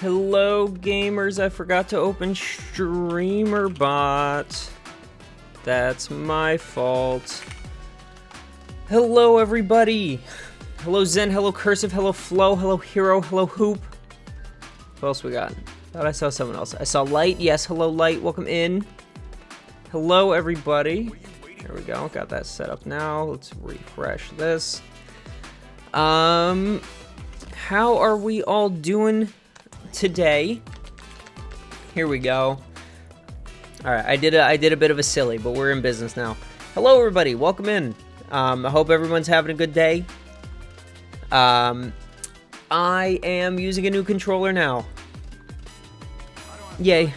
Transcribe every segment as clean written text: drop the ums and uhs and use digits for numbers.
Hello, gamers. I forgot to open StreamerBot. That's my fault. Hello, everybody. Hello, Zen. Hello, Cursive. Hello, Flo. Hello, Hero. Hello, Hoop. What else we got? Thought I saw someone else. I saw Light. Yes, hello, Light. Welcome in. Hello, everybody. There we go. Got that set up now. Let's refresh this. How are we all doing today? Here we go. All right, I did a bit of a silly, but we're in business now. Hello, everybody. Welcome in. I hope everyone's having a good day. I am using a new controller now. Yay.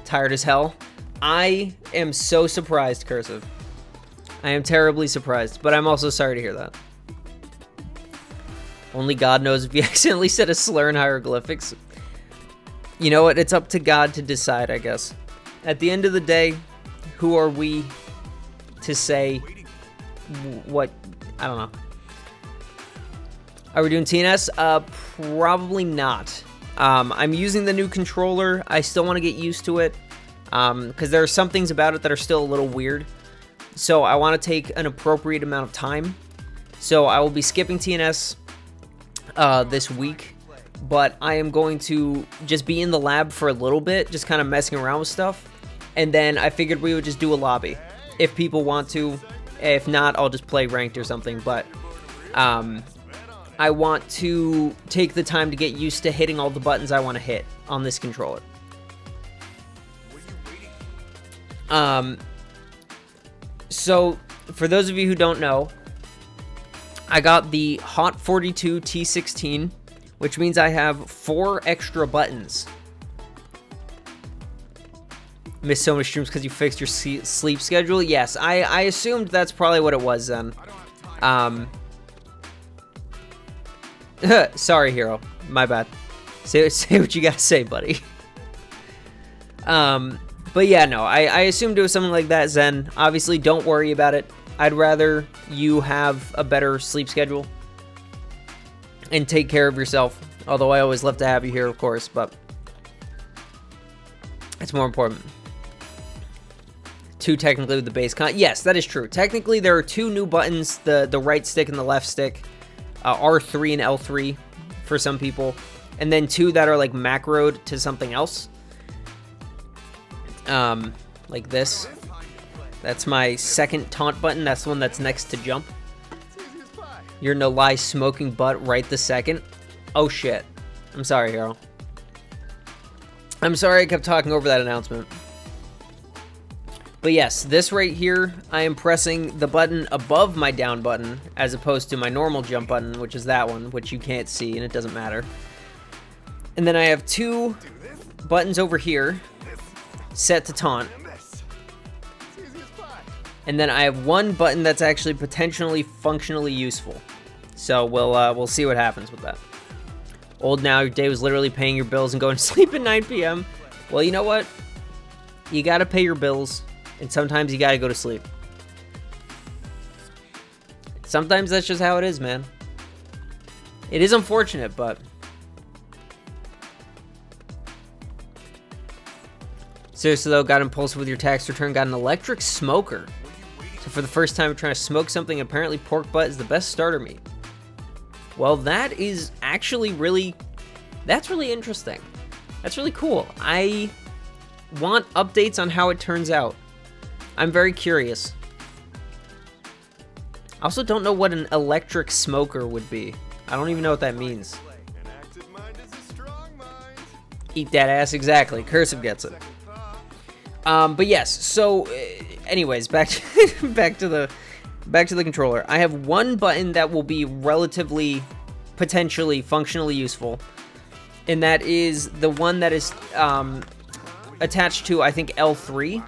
Tired as hell. I am so surprised, Cursive. I am terribly surprised, but I'm also sorry to hear that. Only God knows if you accidentally said a slur in hieroglyphics. You know what? It's up to God to decide, I guess. At the end of the day, who are we to say what? I don't know. Are we doing TNS? Probably not. I'm using the new controller. I still want to get used to it because there are some things about it that are still a little weird. So I want to take an appropriate amount of time. So I will be skipping TNS this week, but I am going to just be in the lab for a little bit, just kind of messing around with stuff. And then I figured we would just do a lobby if people want to. If not, I'll just play ranked or something. But I want to take the time to get used to hitting all the buttons I want to hit on this controller. So, for those of you who don't know, I got the Hot 42 T16, which means I have 4 extra buttons. Missed so many streams because you fixed your sleep schedule? Yes, I assumed that's probably what it was then. Sorry, Hero. My bad. Say what you gotta say, buddy. But yeah, no, I assumed it was something like that, Zen. Obviously, don't worry about it. I'd rather you have a better sleep schedule and take care of yourself. Although I always love to have you here, of course, but it's more important. 2 technically with the base con. Yes, that is true. Technically, there are 2 new buttons, the right stick and the left stick. R3 and L3 for some people, and then 2 that are like macroed to something else, like this. That's my second taunt button. That's the one that's next to jump. You're no lie smoking butt right the second. Oh shit, I'm sorry, Hero. I'm sorry I kept talking over that announcement. But yes, this right here, I am pressing the button above my down button as opposed to my normal jump button, which is that one, which you can't see and it doesn't matter. And then I have 2 buttons over here set to taunt. And then I have 1 button that's actually potentially functionally useful. So we'll see what happens with that. Old now, your day was literally paying your bills and going to sleep at 9 p.m. Well, you know what? You gotta pay your bills. And sometimes you gotta go to sleep. Sometimes that's just how it is, man. It is unfortunate, but... Seriously though, got impulsive with your tax return, got an electric smoker. So for the first time, I'm trying to smoke something. Apparently pork butt is the best starter meat. Well, that is actually really... That's really interesting. That's really cool. I want updates on how it turns out. I'm very curious. I also don't know what an electric smoker would be. I don't even know what that means. Eat that ass, exactly. Cursive gets it. But yes, so anyways, back to the controller. I have 1 button that will be relatively potentially functionally useful. And that is the one that is attached to, I think, L3.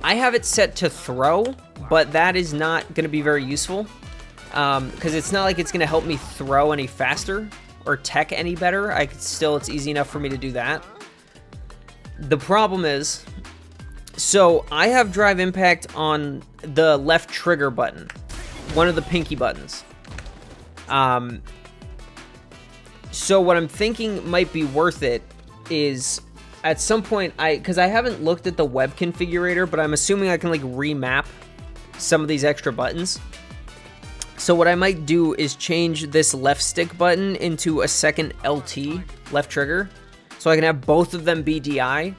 I have it set to throw, but that is not going to be very useful because it's not like it's going to help me throw any faster or tech any better. It's easy enough for me to do that. The problem is, so I have drive impact on the left trigger button, one of the pinky buttons. So what I'm thinking might be worth it is at some point, because I haven't looked at the web configurator, but I'm assuming I can like remap some of these extra buttons. So what I might do is change this left stick button into a second LT, left trigger, so I can have both of them be DI.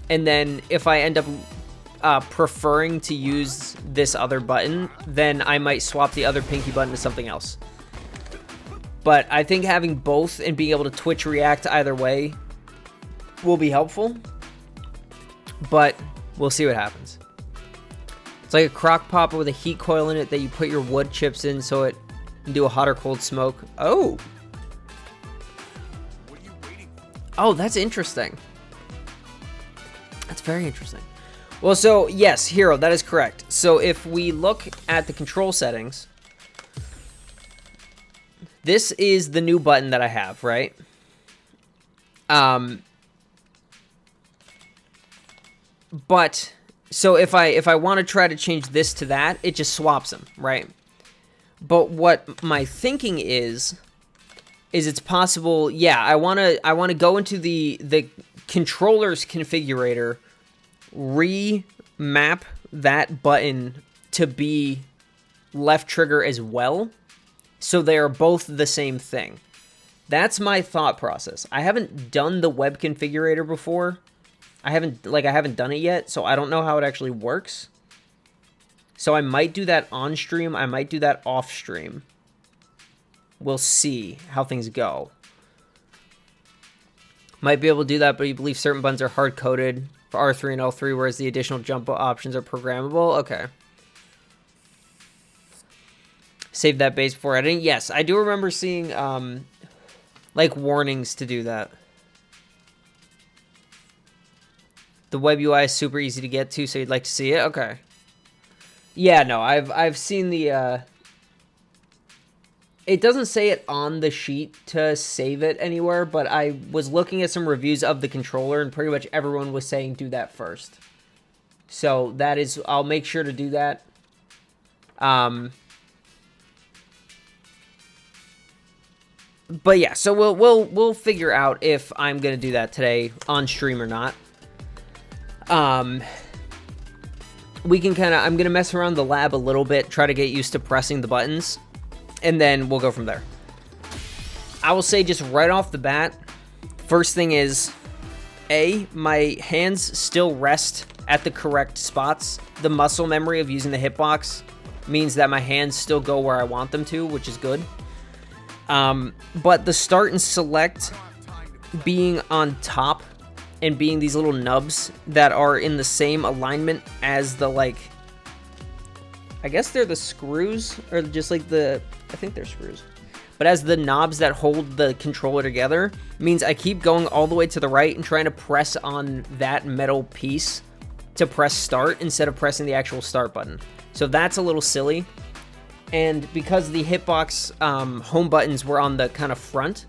And then if I end up preferring to use this other button, then I might swap the other pinky button to something else. But I think having both and being able to twitch react either way will be helpful. But we'll see what happens. It's like a crock pot with a heat coil in it that you put your wood chips in so it can do a hot or cold smoke. Oh! Oh, that's interesting. That's very interesting. Well, so, yes, Hero, that is correct. So if we look at the control settings, this is the new button that I have, right? But so if I want to try to change this to that, it just swaps them, right? But what my thinking is it's possible, yeah, I want to go into the controller's configurator, remap that button to be left trigger as well, so they are both the same thing. That's my thought process. I haven't done the web configurator before. I haven't done it yet, so I don't know how it actually works. So I might do that on stream, I might do that off stream. We'll see how things go. Might be able to do that, but you believe certain buttons are hard-coded for R3 and L3, whereas the additional jump options are programmable? Okay. Save that base before editing? Yes, I do remember seeing, like, warnings to do that. The web UI is super easy to get to, so you'd like to see it? Okay. Yeah, no, I've seen the, it doesn't say it on the sheet to save it anywhere, but I was looking at some reviews of the controller, and pretty much everyone was saying do that first. So that is, I'll make sure to do that. But yeah, so we'll figure out if I'm gonna do that today on stream or not. We can I'm gonna mess around the lab a little bit, try to get used to pressing the buttons, and then we'll go from there. I will say just right off the bat, first thing is, my hands still rest at the correct spots. The muscle memory of using the hitbox means that my hands still go where I want them to, which is good. But the start and select being on top and being these little nubs that are in the same alignment as the, like, I guess they're the screws, or just like I think they're screws. But as the knobs that hold the controller together, means I keep going all the way to the right and trying to press on that metal piece to press start instead of pressing the actual start button. So that's a little silly. And because the hitbox home buttons were on the kind of front.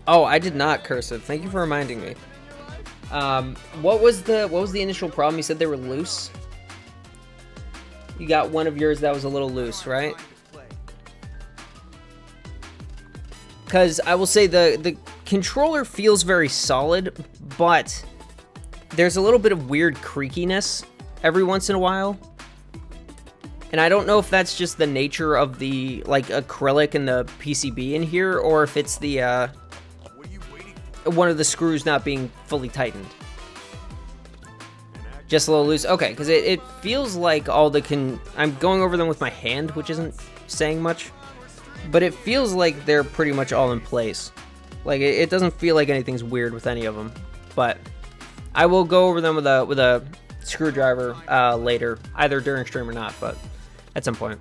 Oh, I did not, Cursive. Thank you for reminding me. What was the initial problem? You said they were loose? You got one of yours that was a little loose, right? Because I will say the controller feels very solid, but there's a little bit of weird creakiness every once in a while. And I don't know if that's just the nature of the, like, acrylic and the PCB in here, or if it's the, one of the screws not being fully tightened. Just a little loose. Okay, because it feels like all I'm going over them with my hand, which isn't saying much. But it feels like they're pretty much all in place. Like, it doesn't feel like anything's weird with any of them. But I will go over them with a screwdriver later, either during stream or not, but at some point.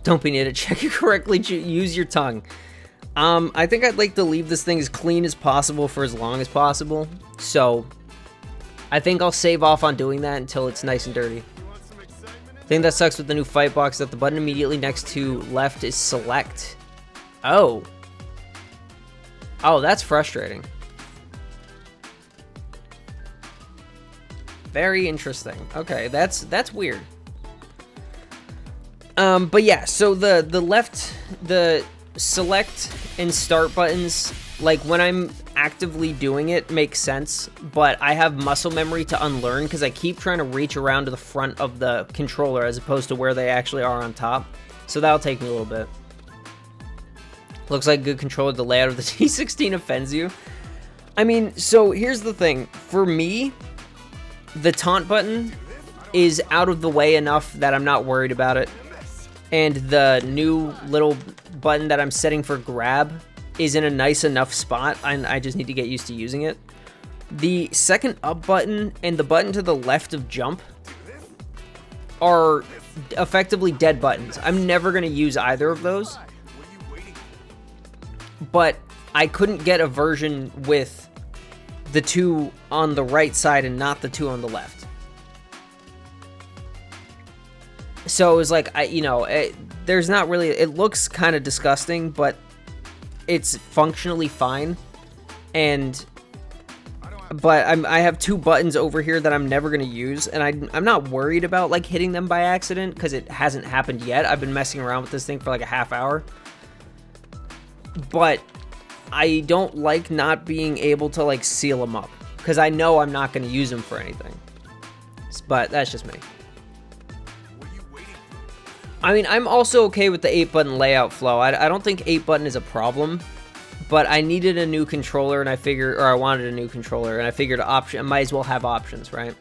Don't be needed. Check it correctly. Use your tongue. I think I'd like to leave this thing as clean as possible for as long as possible. So I think I'll save off on doing that until it's nice and dirty. The thing that sucks with the new fight box is that the button immediately next to left is select. Oh. Oh, that's frustrating. Very interesting. Okay, that's weird. But yeah, so the select and start buttons, like when I'm actively doing it, makes sense, but I have muscle memory to unlearn because I keep trying to reach around to the front of the controller as opposed to where they actually are on top. So that'll take me a little bit. Looks like good controller. The layout of the T16 offends you. I mean, so here's the thing. For me, the taunt button is out of the way enough that I'm not worried about it. And the new little button that I'm setting for grab is in a nice enough spot, and I just need to get used to using it. The second up button and the button to the left of jump are effectively dead buttons. I'm never going to use either of those. But I couldn't get a version with the two on the right side and not the two on the left. So it was like, there's not really, it looks kind of disgusting, but it's functionally fine. But I have two buttons over here that I'm never going to use, and I'm not worried about like hitting them by accident because it hasn't happened yet. I've been messing around with this thing for like a half hour. But I don't like not being able to like seal them up because I know I'm not going to use them for anything. But that's just me. I mean, I'm also okay with the 8-button layout flow. I don't think 8-button is a problem, but I needed a new controller, and I wanted a new controller, and I figured I might as well have options, right?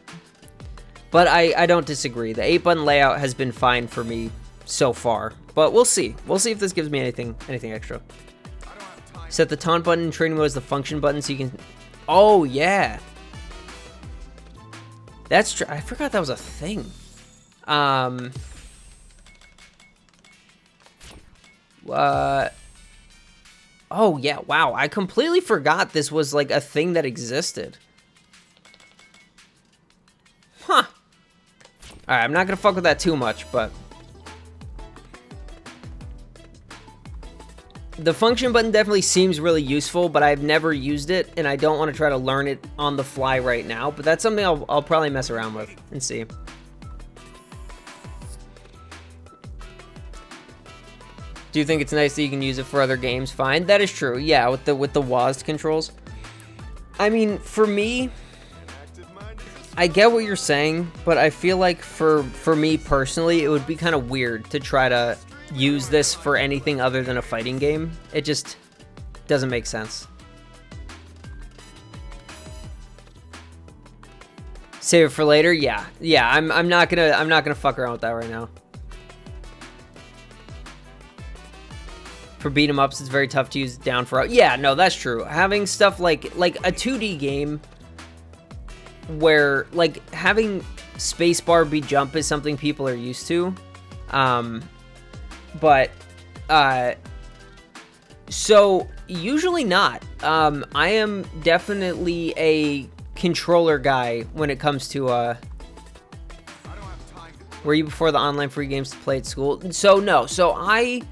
But I don't disagree. The 8-button layout has been fine for me so far, but we'll see. We'll see if this gives me anything extra. Set the taunt button in training mode as the function button so you can... Oh, yeah. That's true. I forgot that was a thing. Oh, yeah, wow. I completely forgot this was, like, a thing that existed. Huh. Alright, I'm not gonna fuck with that too much, but... The function button definitely seems really useful, but I've never used it, and I don't want to try to learn it on the fly right now, but that's something I'll probably mess around with and see. Do you think it's nice that you can use it for other games? Fine. That is true. Yeah, with the WASD controls. I mean, for me, I get what you're saying, but I feel like for me personally, it would be kind of weird to try to use this for anything other than a fighting game. It just doesn't make sense. Save it for later? Yeah. Yeah, I'm not gonna fuck around with that right now. For beat 'em ups, it's very tough to use down for out. Yeah, no, that's true. Having stuff like a 2D game where like having spacebar be jump is something people are used to. But so usually not. I am definitely a controller guy when it comes to were you before the online free games to play at school? So no. So I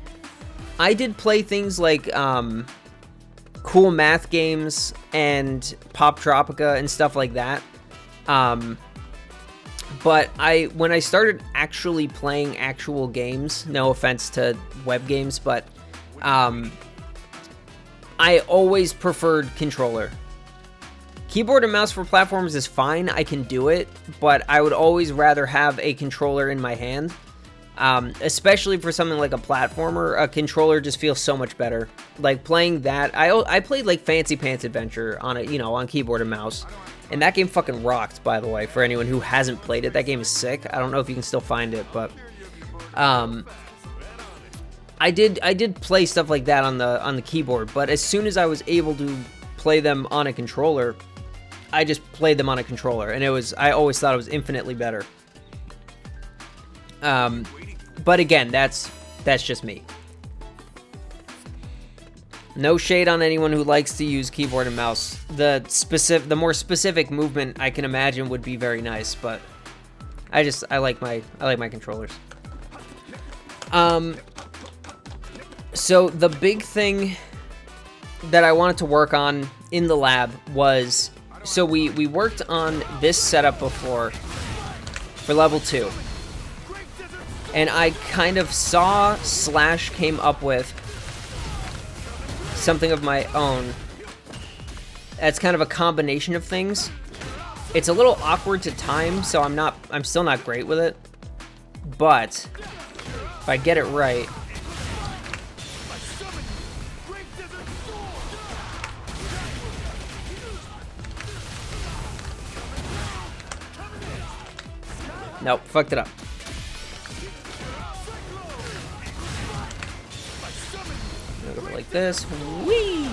did play things like cool math games and Pop Tropica and stuff like that. But when I started actually playing actual games, no offense to web games, but I always preferred controller. Keyboard and mouse for platforms is fine, I can do it, but I would always rather have a controller in my hand. Especially for something like a platformer, a controller just feels so much better. Like playing that, I played like Fancy Pants Adventure on on keyboard and mouse, and that game fucking rocked. By the way, for anyone who hasn't played it, that game is sick. I don't know if you can still find it, but I did play stuff like that on the keyboard. But as soon as I was able to play them on a controller, I just played them on a controller, and I always thought it was infinitely better. But again, that's just me. No shade on anyone who likes to use keyboard and mouse. The more specific movement I can imagine would be very nice, but I like my controllers. So the big thing that I wanted to work on in the lab was, so we worked on this setup before for level 2. And I kind of saw / came up with something of my own. That's kind of a combination of things. It's a little awkward to time, so I'm still not great with it. But if I get it right, nope, fucked it up. Go like this. Whee!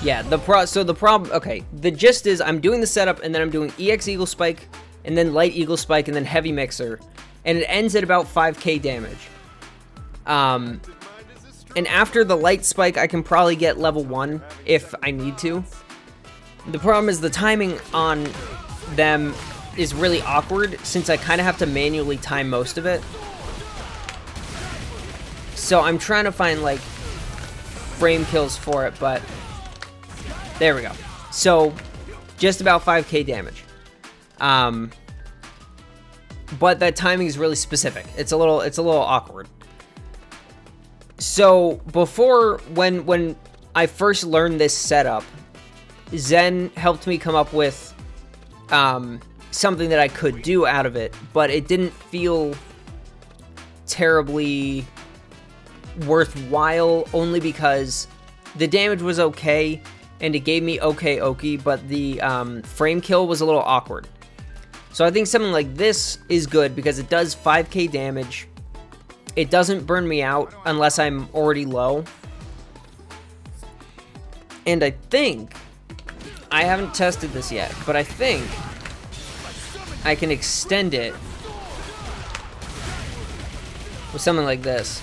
Yeah, the problem, okay, the gist is I'm doing the setup and then I'm doing EX Eagle Spike and then Light Eagle Spike and then Heavy Mixer, and it ends at about 5k damage. And after the Light Spike, I can probably get level 1 if I need to. The problem is the timing on them is really awkward since I kind of have to manually time most of it. So I'm trying to find like frame kills for it, but there we go. So just about 5k damage. But that timing is really specific. It's a little awkward. So before, when I first learned this setup, Zen helped me come up with something that I could do out of it, but it didn't feel terribly worthwhile, only because the damage was okay and it gave me okay okie, but the frame kill was a little awkward. So I think something like this is good because it does 5k damage. It doesn't burn me out unless I'm already low. And I think, I haven't tested this yet, but I think I can extend it with something like this.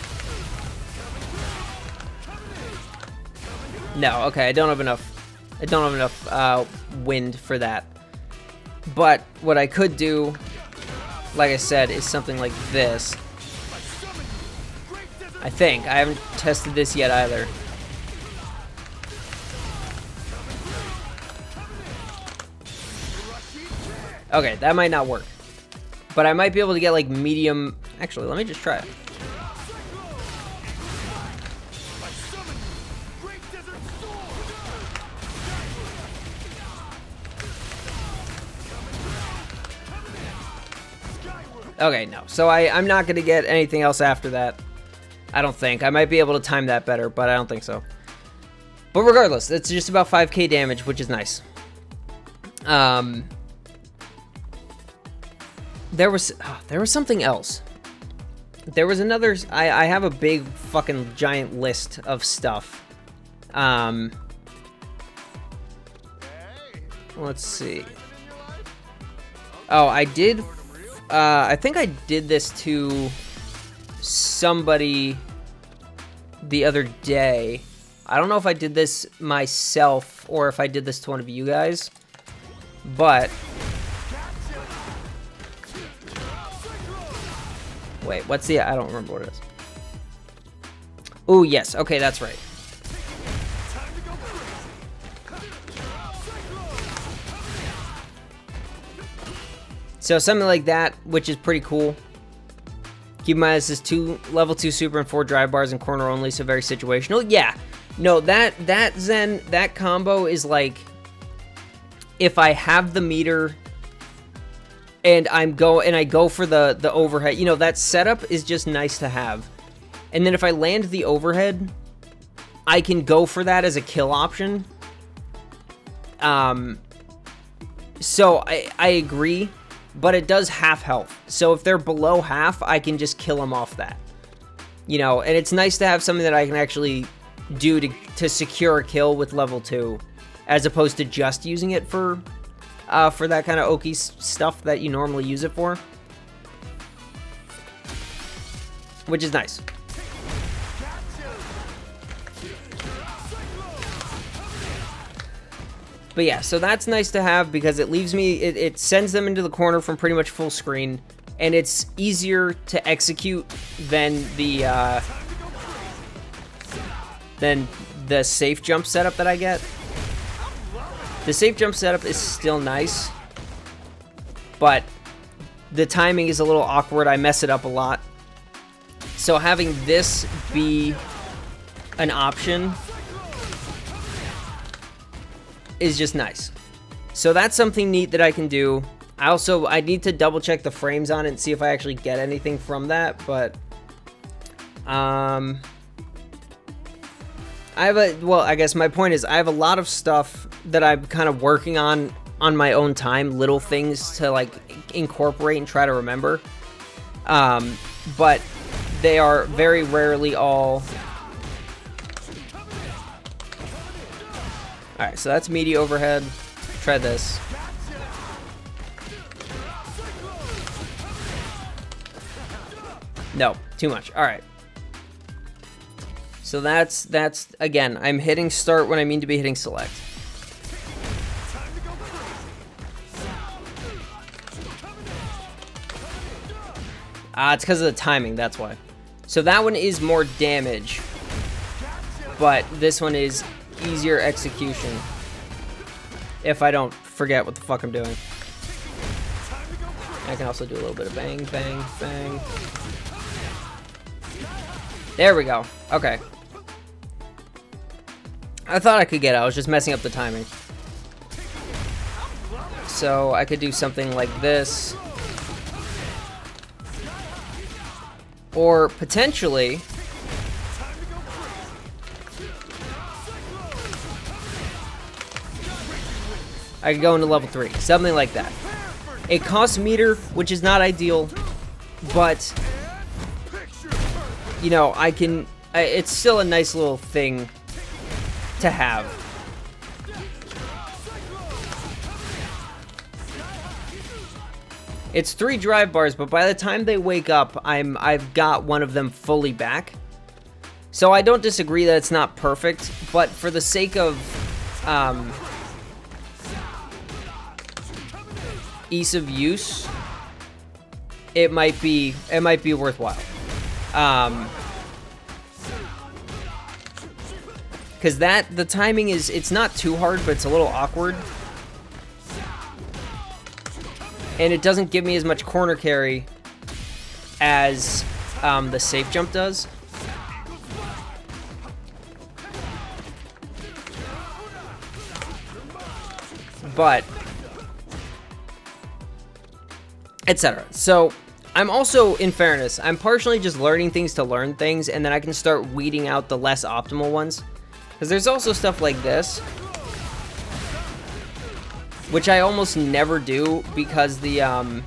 No, okay, I don't have enough wind for that. But what I could do, like I said, is something like this. I think. I haven't tested this yet either. Okay, that might not work. But I might be able to get like medium. Actually, let me just try it. Okay, no. So I'm not going to get anything else after that. I don't think. I might be able to time that better, but I don't think so. But regardless, it's just about 5k damage, which is nice. There was something else. There was another. I have a big fucking giant list of stuff. Let's see. Oh, I did. I think I did this to somebody the other day. I don't know if I did this myself or if I did this to one of you guys, but wait, what's the, I don't remember what it is. Oh, yes. Okay, that's right. So something like that, which is pretty cool. Keep in mind, this is 2 level 2 super and 4 drive bars and corner only, so very situational. Yeah, no, that Zen, that combo is like, if I have the meter and I go for the overhead, you know, that setup is just nice to have. And then if I land the overhead, I can go for that as a kill option. So I agree. But it does half health. So if they're below half, I can just kill them off that. You know, and it's nice to have something that I can actually do to secure a kill with level 2. As opposed to just using it for that kind of okie stuff that you normally use it for. Which is nice. But yeah, so that's nice to have because it leaves me, it sends them into the corner from pretty much full screen, and it's easier to execute than the safe jump setup that I get. The safe jump setup is still nice, but the timing is a little awkward. I mess it up a lot. So having this be an option is just nice. So that's something neat that I can do. I need to double check the frames on it and see if I actually get anything from that, but I guess my point is I have a lot of stuff that I'm kind of working on my own time, little things to like incorporate and try to remember. But they are very rarely all. Alright, so that's meaty overhead. Try this. No, too much. Alright. So that's again, I'm hitting start when I mean to be hitting select. It's because of the timing, that's why. So that one is more damage, but this one is easier execution. If I don't forget what the fuck I'm doing. I can also do a little bit of bang, bang, bang. There we go. Okay. I thought I could get it. I was just messing up the timing. So I could do something like this. Or potentially I could go into level 3. Something like that. It costs meter, which is not ideal, but you know, it's still a nice little thing to have. It's 3 drive bars, but by the time they wake up, I've got one of them fully back. So I don't disagree that it's not perfect, but for the sake of ease of use, it might be worthwhile. Because the timing it's not too hard, but it's a little awkward. And it doesn't give me as much corner carry as the safe jump does. But etc. So I'm also, in fairness, I'm partially just learning things to learn things, and then I can start weeding out the less optimal ones. Because there's also stuff like this, which I almost never do because the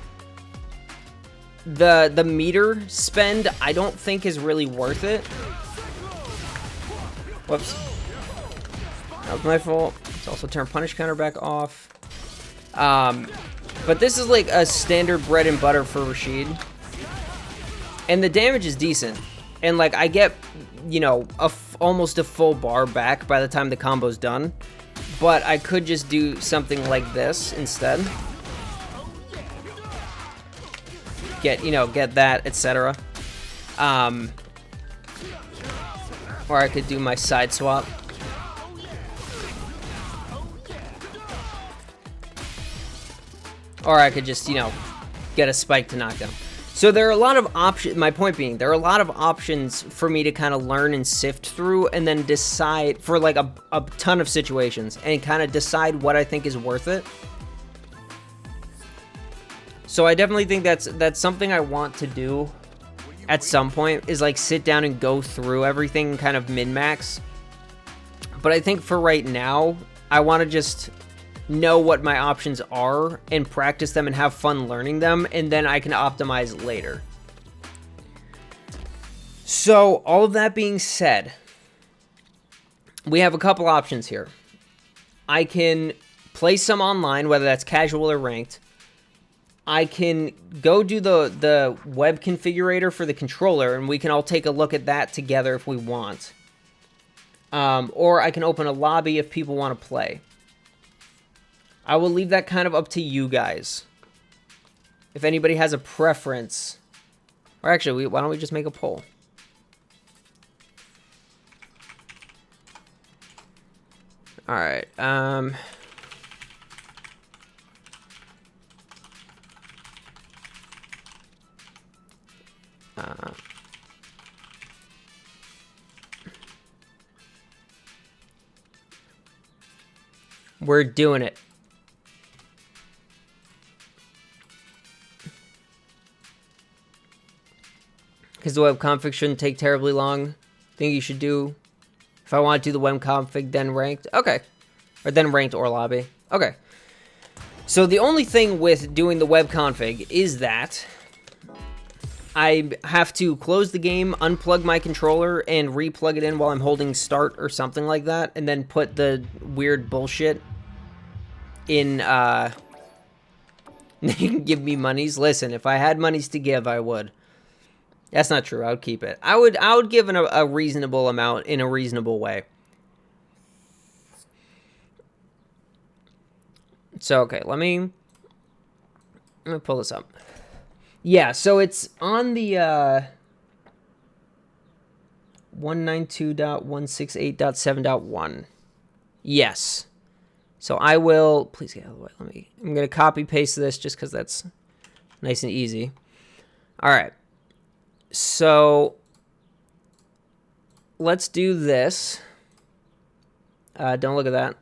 meter spend I don't think is really worth it. Whoops. That was my fault. Let's also turn punish counter back off. But this is like a standard bread and butter for Rashid. And the damage is decent. And like I get, you know, almost a full bar back by the time the combo's done. But I could just do something like this instead. Get that, etc. Or I could do my side swap. Or I could just, get a spike to knock down. So there are a lot of options. My point being, there are a lot of options for me to kind of learn and sift through and then decide for like a ton of situations and kind of decide what I think is worth it. So I definitely think that's something I want to do at some point, is like sit down and go through everything and kind of min-max. But I think for right now, I want to just know what my options are and practice them and have fun learning them, and then I can optimize later. So all of that being said, we have a couple options here. I can play some online, whether that's casual or ranked. I can go do the web configurator for the controller, and we can all take a look at that together if we want. Or I can open a lobby if people want to play. I will leave that kind of up to you guys. If anybody has a preference. Or actually, why don't we just make a poll? Alright, We're doing it. Because the web config shouldn't take terribly long. Think you should do, if I want to do the web config, then ranked. Okay. Or then ranked or lobby. Okay. So the only thing with doing the web config is that I have to close the game, unplug my controller, and re-plug it in while I'm holding start or something like that, and then put the weird bullshit in, you can give me monies. Listen, if I had monies to give, I would. That's not true. I would keep it. I would give a reasonable amount in a reasonable way. So, okay, let me pull this up. Yeah, so it's on the 192.168.7.1. Yes. So I will, please get out of the way. I'm going to copy paste this just because that's nice and easy. All right. So let's do this. Don't look at that.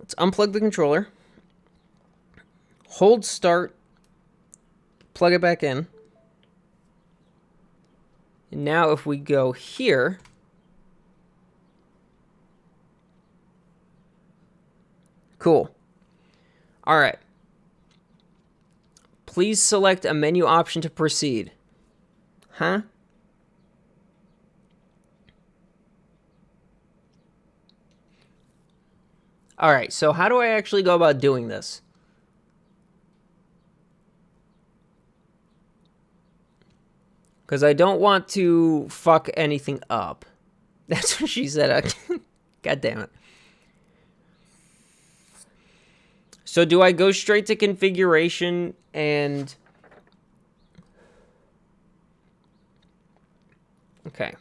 Let's unplug the controller. Hold start. Plug it back in. And now if we go here, cool. All right. Please select a menu option to proceed. Huh? All right, so how do I actually go about doing this? Because I don't want to fuck anything up. That's what she said. God damn it. So do I go straight to configuration and... Okay.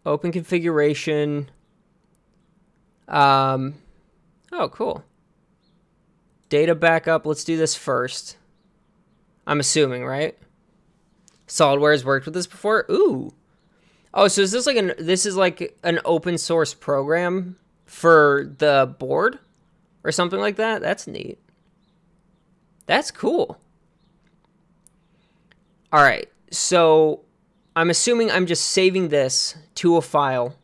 Open configuration. Oh, cool. Data backup. Let's do this first. I'm assuming, right? SolidWare worked with this before. Ooh. Oh, so is this like this is like an open source program for the board or something like that? That's neat. That's cool. All right. So I'm assuming I'm just saving this to a file.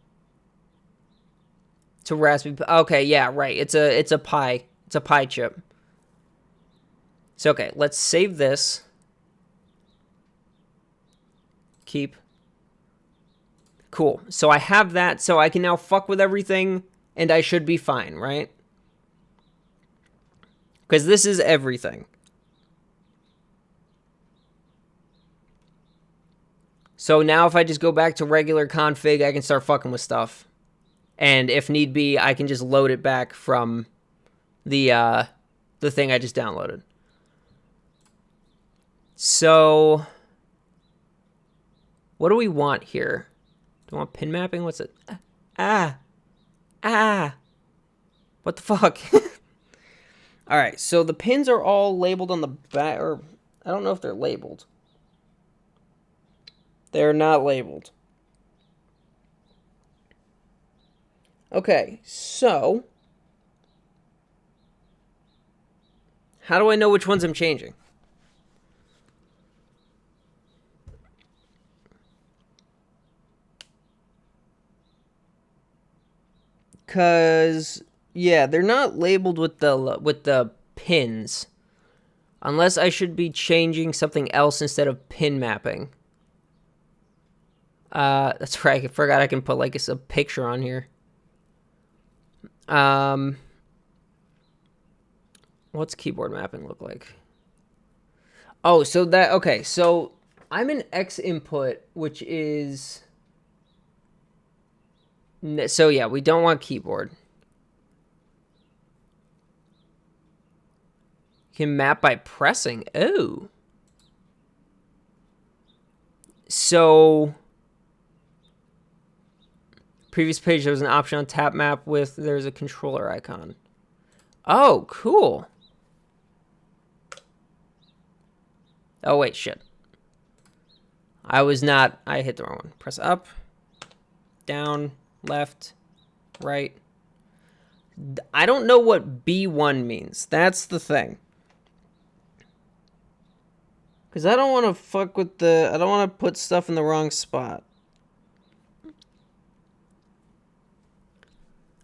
To Raspberry. Okay, yeah, right. It's a Pi. It's a Pi chip. So okay, let's save this. Keep. Cool. So I have that, so I can now fuck with everything, and I should be fine, right? Because this is everything. So now if I just go back to regular config, I can start fucking with stuff. And if need be, I can just load it back from the thing I just downloaded. So what do we want here? Do we want pin mapping? What's it? What the fuck? All right, so the pins are all labeled on the back, or I don't know if they're labeled. They're not labeled. Okay, so how do I know which ones I'm changing? Cause yeah, they're not labeled with the pins, unless I should be changing something else instead of pin mapping. That's right. I forgot I can put like a picture on here. What's keyboard mapping look like? Oh, so that, okay, so I'm in X input, which is, so yeah, we don't want keyboard. You can map by pressing. Oh. So previous page, there was an option on tap map with, there's a controller icon. Oh, cool. Oh, wait, shit. I hit the wrong one. Press up, down, left, right. I don't know what B1 means. That's the thing. Because I don't want to fuck with the... I don't want to put stuff in the wrong spot.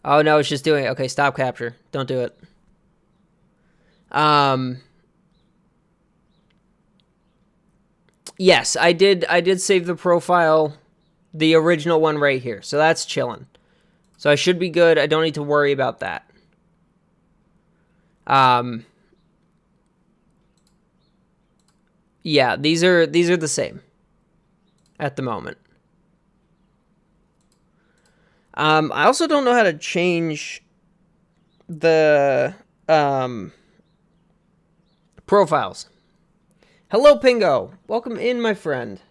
Oh, no, it's just doing it. Okay, stop capture. Don't do it. Yes, I did save the profile, the original one right here. So that's chilling. So I should be good. I don't need to worry about that. Yeah, these are the same at the moment. I also don't know how to change the profiles. Hello, Pingo. Welcome in, my friend.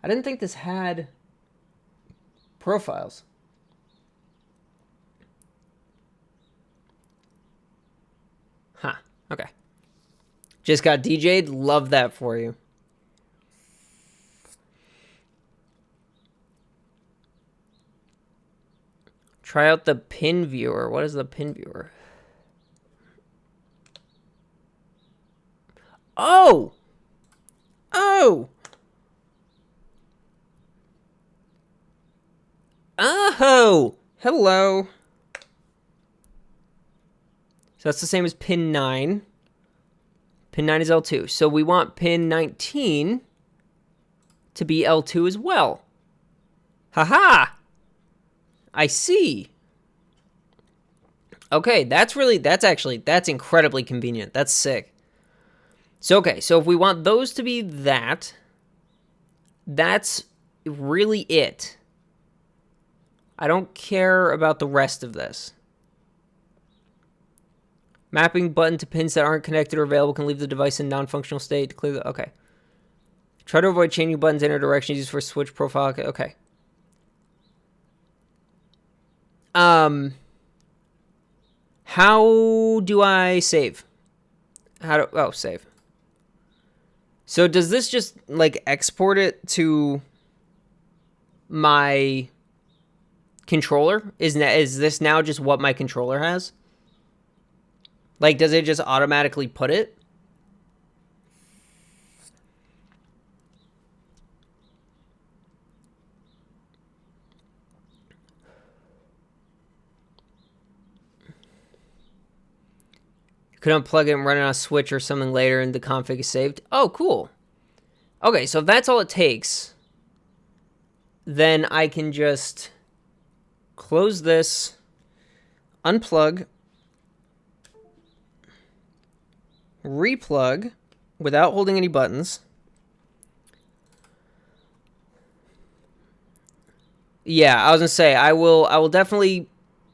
I didn't think this had profiles. Huh. Okay. Just got DJ'd. Love that for you. Try out the pin viewer. What is the pin viewer? Oh! Oh! Oh! Hello. So that's the same as pin 9. Pin 9 is L2. So we want pin 19 to be L2 as well. Haha! I see. Okay, that's incredibly convenient. That's sick. So, okay, so if we want those to be that, that's really it. I don't care about the rest of this. Mapping button to pins that aren't connected or available can leave the device in non-functional state to clear the... Okay. Try to avoid changing buttons in inner directions used for switch profile. Okay. How do I save? Save. So does this just, like, export it to my controller? Is this now just what my controller has? Like, does it just automatically put it? Could unplug it and run it on a switch or something later and the config is saved. Oh, cool. Okay, so if that's all it takes, then I can just close this, unplug, replug without holding any buttons. Yeah, I was gonna say, I will definitely,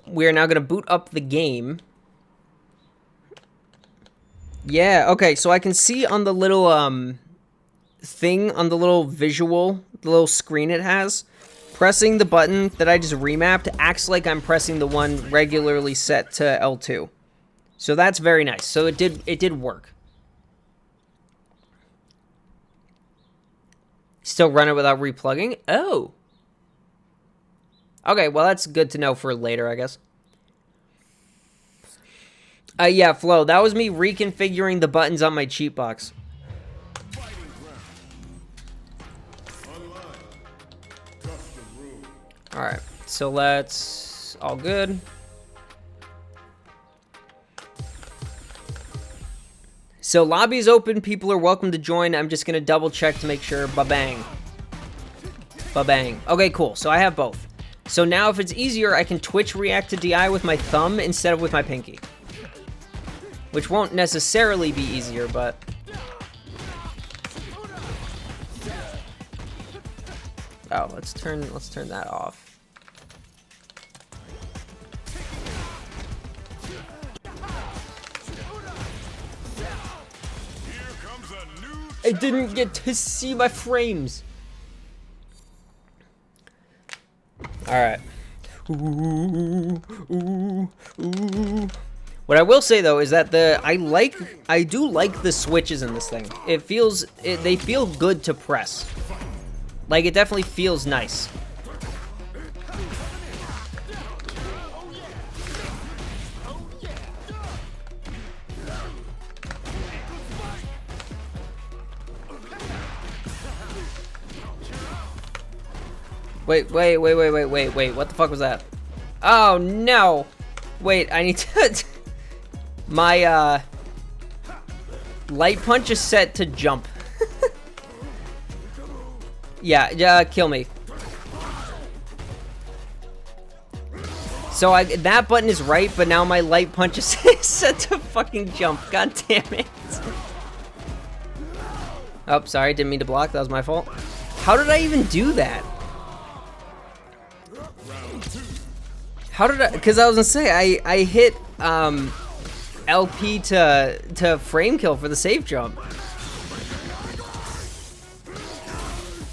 we are now gonna boot up the game. Yeah, okay, so I can see on the little thing, on the little visual, the little screen it has, pressing the button that I just remapped acts like I'm pressing the one regularly set to L2. So that's very nice. So it did work. Still run it without replugging? Oh. Okay, well that's good to know for later, I guess. Yeah, Flo, that was me reconfiguring the buttons on my cheat box. Alright, so let's... all good. So lobby's open, people are welcome to join. I'm just gonna double check to make sure. Ba-bang. Ba-bang. Okay, cool, so I have both. So now if it's easier, I can Twitch react to DI with my thumb instead of with my pinky. Which won't necessarily be easier, but... oh, let's turn that off. I didn't get to see my frames. Alright. Ooh, ooh, ooh. What I will say though is that I do like the switches in this thing. They feel good to press. Like it definitely feels nice. Wait, what the fuck was that? Oh, no! Wait, I need to... My, light punch is set to jump. Yeah, kill me. So that button is right, but now my light punch is set to fucking jump. God damn it. Oh, sorry, didn't mean to block. That was my fault. How did I even do that? How did I... Because I was gonna say, I hit, LP to frame kill for the safe jump.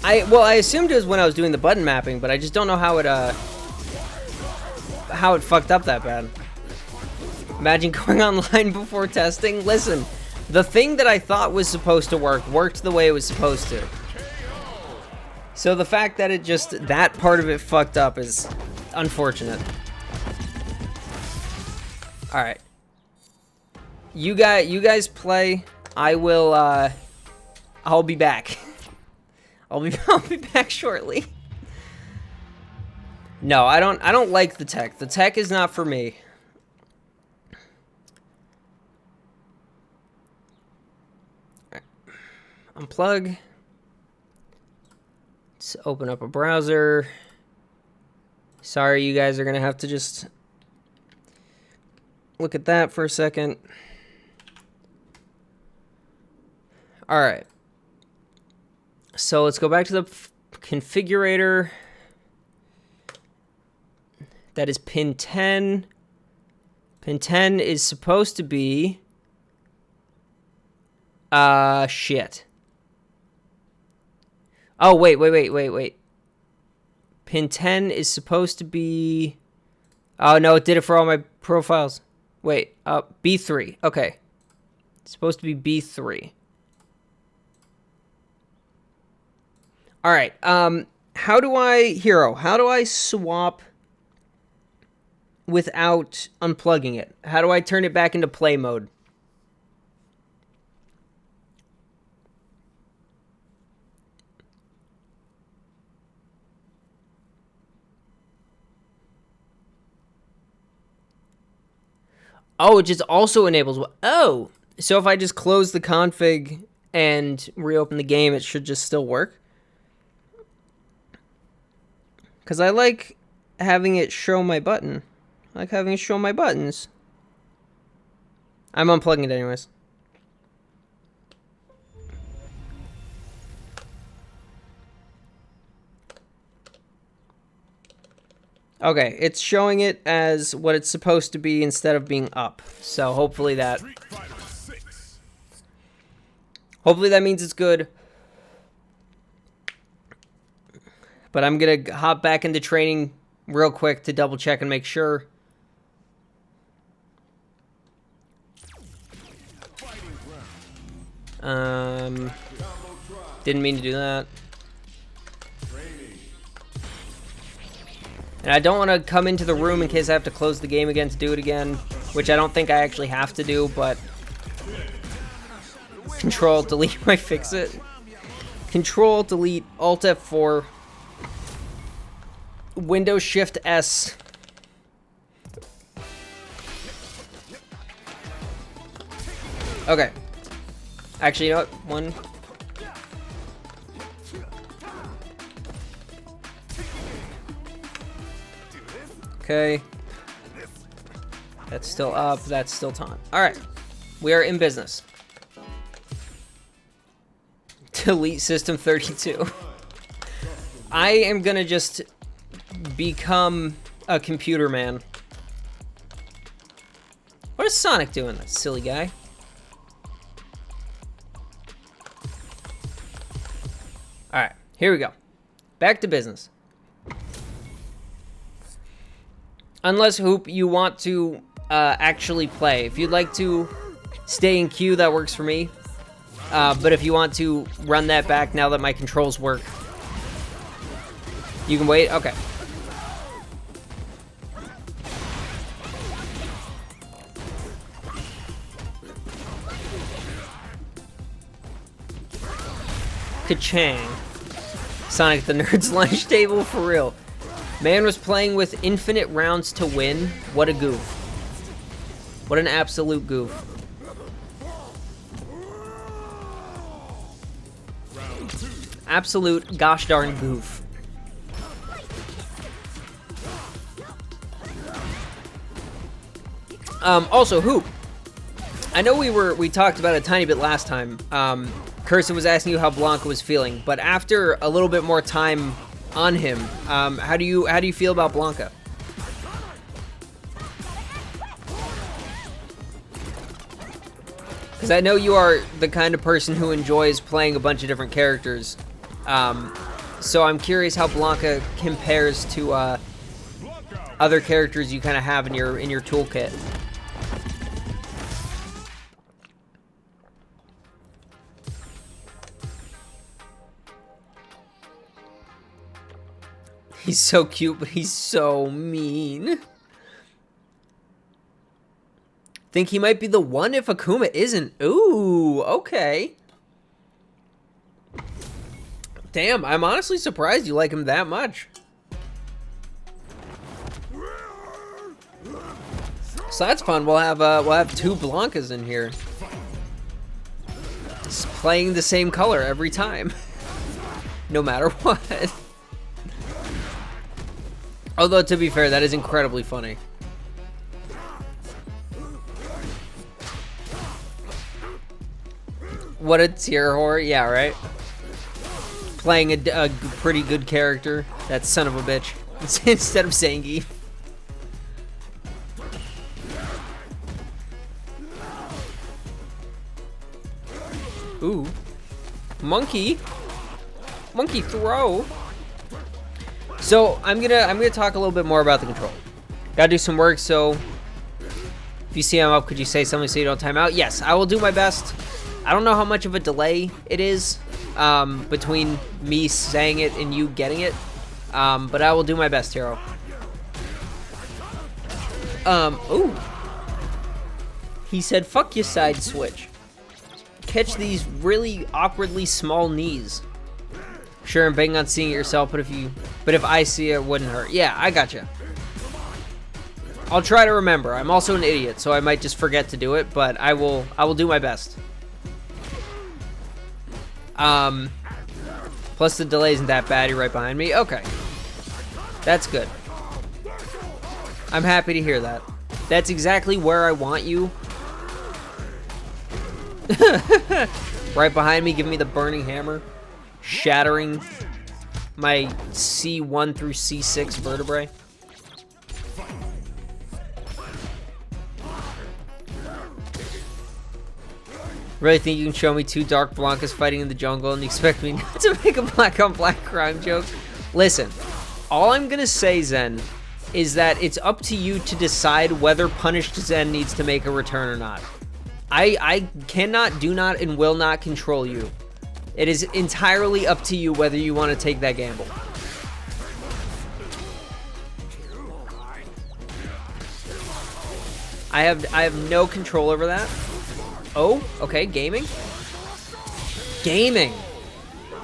I assumed it was when I was doing the button mapping, but I just don't know how it fucked up that bad. Imagine going online before testing. Listen, the thing that I thought was supposed to work worked the way it was supposed to. So the fact that that part of it fucked up is unfortunate. All right. You guys play. I will I'll be back. I'll be back shortly. No, I don't like the tech. The tech is not for me. All right. Unplug. Let's open up a browser. Sorry, you guys are gonna have to just look at that for a second. All right. So let's go back to the configurator. That is pin 10. Pin 10 is supposed to be... shit. Oh, wait. Pin 10 is supposed to be... Oh, no, it did it for all my profiles. Wait, B3. Okay. It's supposed to be B3. All right. How do I swap without unplugging it? How do I turn it back into play mode? Oh, it just also enables... Oh! So if I just close the config and reopen the game, it should just still work? Because I like having it show my button. I like having it show my buttons. I'm unplugging it anyways. Okay, it's showing it as what it's supposed to be instead of being up. So hopefully that means it's good. But I'm going to hop back into training real quick to double check and make sure. Didn't mean to do that. And I don't want to come into the room in case I have to close the game again to do it again, which I don't think I actually have to do, but Control, delete my fix it. Control, delete, Alt F4, Windows Shift S. Okay. Actually, you know what? One. Okay. That's still up. That's still time. All right. We are in business. Delete System 32. I am gonna just become a computer man. What is Sonic doing, that silly guy? Alright, here we go. Back to business. Unless, Hoop, you want to actually play. If you'd like to stay in queue, that works for me. But if you want to run that back now that my controls work, you can wait? Okay. Ka-chang. Sonic the Nerd's lunch table, for real. Man was playing with infinite rounds to win. What a goof. What an absolute goof. Absolute gosh darn goof. Also, Hoop. I know we talked about it a tiny bit last time. Cursive was asking you how Blanka was feeling, but after a little bit more time on him, how do you feel about Blanka? Because I know you are the kind of person who enjoys playing a bunch of different characters, so I'm curious how Blanka compares to other characters you kind of have in your toolkit. He's so cute, but he's so mean. Think he might be the one if Akuma isn't. Ooh, okay. Damn, I'm honestly surprised you like him that much. So that's fun. We'll have two Blankas in here. Just playing the same color every time. No matter what. Although, to be fair, that is incredibly funny. What a tier whore. Yeah, right? Playing a pretty good character. That son of a bitch. Instead of Zangief. Ooh. Monkey. Monkey throw. So I'm gonna talk a little bit more about the control. Gotta do some work, so if you see I'm up, could you say something so you don't time out? Yes, I will do my best. I don't know how much of a delay it is between me saying it and you getting it, but I will do my best, Hero. Ooh. He said, "Fuck your side switch. Catch these really awkwardly small knees." Sure, I'm banging on seeing it yourself, but if I see it, it wouldn't hurt. Yeah, I gotcha. I'll try to remember. I'm also an idiot, so I might just forget to do it, but I will do my best. Plus the delay isn't that bad. You're right behind me. Okay. That's good. I'm happy to hear that. That's exactly where I want you. Right behind me, giving me the burning hammer. Shattering my C1 through C6 vertebrae. Really think you can show me two Dark Blankas fighting in the jungle and you expect me not to make a black on black crime joke? Listen, all I'm gonna say, Zen, is that it's up to you to decide whether Punished Zen needs to make a return or not. I cannot, do not, and will not control you. It is entirely up to you whether you want to take that gamble. I have no control over that. Oh, okay, gaming. Gaming.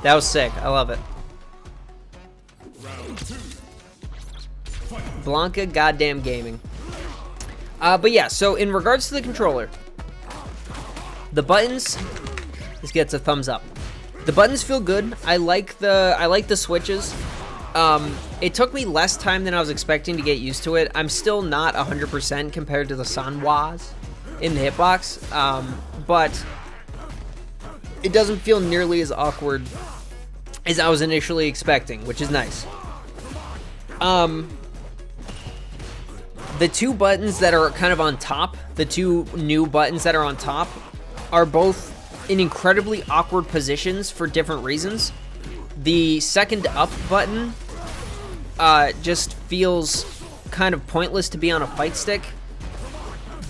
That was sick. I love it. Blanka goddamn gaming. But yeah, so in regards to the controller, the buttons, this gets a thumbs up. The buttons feel good. I like the switches. It took me less time than I was expecting to get used to it. I'm still not 100% compared to the Sanwas in the hitbox, but it doesn't feel nearly as awkward as I was initially expecting, which is nice. The two buttons that are kind of on top, the two new buttons that are on top, are both in incredibly awkward positions for different reasons. The second up button just feels kind of pointless to be on a fight stick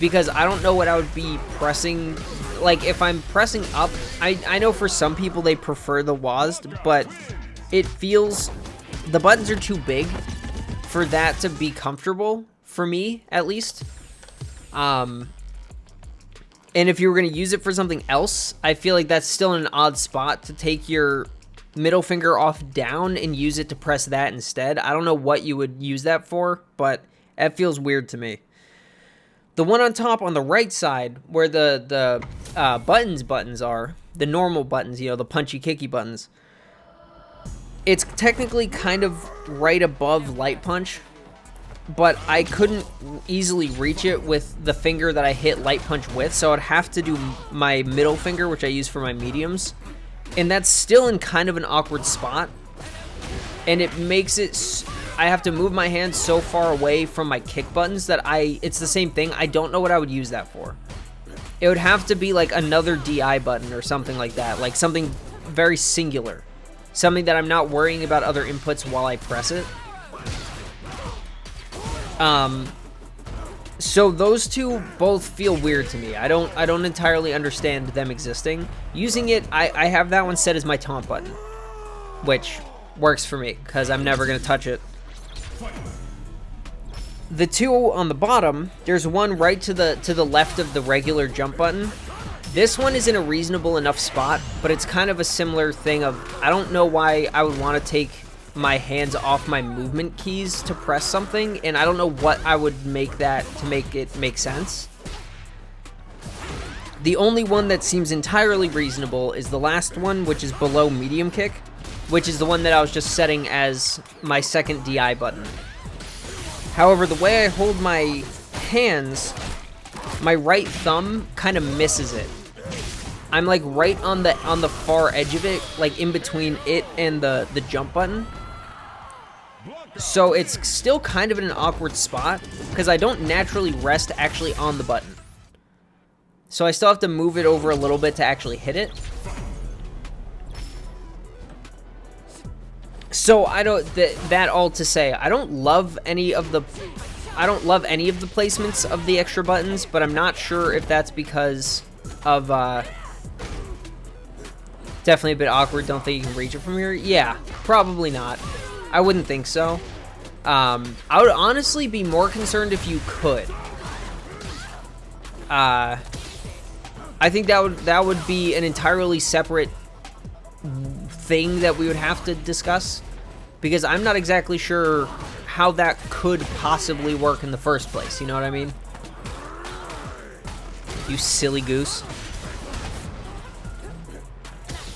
because I don't know what I would be pressing. Like, if I'm pressing up, I know for some people they prefer the WASD, but it feels, the buttons are too big for that to be comfortable, for me at least. And if you were going to use it for something else, I feel like that's still an odd spot to take your middle finger off down and use it to press that instead. I don't know what you would use that for, but that feels weird to me. The one on top on the right side, where the buttons are, the normal buttons, you know, the punchy kicky buttons, it's technically kind of right above light punch, but I couldn't easily reach it with the finger that I hit light punch with, so I'd have to do my middle finger, which I use for my mediums, and that's still in kind of an awkward spot, and it makes it, I have to move my hands so far away from my kick buttons that it's the same thing. I don't know what I would use that for. It would have to be like another DI button or something like that, like something very singular, something that I'm not worrying about other inputs while I press it. So those two both feel weird to me. I don't entirely understand them existing. Using it, I have that one set as my taunt button, which works for me because I'm never gonna touch it. The two on the bottom, there's one right to the left of the regular jump button. This one is in a reasonable enough spot, but it's kind of a similar thing of, I don't know why I would want to take my hands off my movement keys to press something, and I don't know what I would make that to make it make sense. The only one that seems entirely reasonable is the last one, which is below medium kick, which is the one that I was just setting as my second DI button. However, the way I hold my hands, my right thumb kind of misses it. I'm like right on the far edge of it, like in between it and the jump button. So it's still kind of in an awkward spot because I don't naturally rest actually on the button. So I still have to move it over a little bit to actually hit it. So I don't, that all to say, I don't love any of the placements of the extra buttons, but I'm not sure if that's because of, definitely a bit awkward, don't think you can reach it from here. Yeah, probably not. I wouldn't think so. I would honestly be more concerned if you could. I think that would be an entirely separate thing that we would have to discuss, because I'm not exactly sure how that could possibly work in the first place, you know what I mean? You silly goose.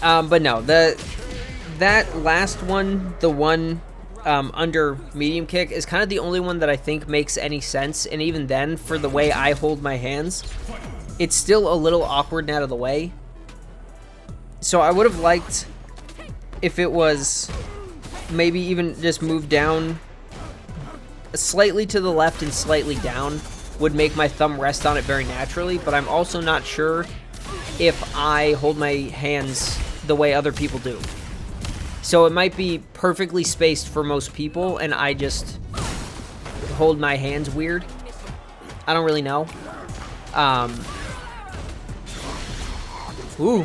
But no, that last one, the one under medium kick, is kind of the only one that I think makes any sense, and even then, for the way I hold my hands, it's still a little awkward and out of the way. So I would have liked if it was maybe even just moved down slightly to the left and slightly down would make my thumb rest on it very naturally, but I'm also not sure if I hold my hands the way other people do. So it might be perfectly spaced for most people, and I just hold my hands weird. I don't really know. Ooh.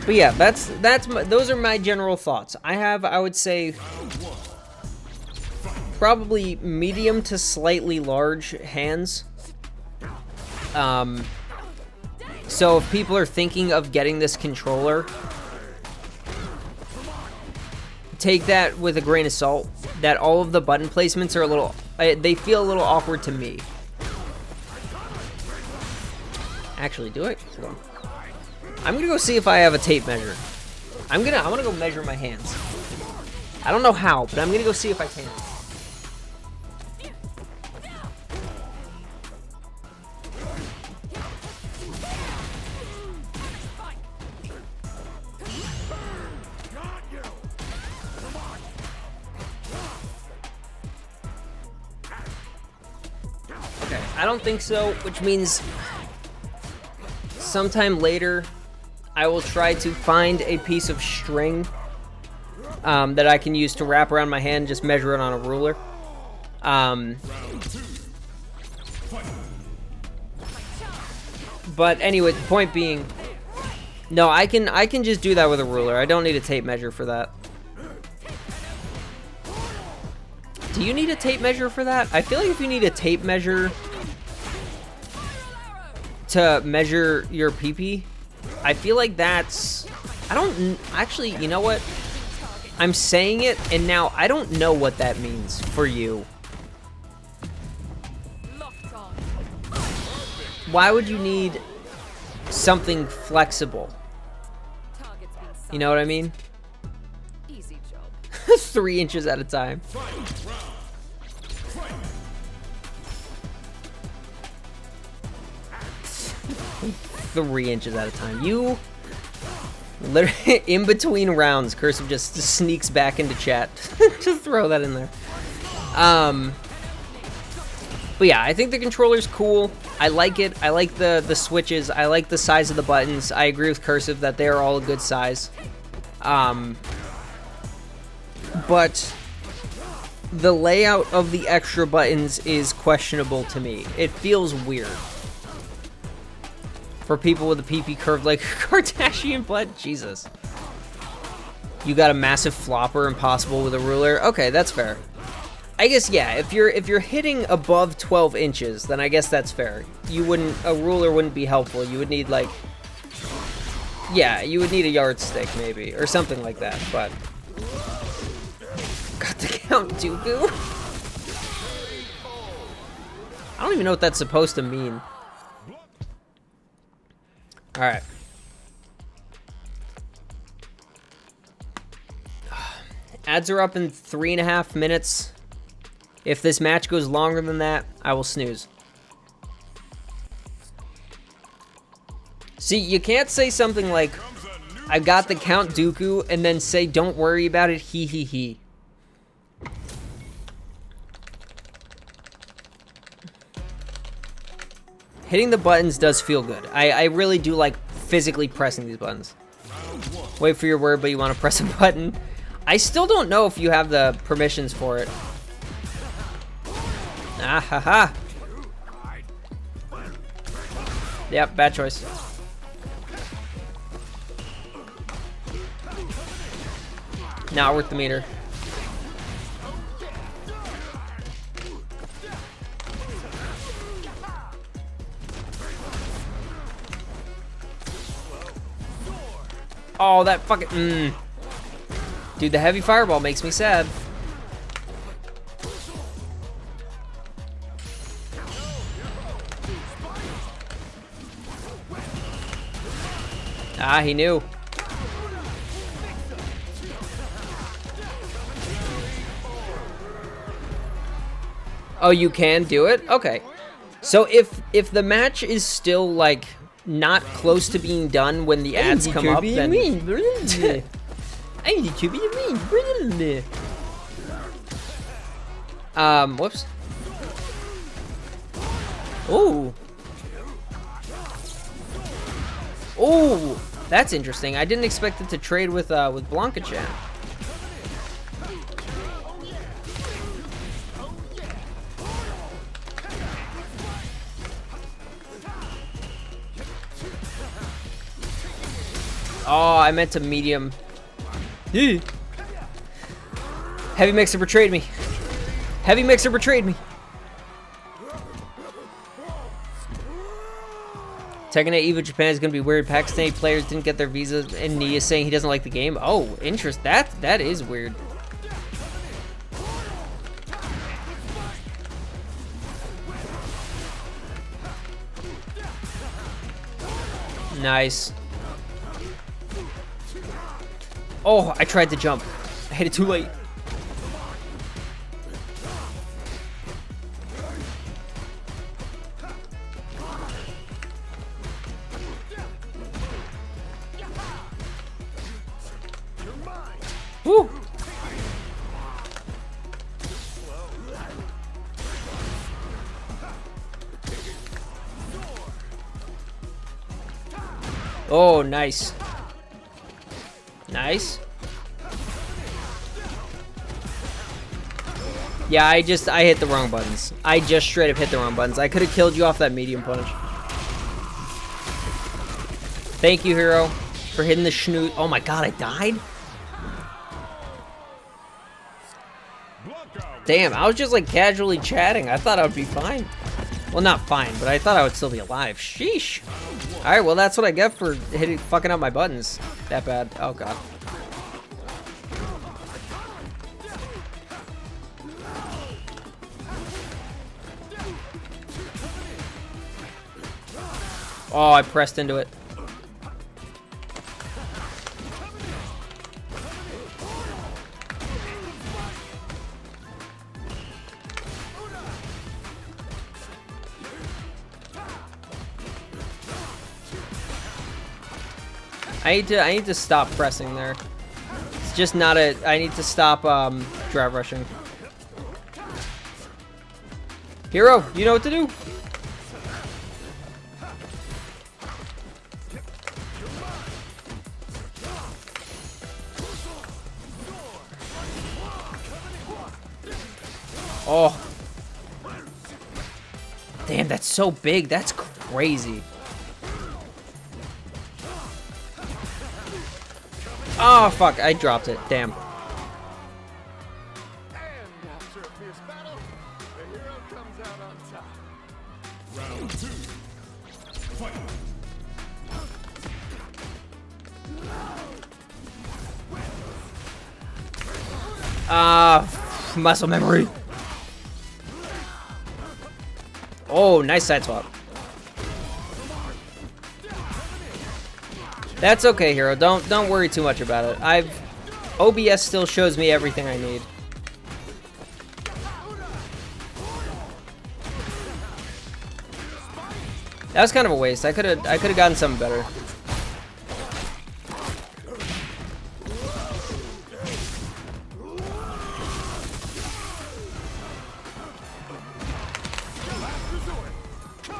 But yeah, those are my general thoughts. I would say probably medium to slightly large hands. So if people are thinking of getting this controller, take that with a grain of salt, that all of the button placements are a little, they feel a little awkward to me. Actually, do it. Hold on. I'm gonna go see if I have a tape measure. I'm gonna go measure my hands. I don't know how, but I'm gonna go see if I can. Okay, I don't think so, which means sometime later I will try to find a piece of string that I can use to wrap around my hand, just measure it on a ruler. But anyway, the point being, no, I can just do that with a ruler. I don't need a tape measure for that. Do you need a tape measure for that? I feel like if you need a tape measure to measure your PP, I feel like that's... I don't... Actually, you know what? I'm saying it, and now I don't know what that means for you. Why would you need something flexible? You know what I mean? Easy job. 3 inches at a time. 3 inches at a time. You literally in between rounds, Cursive just sneaks back into chat. Just throw that in there. But yeah, I think the controller's cool. I like it. I like the switches. I like the size of the buttons. I agree with Cursive that they are all a good size. But the layout of the extra buttons is questionable to me. It feels weird. For people with a PP curve like Kardashian butt, Jesus. You got a massive flopper, impossible with a ruler. Okay, that's fair. I guess yeah. If you're hitting above 12 inches, then I guess that's fair. You wouldn't a ruler wouldn't be helpful. You would need like yeah, you would need a yardstick maybe or something like that. But got the Count Dooku. I don't even know what that's supposed to mean. All right. Ads are up in 3.5 minutes. If this match goes longer than that, I will snooze. See, you can't say something like, I got the Count Dooku, and then say, don't worry about it, hee hee hee. Hitting the buttons does feel good. I really do like physically pressing these buttons. Wait for your word, but you want to press a button. I still don't know if you have the permissions for it. Ah ha ha. Yep, bad choice. Not worth the meter. Oh, that fucking... Dude, the heavy fireball makes me sad. Ah, he knew. Oh, you can do it? Okay. So if the match is still like not close to being done when the ads come up, then whoops. Oh. Oh, that's interesting. I didn't expect it to trade with Blanca Chan. Oh, I meant to medium. Heavy Mixer betrayed me. Heavy Mixer betrayed me. Tekken 8 EVO Japan is gonna be weird. Pakistani players didn't get their visas, and Nia saying he doesn't like the game. Oh, interest. That is weird. Nice. Oh, I tried to jump. I hit it too late. Woo! Oh, nice. Nice. Yeah, I hit the wrong buttons. I just straight up hit the wrong buttons. I could have killed you off that medium punch. Thank you, Hero, for hitting the schnoot. Oh my god, I died? Damn, I was just like casually chatting. I thought I would be fine. Well, not fine, but I thought I would still be alive. Sheesh. Alright, well that's what I get for fucking up my buttons. That bad. Oh god. Oh, I pressed into it. I need to stop pressing there. It's just not a. I need to stop drive rushing. Hero, you know what to do. Oh. Damn, that's so big. That's crazy. Oh, fuck. I dropped it. Damn. And after a fierce battle, the hero comes out on top. Round 2. Fight. Muscle memory. Oh, nice side swap. That's okay, Hero. Don't worry too much about it. OBS still shows me everything I need. That was kind of a waste. I could have gotten something better.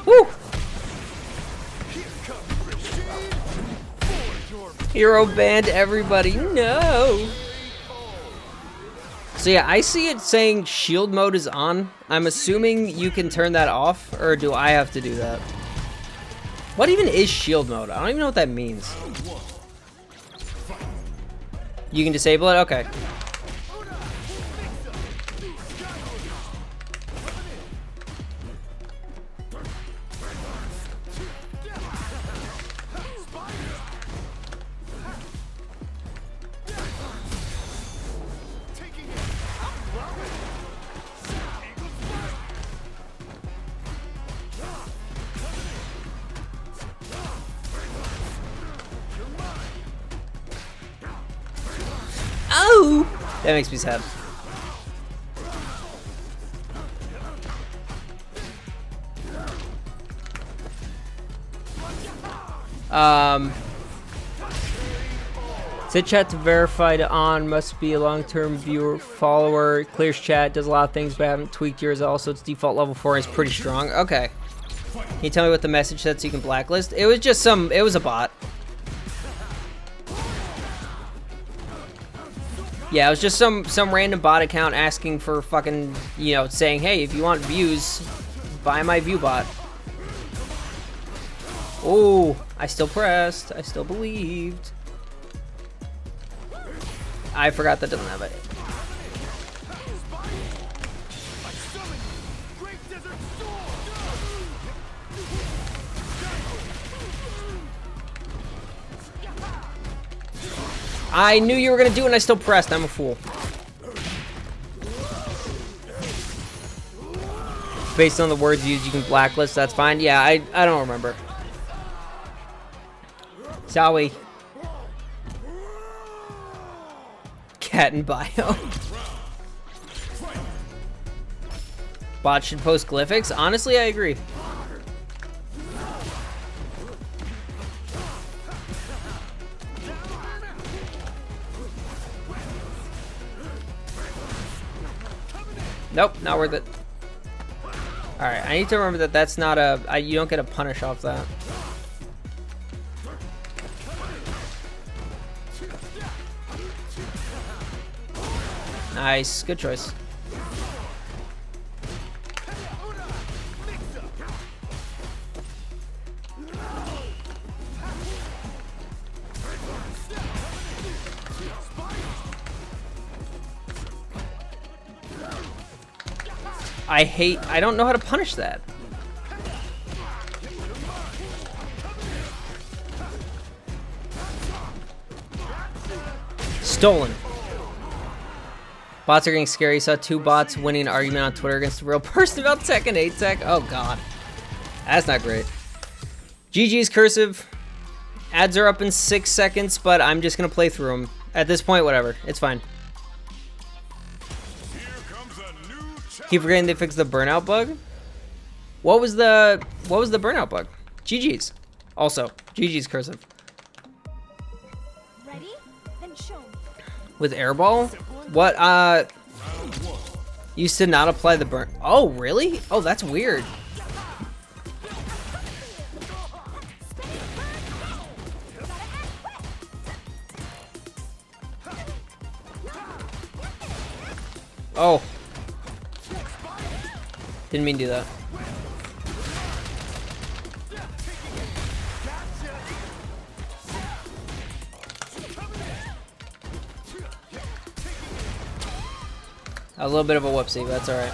Woo! Hero banned everybody. No. So yeah, I see it saying shield mode is on. I'm assuming you can turn that off, or do I have to do that? What even is shield mode? I don't even know what that means. You can disable it? Okay. Oh! That makes me sad. Set chat to verified on, must be a long-term viewer, follower, clears chat, does a lot of things, but I haven't tweaked yours. Also, its default level 4 is pretty strong. Okay. Can you tell me what the message said so you can blacklist? It was just it was a bot. Yeah, it was just some random bot account asking for fucking, you know, saying, hey, if you want views, buy my view bot. Oh, I still pressed. I still believed. I forgot that doesn't have it. I knew you were gonna do it and I still pressed. I'm a fool. Based on the words used, you can blacklist. That's fine. Yeah, I don't remember. Zowie. Cat and bio. Bot should post glyphics. Honestly, I agree. Nope, not worth it. Alright, I need to remember that that's not a... you don't get a punish off that. Nice, good choice. I don't know how to punish that. Stolen. Bots are getting scary. Saw 2 bots winning an argument on Twitter against a real person about tech and 8 tech. Oh god. That's not great. GG's cursive. Ads are up in 6 seconds, but I'm just gonna play through them. At this point, whatever. It's fine. Keep forgetting they fixed the burnout bug. What was the burnout bug? GG's. Also, GG's cursive. Ready? Then show me. With airball? What, used to not apply the burn. Oh, really? Oh, that's weird. Oh. Didn't mean to do that. A little bit of a whoopsie, but that's alright.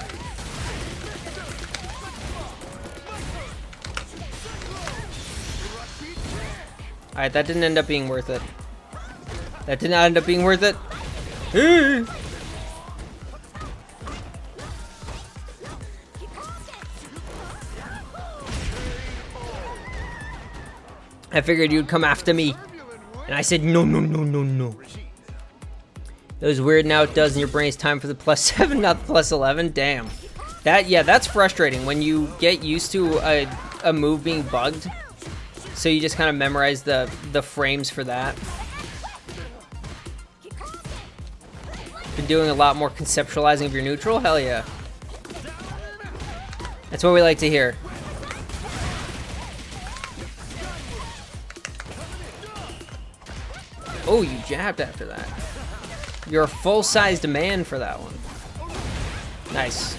Alright, that didn't end up being worth it. That did not end up being worth it. I figured you'd come after me. And I said, no, no, no, no, no. It was weird now it does, and your brain's time for the +7, not the +11. Damn. That's frustrating when you get used to a move being bugged. So you just kind of memorize the frames for that. Been doing a lot more conceptualizing of your neutral? Hell yeah. That's what we like to hear. Oh, you jabbed after that. You're a full-sized man for that one. Nice.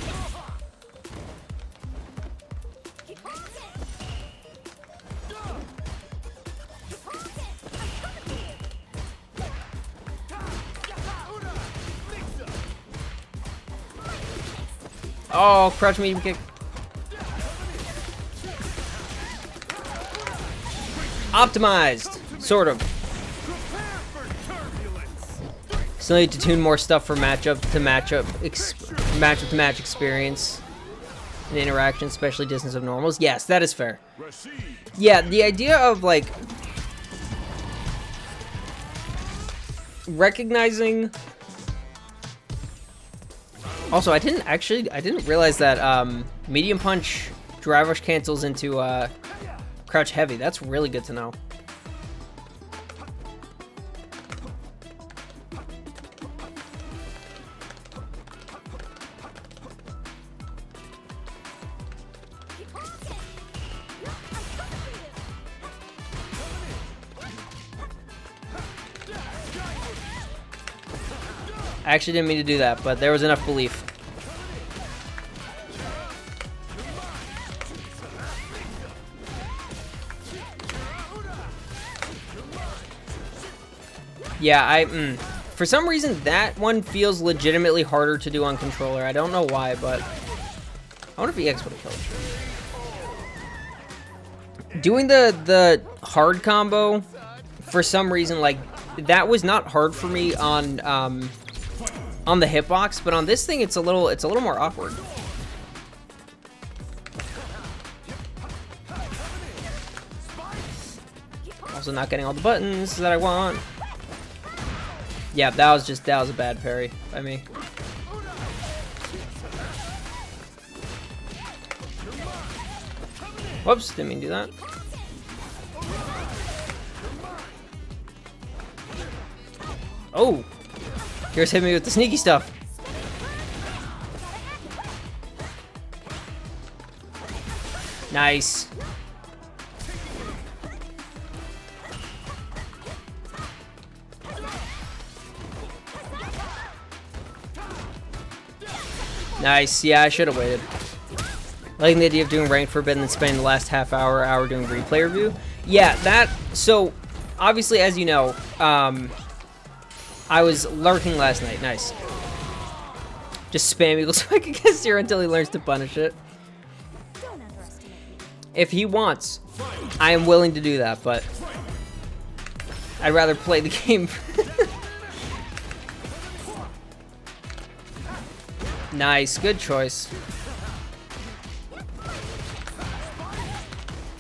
Oh, crouch medium kick. Optimized, sort of. Still need to tune more stuff for matchup to match experience and interaction, especially distance of normals. Yes, that is fair. Yeah, the idea of like recognizing. Also, I didn't realize that medium punch drive rush cancels into crouch heavy. That's really good to know. I actually didn't mean to do that, but there was enough belief. Yeah, for some reason that one feels legitimately harder to do on controller. I don't know why, but I wonder if EX would have killed. Doing the hard combo, for some reason, like that was not hard for me on the hitbox, but on this thing it's a little more awkward. Also not getting all the buttons that I want. Yeah, that was a bad parry by me. Whoops, didn't mean to do that. Oh! Here's hit me with the sneaky stuff. Nice. Nice. Yeah, I should have waited. Liking the idea of doing Ranked Forbidden and spending the last half hour doing replay review. Yeah, that. So, obviously, as you know, I was lurking last night. Nice. Just spam Eagle Spike against Hero until he learns to punish it. Don't underestimate me. If he wants, I am willing to do that, but I'd rather play the game. Nice, good choice.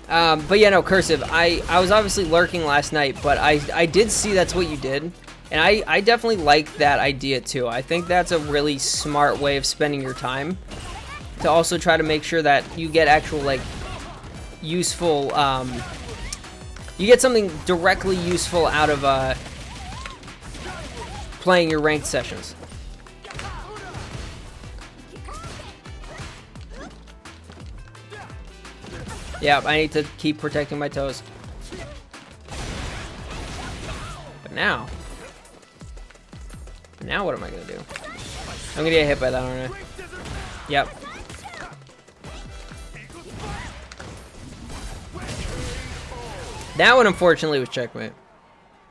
But yeah, no, Cursive, I was obviously lurking last night, but I did see that's what you did. And I definitely like that idea too. I think that's a really smart way of spending your time. To also try to make sure that you get actual, like, useful, you get something directly useful out of, playing your ranked sessions. Yeah, I need to keep protecting my toes. But now what am I gonna do? I'm gonna get hit by that, aren't I? Yep. That one, unfortunately, was checkmate.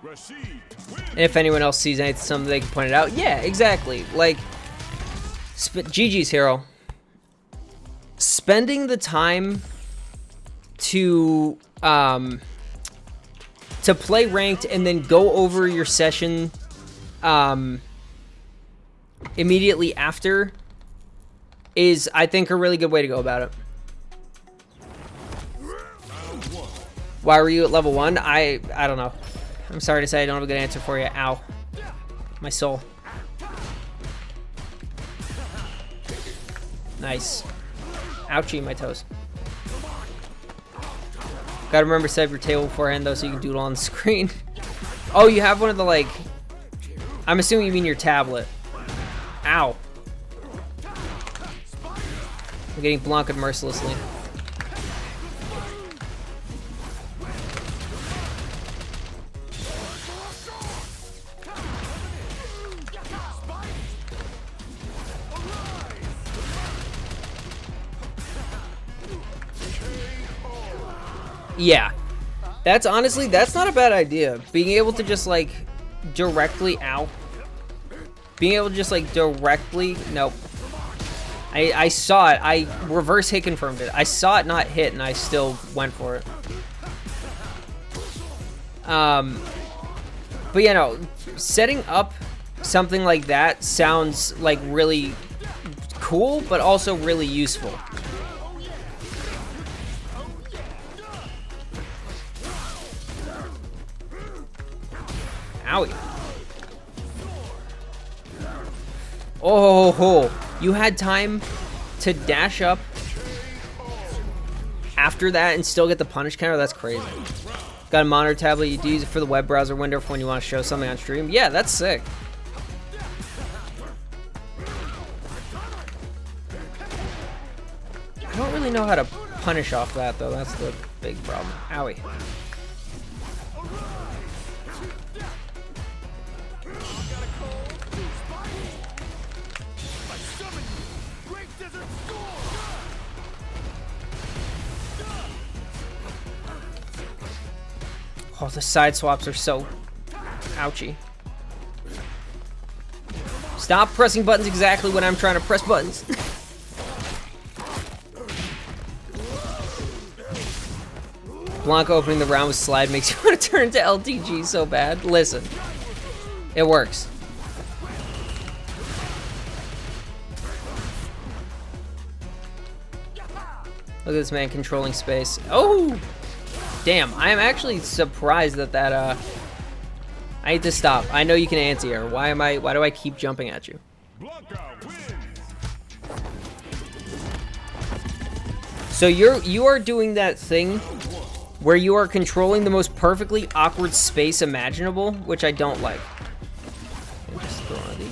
And if anyone else sees anything, something they can point it out. Yeah, exactly. Like, GG's, Hero. Spending the time to play ranked and then go over your session immediately after is, I think, a really good way to go about it. Why were you at level 1? I don't know. I'm sorry to say I don't have a good answer for you. Ow. My soul. Nice. Ouchie, my toes. Gotta remember to set up your table beforehand, though, so you can doodle on the screen. Oh, you have one of the, like... I'm assuming you mean your tablet. Ow. I'm getting Blanca mercilessly. Yeah, that's honestly, that's not a bad idea. Being able to just like directly, being able to just like directly, nope. I saw it, I reverse hit confirmed it. I saw it not hit and I still went for it. But yeah, no, setting up something like that sounds like really cool, but also really useful. Owie. Oh, you had time to dash up after that and still get the punish counter? That's crazy. Got a monitor tablet, you do use it for the web browser window for when you want to show something on stream. Yeah, that's sick. I don't really know how to punish off that, though. That's the big problem. Owie. Oh, the side swaps are so ouchy. Stop pressing buttons exactly when I'm trying to press buttons. Blanca opening the round with slide makes you want to turn to LTG so bad. Listen, it works. Look at this man controlling space. Oh! Damn, I am actually surprised that I need to stop. I know you can anti-air. Why do I keep jumping at you? So you are doing that thing where you are controlling the most perfectly awkward space imaginable, which I don't like. Just throw one of these.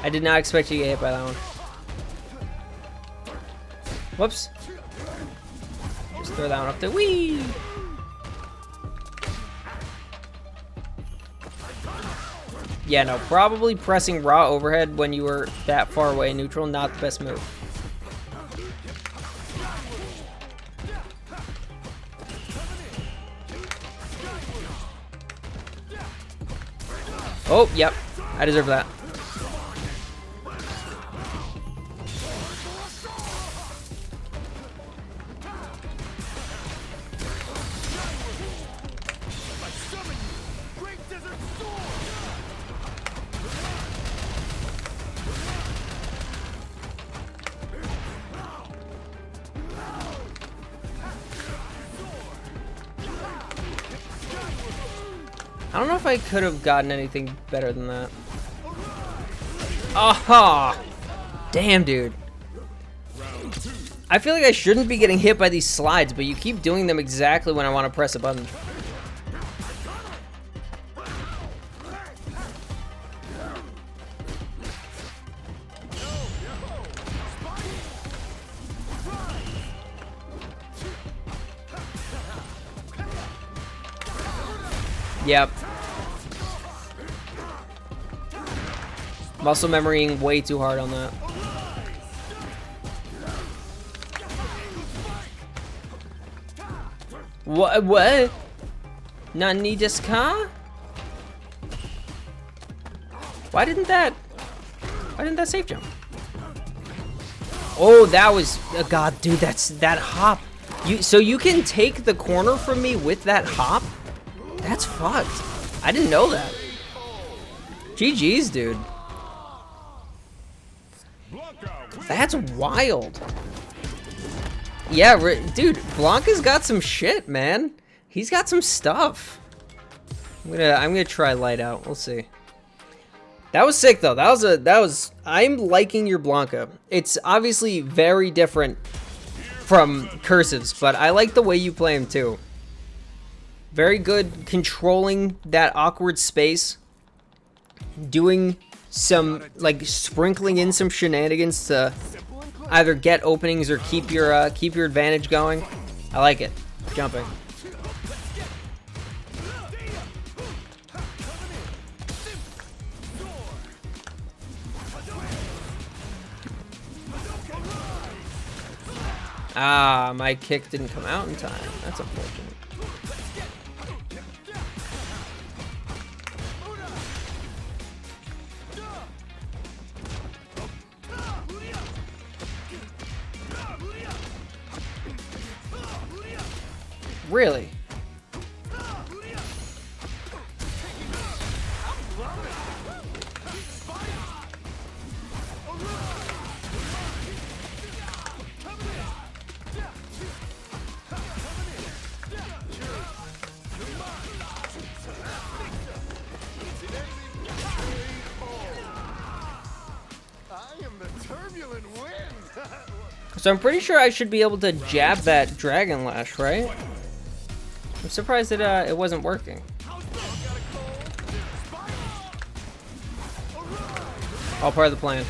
I did not expect you to get hit by that one. Whoops. Just throw that one up there. Whee! Yeah, no, probably pressing raw overhead when you were that far away neutral, not the best move. Oh, yep. I deserve that. Great Desert Storm! I don't know if I could have gotten anything better than that. Aha! Damn, dude. I feel like I shouldn't be getting hit by these slides, but you keep doing them exactly when I want to press a button. Yep. Muscle memorying way too hard on that. What? Nani desu ka? Why didn't that save jump? Oh, that was God, dude, that hop. So you can take the corner from me with that hop? That's fucked. I didn't know that. GG's, dude. That's wild. Yeah, dude, Blanca's got some shit, man. He's got some stuff. I'm gonna try light out. We'll see. That was sick though. I'm liking your Blanca. It's obviously very different from Cursive's, but I like the way you play him too. Very good controlling that awkward space. Doing some, like, sprinkling in some shenanigans to either get openings or keep your advantage going. I like it. Jumping. Ah, my kick didn't come out in time. That's unfortunate. Really? So I'm pretty sure I should be able to jab that Dragon Lash, right? I'm surprised that it wasn't working. All part of the plan.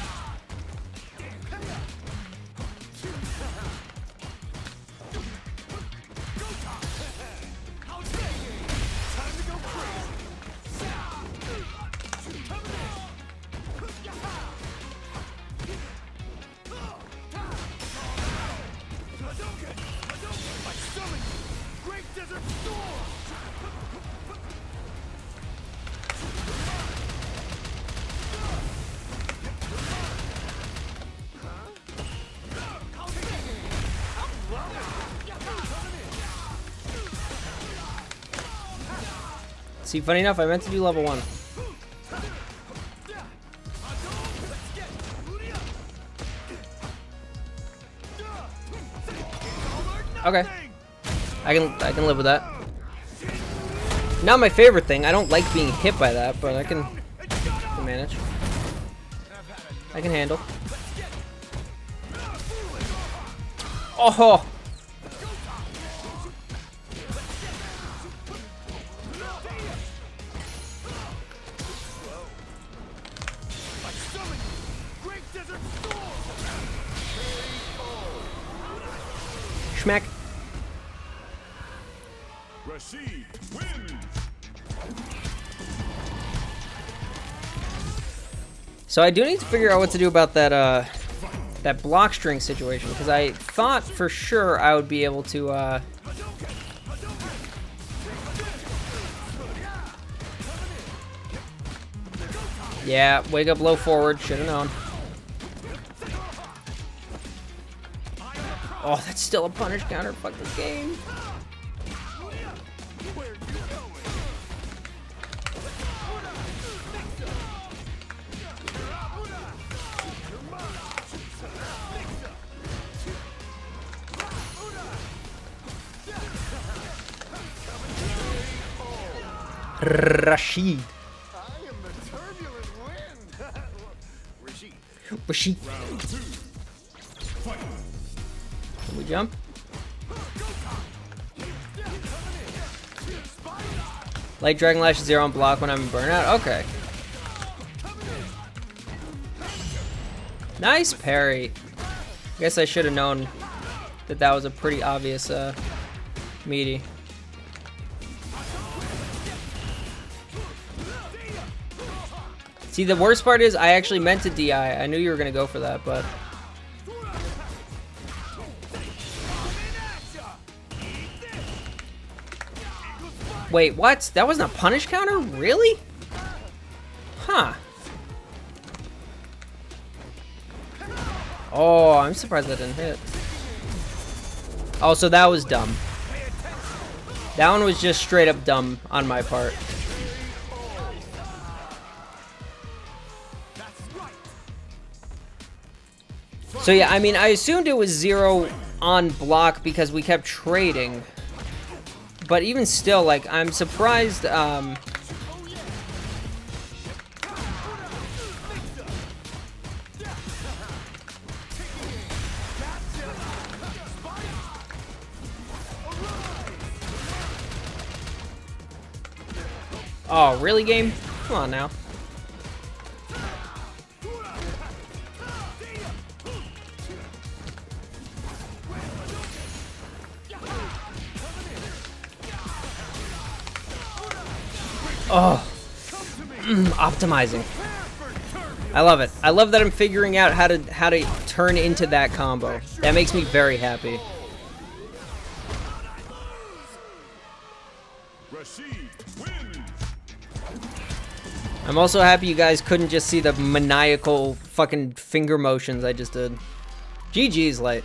See, funny enough, I meant to do level 1. Okay. I can live with that. Not my favorite thing. I don't like being hit by that, but I can manage. I can handle. Oh! Schmack. Rashid wins. So I do need to figure out what to do about that that block string situation, because I thought for sure I would be able to Yeah, wake up low forward. Should have known. Oh, that's still a punish counter. Fuck this game. Rashid. I am the turbulent wind. Rashid. Rashid. Can we jump? Light Dragon Lash 0 on block when I'm in burnout? Okay. Nice parry. Guess I should have known that that was a pretty obvious meaty. See, the worst part is I actually meant to DI. I knew you were going to go for that, but... Wait, what? That wasn't a punish counter? Really? Huh. Oh, I'm surprised that didn't hit. Oh, so that was dumb. That one was just straight up dumb on my part. So yeah, I mean, I assumed it was 0 on block because we kept trading. But even still, like, I'm surprised, Oh, really, game? Come on now. Oh, optimizing. I love it. I love that I'm figuring out how to turn into that combo. That makes me very happy. Rashid wins. I'm also happy you guys couldn't just see the maniacal fucking finger motions I just did. GG's, Light.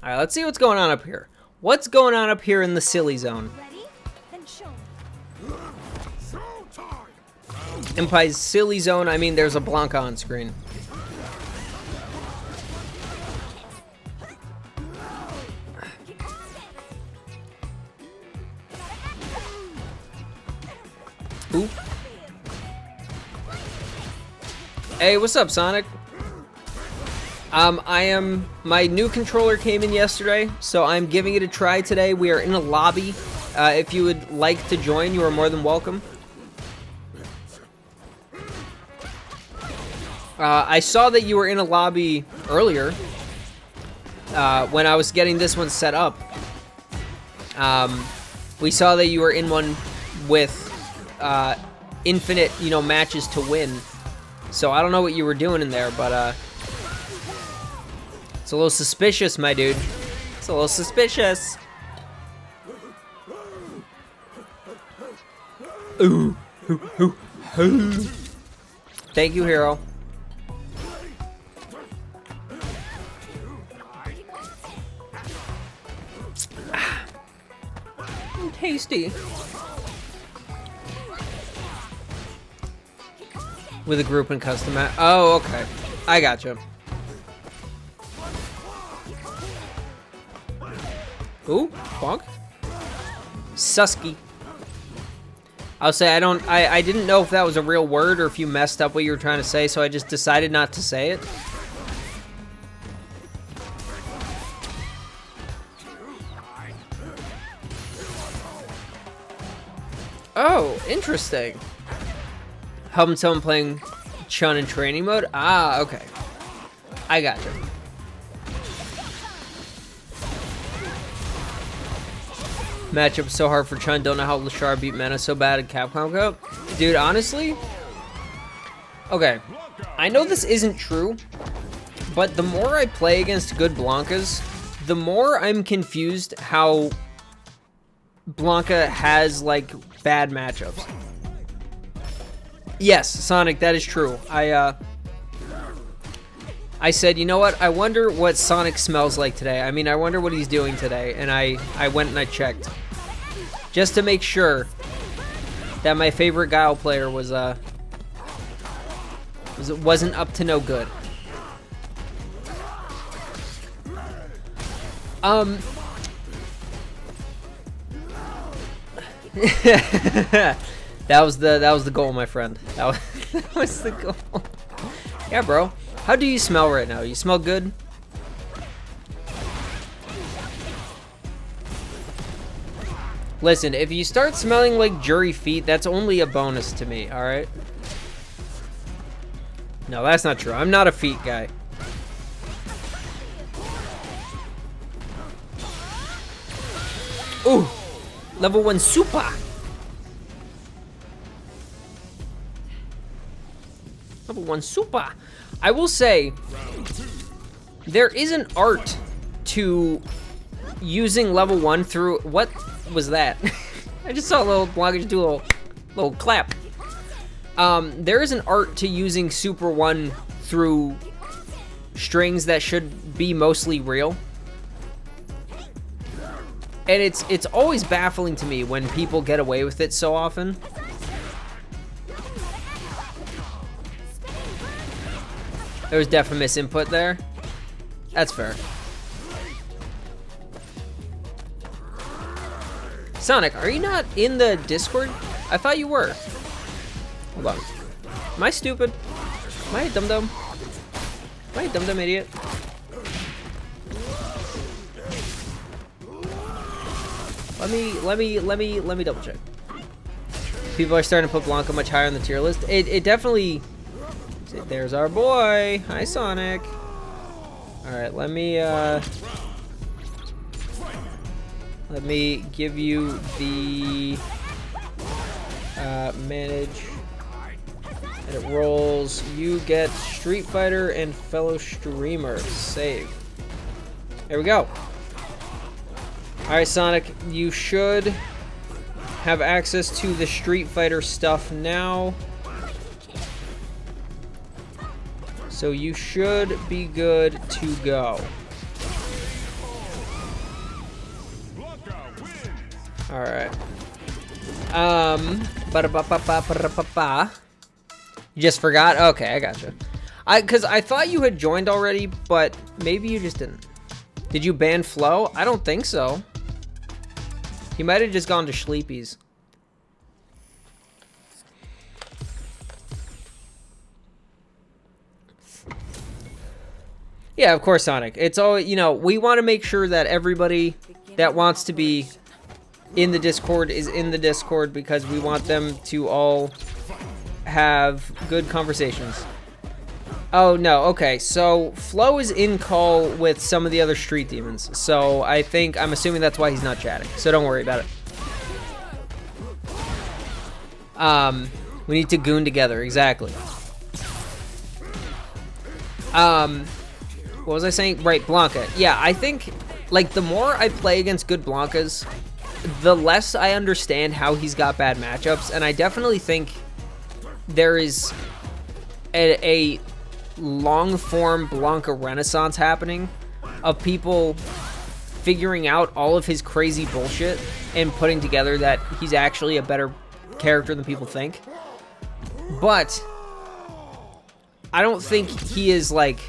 Alright, let's see what's going on up here. What's going on up here in the silly zone? Ready? Then show me. And by silly zone, I mean there's a Blanca on screen. Ooh. Hey, what's up, Sonic? My new controller came in yesterday, so I'm giving it a try today. We are in a lobby. If you would like to join, you are more than welcome. I saw that you were in a lobby earlier, when I was getting this one set up. We saw that you were in one with, infinite, matches to win. So I don't know what you were doing in there, but, it's a little suspicious, my dude. It's a little suspicious. Ooh. Thank you, hero. Tasty. With a group and custom match. Oh, okay. I gotcha. Ooh, bonk. Susky. I'll say I didn't know if that was a real word or if you messed up what you were trying to say, so I just decided not to say it. Oh, interesting. Helping someone playing Chun in training mode? Ah, okay. I gotcha. Matchup so hard for Chun. Don't know how Lashar beat Mena so bad at Capcom Cup. Dude, honestly, okay, I know this isn't true, but the more I play against good Blancas, the more I'm confused how Blanca has, like, bad matchups. Yes, Sonic, that is true. I said, you know what? I wonder what Sonic smells like today. I mean, I wonder what he's doing today. And I went and I checked. Just to make sure that my favorite Guile player wasn't up to no good. That was the goal, my friend. That was the goal. Yeah, bro. How do you smell right now? You smell good? Listen, if you start smelling like jury feet, that's only a bonus to me, alright? No, that's not true. I'm not a feet guy. Ooh! Level 1 super! Level 1 super! I will say, there is an art to using level 1 through... What was that? I just saw a little Blanca just do a little clap. There is an art to using Super 1 through strings that should be mostly real. And it's always baffling to me when people get away with it so often. There was definitely misinput there. That's fair. Sonic, are you not in the Discord? I thought you were. Hold on. Am I stupid? Am I a dum-dum? Am I a dum-dum idiot? Let me double check. People are starting to put Blanca much higher on the tier list. It definitely... There's our boy. Hi, Sonic. Alright, let me give you the manage edit roles. You get Street Fighter and fellow streamer. Save. There we go. Alright, Sonic, you should have access to the Street Fighter stuff now. So you should be good to go. Alright. You just forgot? Okay, I gotcha. Cause I thought you had joined already, but maybe you just didn't. Did you ban Flo? I don't think so. He might have just gone to Sleepy's. Yeah, of course, Sonic. It's all, you know, we want to make sure that everybody that wants to be in the Discord is in the Discord because we want them to all have good conversations. Oh, no. Okay, so Flo is in call with some of the other Street Demons. So I'm assuming that's why he's not chatting. So don't worry about it. We need to goon together. Exactly. What was I saying? Right, Blanca. Yeah, I think, like, the more I play against good Blancas, the less I understand how he's got bad matchups, and I definitely think there is a long-form Blanca renaissance happening of people figuring out all of his crazy bullshit and putting together that he's actually a better character than people think. But I don't think he is, like,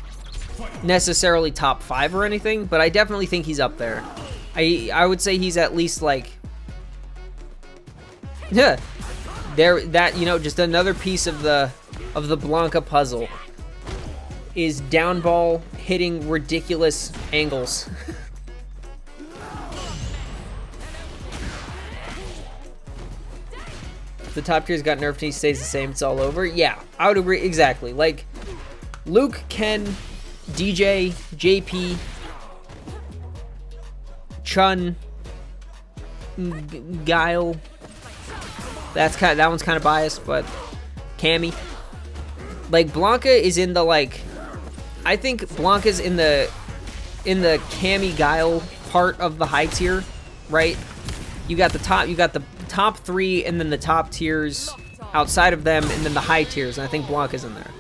necessarily top 5 or anything, but I definitely think he's up there. I would say he's at least like, yeah, there, that, you know, just another piece of the Blanca puzzle is down ball hitting ridiculous angles. The top tier's got nerfed and he stays the same, it's all over. Yeah, I would agree, exactly. Like, Luke, Ken, DJ, JP, Chun, Guile. That one's kind of biased, but Cammy. Like, Blanca is in the, like, I think Blanca's in the Cami Guile part of the high tier, right? You got the top 3 and then the top tiers outside of them and then the high tiers, and I think Blanca's in there.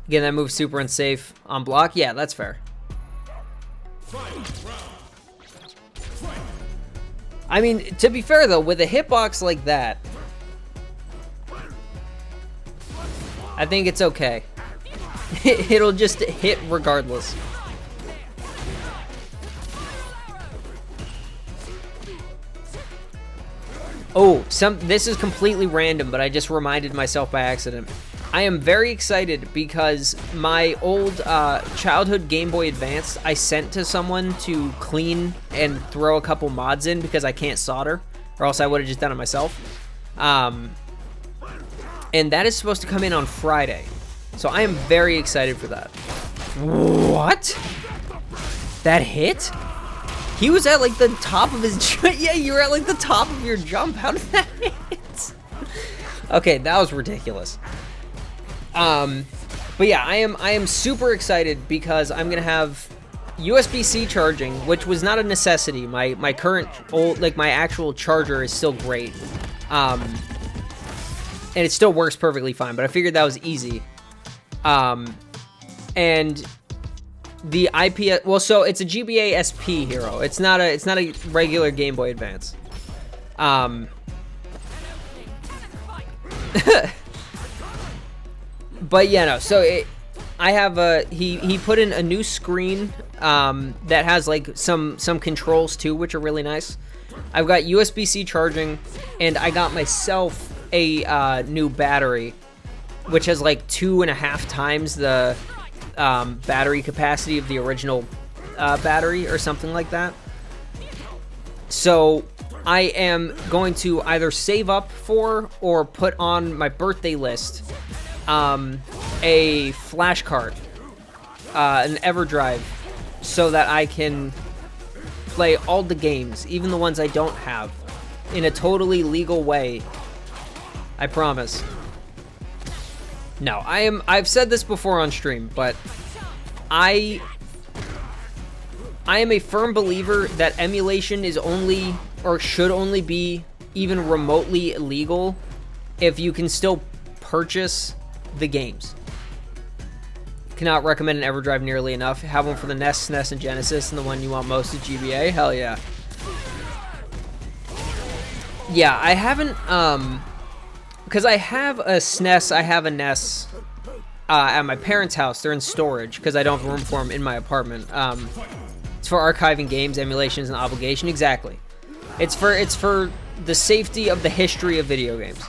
Again, that move's super unsafe on block. Yeah, that's fair. I mean, to be fair though, with a hitbox like that, I think it's okay. It'll just hit regardless. Oh, this is completely random, but I just reminded myself by accident. I am very excited because my old childhood Game Boy Advance I sent to someone to clean and throw a couple mods in because I can't solder, or else I would have just done it myself. And that is supposed to come in on Friday. So I am very excited for that. What? That hit? He was at like the top of his yeah, you were at like the top of your jump. How did that hit? Okay, that was ridiculous. But yeah, I am super excited because I'm gonna have USB-C charging, which was not a necessity. My current my actual charger is still great. And it still works perfectly fine, but I figured that was easy. And the IPS, well, so it's a GBA SP Hero. It's not a regular Game Boy Advance. But yeah, no. So I have he put in a new screen that has like some controls too, which are really nice. I've got USB-C charging, and I got myself a new battery, which has like 2.5 times the battery capacity of the original battery or something like that. So I am going to either save up for or put on my birthday list a flash card, an EverDrive, so that I can play all the games, even the ones I don't have, in a totally legal way. I promise. No, I've said this before on stream, but I am a firm believer that emulation is only, or should only be, even remotely illegal if you can still purchase the games. Cannot recommend an EverDrive nearly enough. Have one for the NES, SNES, and Genesis, and the one you want most is GBA. Hell yeah. Yeah, I haven't, because I have a SNES, I have a NES at my parents' house. They're in storage because I don't have room for them in my apartment. It's for archiving games, emulations, and obligation. Exactly. It's for the safety of the history of video games.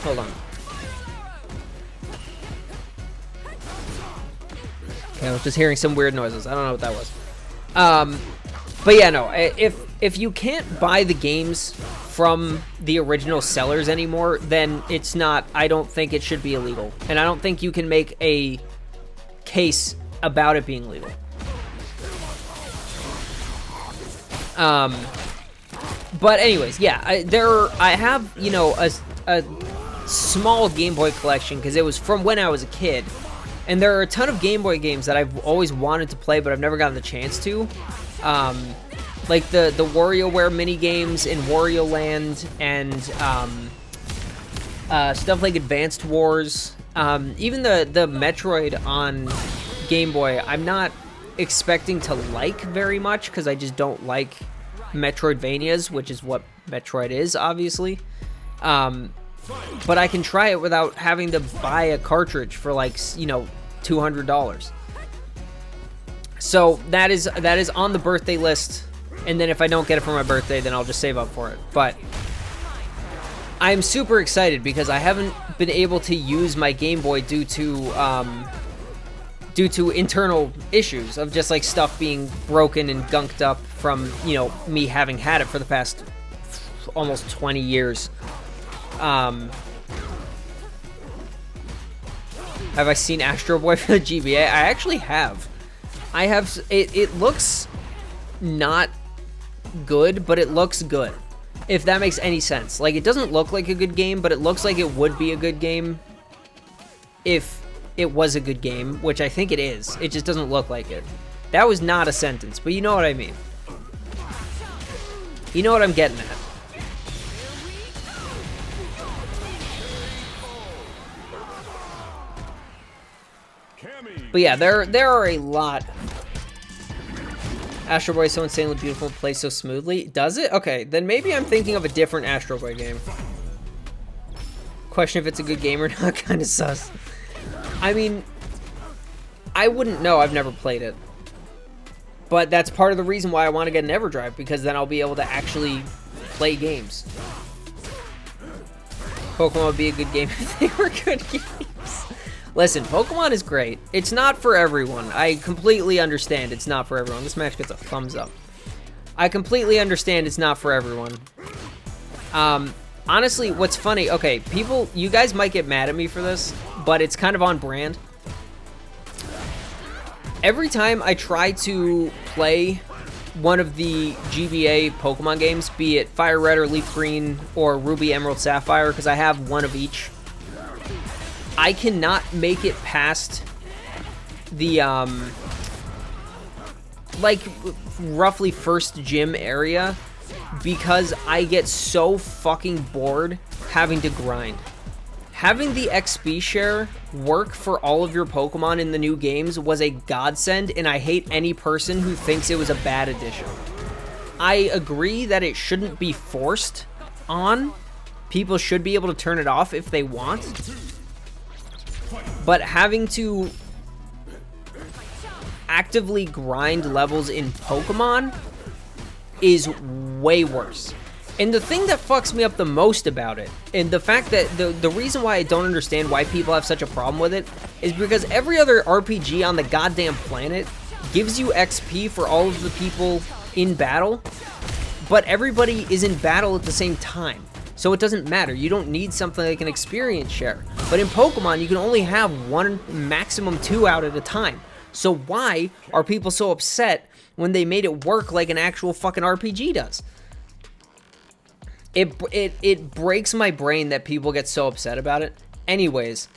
Hold on. Okay, I was just hearing some weird noises. I don't know what that was. But yeah, no. If you can't buy the games from the original sellers anymore, then it's not. I don't think it should be illegal, and I don't think you can make a case about it being legal. But anyways, yeah, I have, you know, a small Game Boy collection because it was from when I was a kid, and there are a ton of Game Boy games that I've always wanted to play, but I've never gotten the chance to. Like the WarioWare mini games in Wario Land, and stuff like Advanced Wars, even the Metroid on Game Boy. I'm not expecting to like very much because I just don't like Metroidvanias, which is what Metroid is, obviously. But I can try it without having to buy a cartridge for like, you know, $200. So that is on the birthday list, and then if I don't get it for my birthday, then I'll just save up for it. But I'm super excited because I haven't been able to use my Game Boy due to internal issues of just like stuff being broken and gunked up from, you know, me having had it for the past almost 20 years. Have I seen Astro Boy for the GBA? I actually have. I have. It looks not good, but it looks good. If that makes any sense. Like, it doesn't look like a good game, but it looks like it would be a good game if it was a good game, which I think it is. It just doesn't look like it. That was not a sentence, but you know what I mean. You know what I'm getting at. But yeah, there are a lot. Astro Boy is so insanely beautiful and plays so smoothly. Does it? Okay, then maybe I'm thinking of a different Astro Boy game. Question if it's a good game or not, kind of sus. I mean, I wouldn't know. I've never played it. But that's part of the reason why I want to get an EverDrive, because then I'll be able to actually play games. Pokemon would be a good game if they were good games. Listen, Pokemon is great. It's not for everyone. I completely understand it's not for everyone. This match gets a thumbs up. I completely understand it's not for everyone. Honestly, what's funny, okay, people, you guys might get mad at me for this, but it's kind of on brand. Every time I try to play one of the GBA Pokemon games, be it Fire Red or Leaf Green or Ruby, Emerald, Sapphire, because I have one of each, I cannot make it past the, like, roughly first gym area because I get so fucking bored having to grind. Having the XP share work for all of your Pokemon in the new games was a godsend, and I hate any person who thinks it was a bad addition. I agree that it shouldn't be forced on. People should be able to turn it off if they want. But having to actively grind levels in Pokemon is way worse. And the thing that fucks me up the most about it, and the fact that the reason why I don't understand why people have such a problem with it, is because every other RPG on the goddamn planet gives you XP for all of the people in battle, but everybody is in battle at the same time. So it doesn't matter. You don't need something like an experience share. But in Pokemon, you can only have one, maximum two out at a time. So why are people so upset when they made it work like an actual fucking RPG does? It breaks my brain that people get so upset about it. Anyways,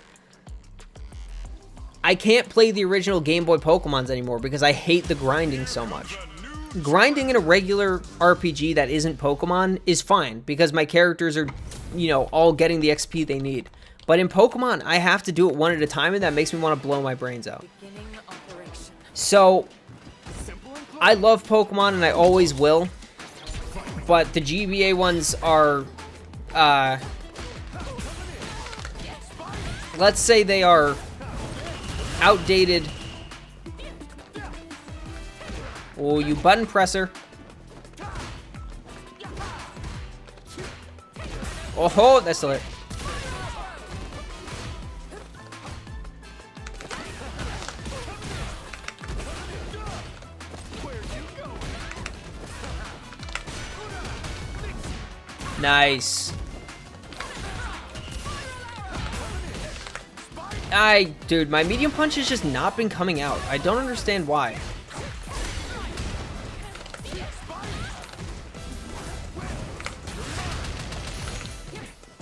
I can't play the original Game Boy Pokemons anymore because I hate the grinding so much. Grinding in a regular RPG that isn't Pokemon is fine because my characters are, you know, all getting the XP they need. But in Pokemon, I have to do it one at a time, and that makes me want to blow my brains out. So, I love Pokemon, and I always will. But the GBA ones are, let's say they are outdated. Oh, you button presser. Oh, that's still it. Nice. Dude, my medium punch has just not been coming out. I don't understand why.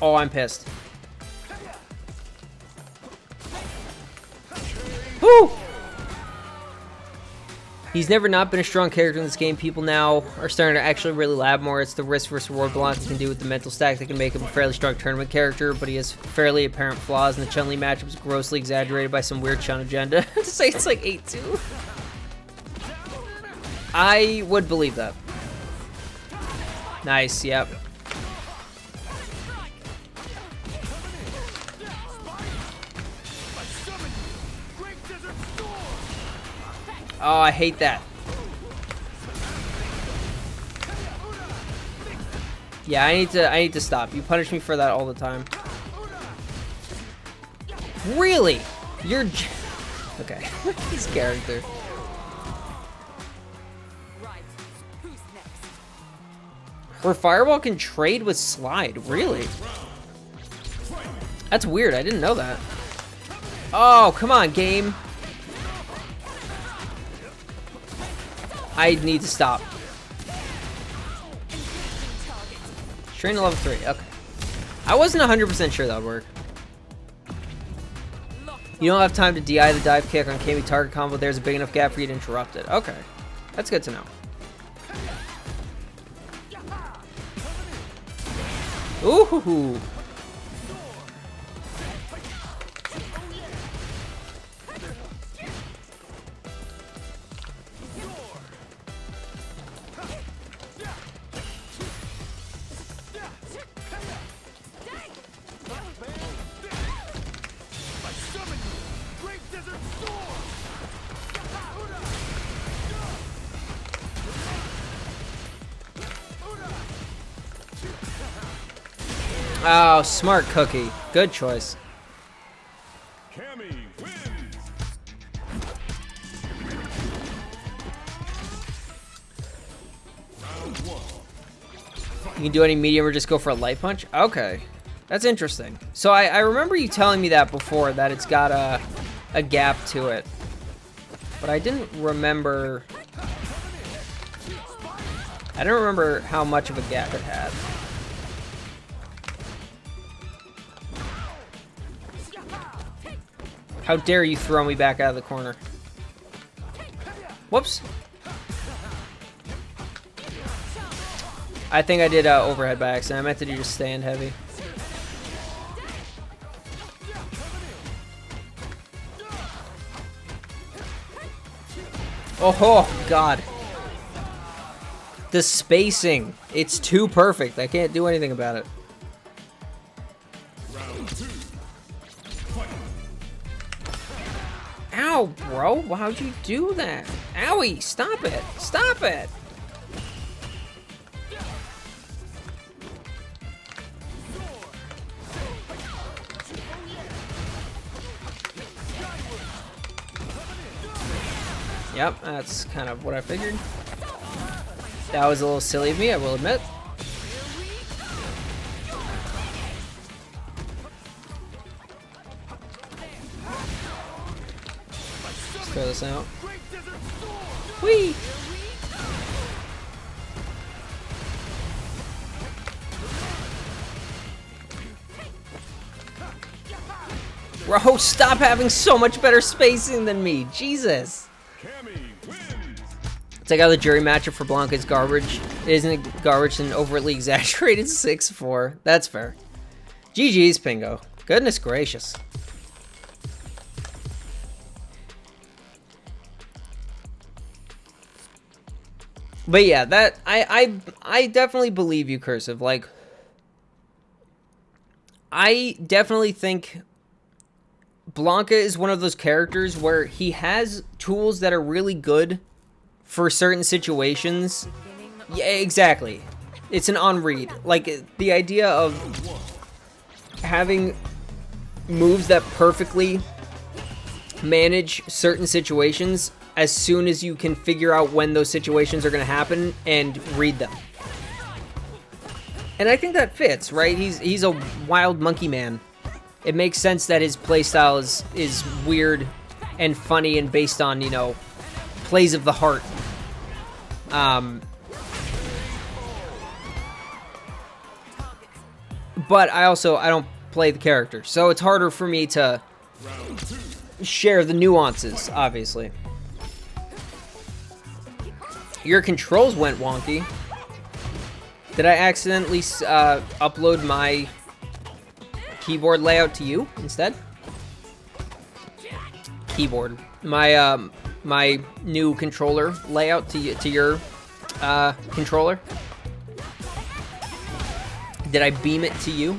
Oh, I'm pissed. Woo! He's never not been a strong character in this game. People now are starting to actually really lab more. It's the risk versus reward balance he can do with the mental stack that can make him a fairly strong tournament character, but he has fairly apparent flaws, and the Chun-Li matchup is grossly exaggerated by some weird Chun agenda. To say it's like 8-2. I would believe that. Nice, yep. Oh, I hate that. Yeah, I need to stop. You punish me for that all the time. Really? You're okay. His character. Her Fireball can trade with Slide. Really? That's weird. I didn't know that. Oh, come on, game. I need to stop. Train to level 3. Okay. I wasn't 100% sure that would work. You don't have time to DI the dive kick on Kami target combo. There's a big enough gap for you to interrupt it. Okay. That's good to know. Ooh. Oh, smart cookie. Good choice. Kami wins. Round 1. You can do any medium or just go for a light punch? Okay. That's interesting. So I remember you telling me that before, that it's got a gap to it. But I didn't remember... I don't remember how much of a gap it had. How dare you throw me back out of the corner. Whoops. I think I did overhead by accident. I meant to do just stand heavy. Oh, God. The spacing. It's too perfect. I can't do anything about it. Round 2. Ow, bro. How'd you do that? Owie, stop it. Stop it. Yep, that's kind of what I figured. That was a little silly of me, I will admit. Let's throw this out. Whee! Bro, stop having so much better spacing than me. Jesus. Kami wins. Take out the jury matchup for Blanca's garbage. It isn't garbage and overly exaggerated 6-4. That's fair. GG's, Pingo. Goodness gracious. But yeah, that I definitely believe you, Cursive. Like, I definitely think Blanca is one of those characters where he has tools that are really good for certain situations. Yeah, exactly. It's an on-read. Like, the idea of having moves that perfectly manage certain situations as soon as you can figure out when those situations are going to happen and read them. And I think that fits, right? He's a wild monkey man. It makes sense that his playstyle is weird and funny and based on, you know, plays of the heart. But I don't play the character, so it's harder for me to share the nuances, obviously. Your controls went wonky. Did I accidentally upload my keyboard layout to you instead? Keyboard. My my new controller layout to your controller. Did I beam it to you?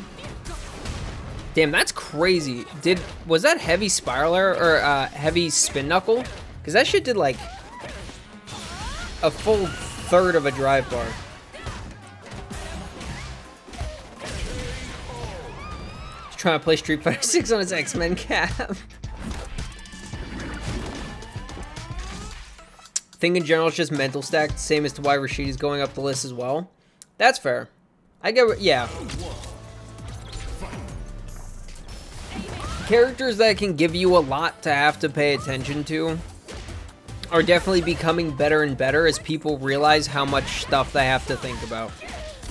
Damn, that's crazy. Was that heavy spiraler or heavy spin knuckle? Because that shit did like a full third of a drive bar. He's trying to play Street Fighter 6 on his X-Men cap. Think in general it's just mental stack, same as to why Rashida's going up the list as well. That's fair. I get, yeah. Characters that can give you a lot to have to pay attention to are definitely becoming better and better as people realize how much stuff they have to think about.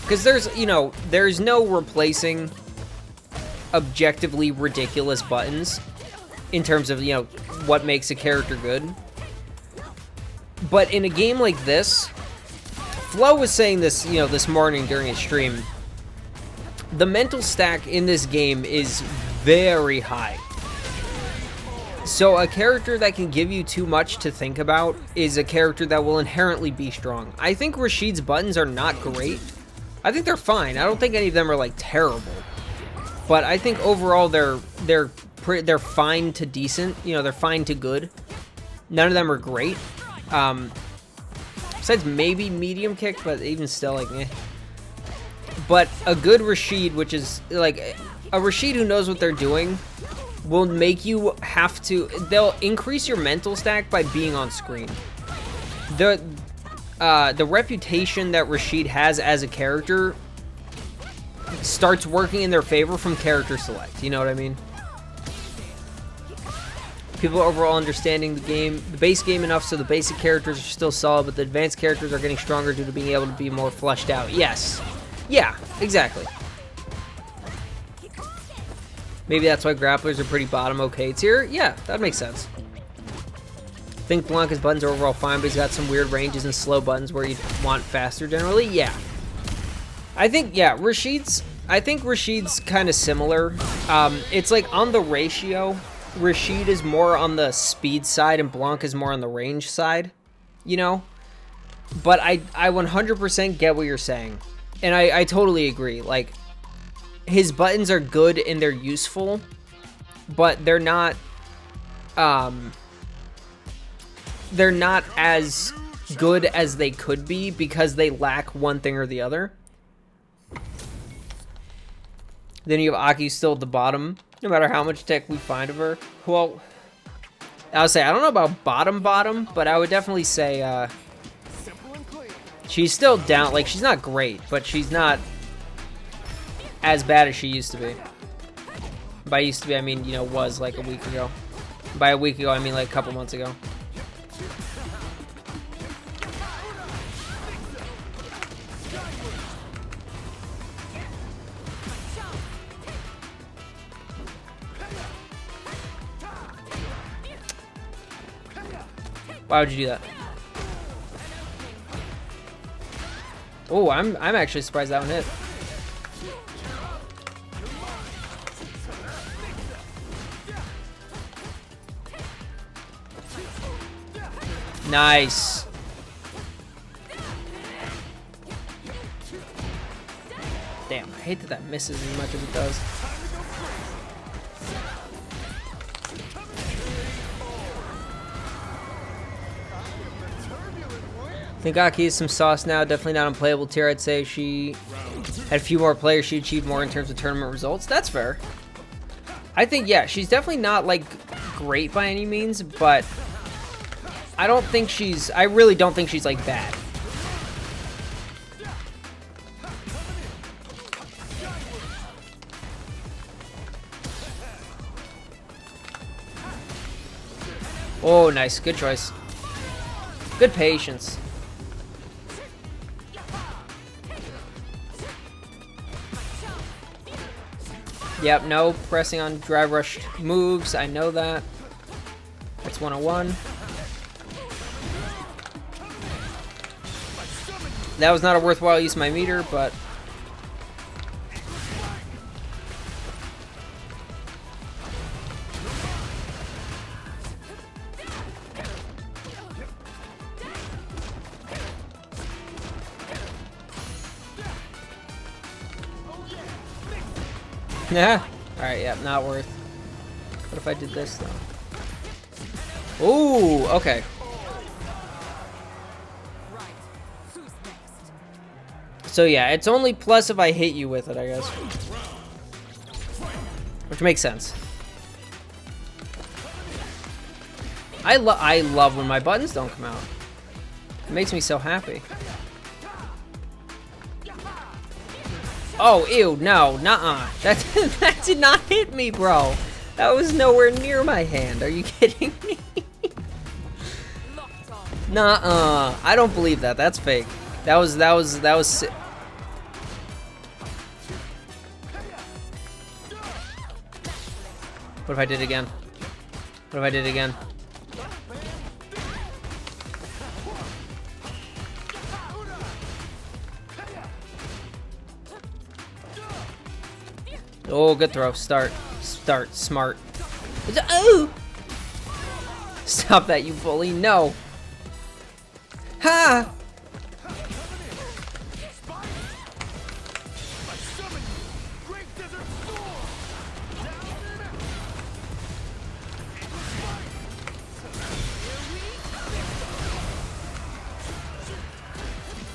because there's, you know, there's no replacing objectively ridiculous buttons in terms of, you know, what makes a character good. But in a game like this, Flo was saying this, you know, this morning during his stream, the mental stack in this game is very high. So a character that can give you too much to think about is a character that will inherently be strong. I think Rashid's buttons are not great. I think they're fine. I don't think any of them are like terrible. But I think overall they're fine to decent. You know, they're fine to good. None of them are great. Besides maybe medium kick, but even still, like, eh. But a good Rashid, which is like a Rashid who knows what they're doing, will make you have to. They'll increase your mental stack by being on screen. The reputation that Rashid has as a character starts working in their favor from character select. You know what I mean? People overall understanding the game, the base game enough so the basic characters are still solid, but the advanced characters are getting stronger due to being able to be more fleshed out. Yes. Yeah, exactly. Maybe that's why grapplers are pretty bottom okay tier. Yeah, that makes sense. I think Blanca's buttons are overall fine, but he's got some weird ranges and slow buttons where you want faster generally. Yeah. I think Rashid's kind of similar. It's like on the ratio, Rashid is more on the speed side and Blanc is more on the range side, you know? But I 100% get what you're saying. And I totally agree. Like, his buttons are good and they're useful, but they're not as good as they could be because they lack one thing or the other. Then you have Aki still at the bottom, no matter how much tech we find of her. Well, I would say, I don't know about bottom, but I would definitely say she's still down. Like, she's not great, but she's not as bad as she used to be. By used to be, I mean, you know, was like a week ago. By a week ago, I mean like a couple months ago. Why would you do that? Oh, I'm actually surprised that one hit. Nice. Damn, I hate that misses as much as it does. I think Aki is some sauce now. Definitely not on playable tier. I'd say she had a few more players. She achieved more in terms of tournament results. That's fair. I think, yeah, she's definitely not, like, great by any means, but I really don't think she's, like, bad. Oh, nice. Good choice. Good patience. Yep, no pressing on drive rush moves. I know that. That's 101. That was not a worthwhile use of my meter, but yeah. Alright, yeah, not worth. What if I did this, though? Ooh, okay. So, yeah, it's only plus if I hit you with it, I guess. Which makes sense. I love when my buttons don't come out. It makes me so happy. Oh, ew, no, nuh-uh. That did not hit me, bro. That was nowhere near my hand. Are you kidding me? Nuh-uh. I don't believe that. That's fake. That was What if I did it again? What if I did it again? Oh, good throw. Start. Smart. Oh! Stop that, you bully. No. Ha!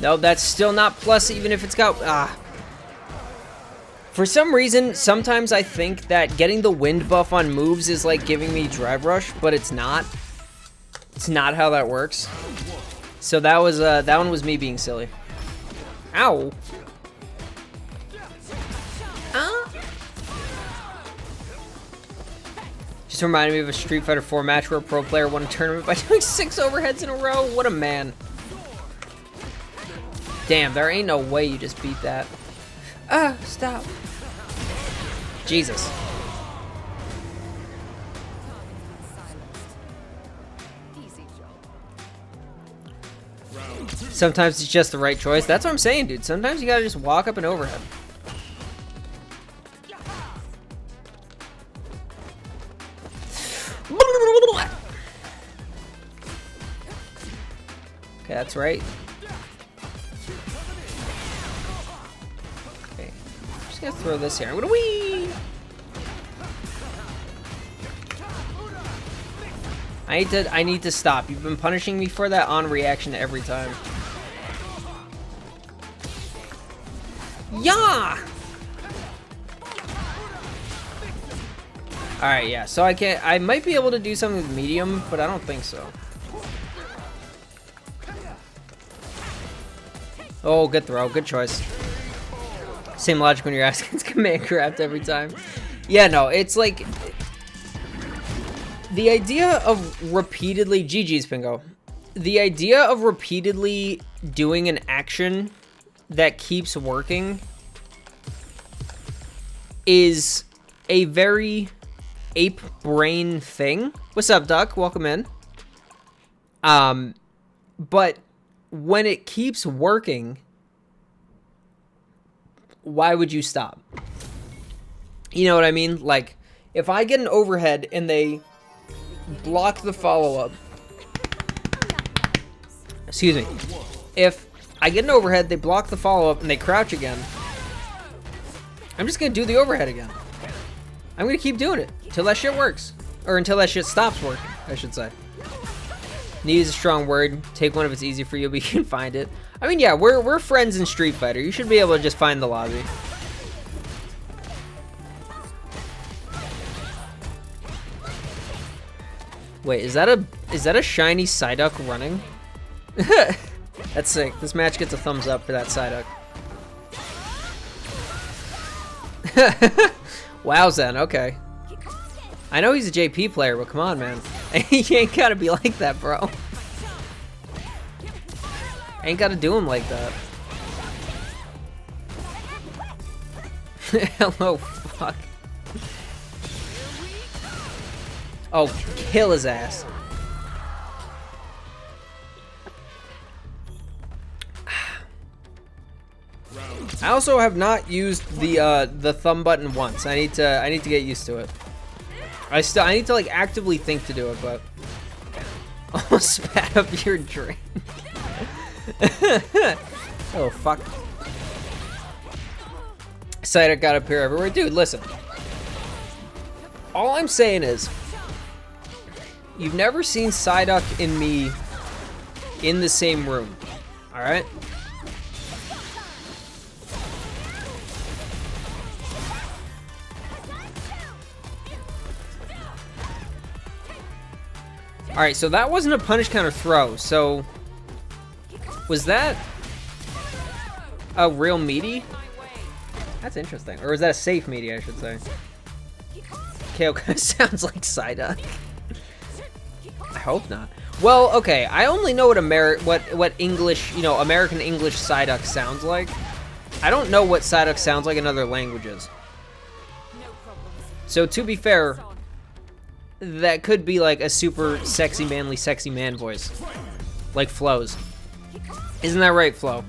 No, that's still not plus, even if it's got... Ah. For some reason, sometimes I think that getting the wind buff on moves is like giving me drive rush, but it's not. It's not how that works. So that one was me being silly. Ow. Just reminded me of a Street Fighter 4 match where a pro player won a tournament by doing 6 overheads in a row. What a man. Damn, there ain't no way you just beat that. Stop. Jesus. Sometimes it's just the right choice. That's what I'm saying, dude. Sometimes you gotta just walk up and overhead. Okay, that's right. Okay, I'm just gonna throw this here. I'm gonna whee! I need to stop. You've been punishing me for that on reaction every time. Yeah! Alright, yeah, so I might be able to do something with medium, but I don't think so. Oh, good throw, good choice. Same logic when you're asking command grabbed every time. Yeah, no, it's like... The idea of repeatedly... GG's, Pingo. The idea of repeatedly doing an action that keeps working is a very ape brain thing. What's up, Duck? Welcome in. But when it keeps working, why would you stop? You know what I mean? Like, if I get an overhead and they block the follow-up. Excuse me. If I get an overhead, they block the follow-up, and they crouch again, I'm just going to do the overhead again. I'm going to keep doing it until that shit works. Or until that shit stops working, I should say. Need is a strong word. Take one if it's easy for you, but you can find it. I mean, yeah, we're friends in Street Fighter. You should be able to just find the lobby. Wait, is that a shiny Psyduck running? That's sick. This match gets a thumbs up for that Psyduck. Wow, Zen, okay. I know he's a JP player, but come on, man. You ain't gotta be like that, bro. Ain't gotta do him like that. Hello, fuck. Oh, kill his ass. I also have not used the thumb button once. I need to get used to it. I need to like actively think to do it, but almost spat up your drink. Oh fuck. Psyduck got up here everywhere. Dude, listen. All I'm saying is you've never seen Psyduck and me in the same room. Alright? Alright, so that wasn't a punish counter throw, so... Was that a real meaty? That's interesting. Or was that a safe meaty, I should say? KO kind of sounds like Psyduck. I hope not. Well, okay, I only know what English, you know, American English Psyduck sounds like. I don't know what Psyduck sounds like in other languages. So to be fair, that could be like a super sexy man voice. Like Flo's. Isn't that right, Flo?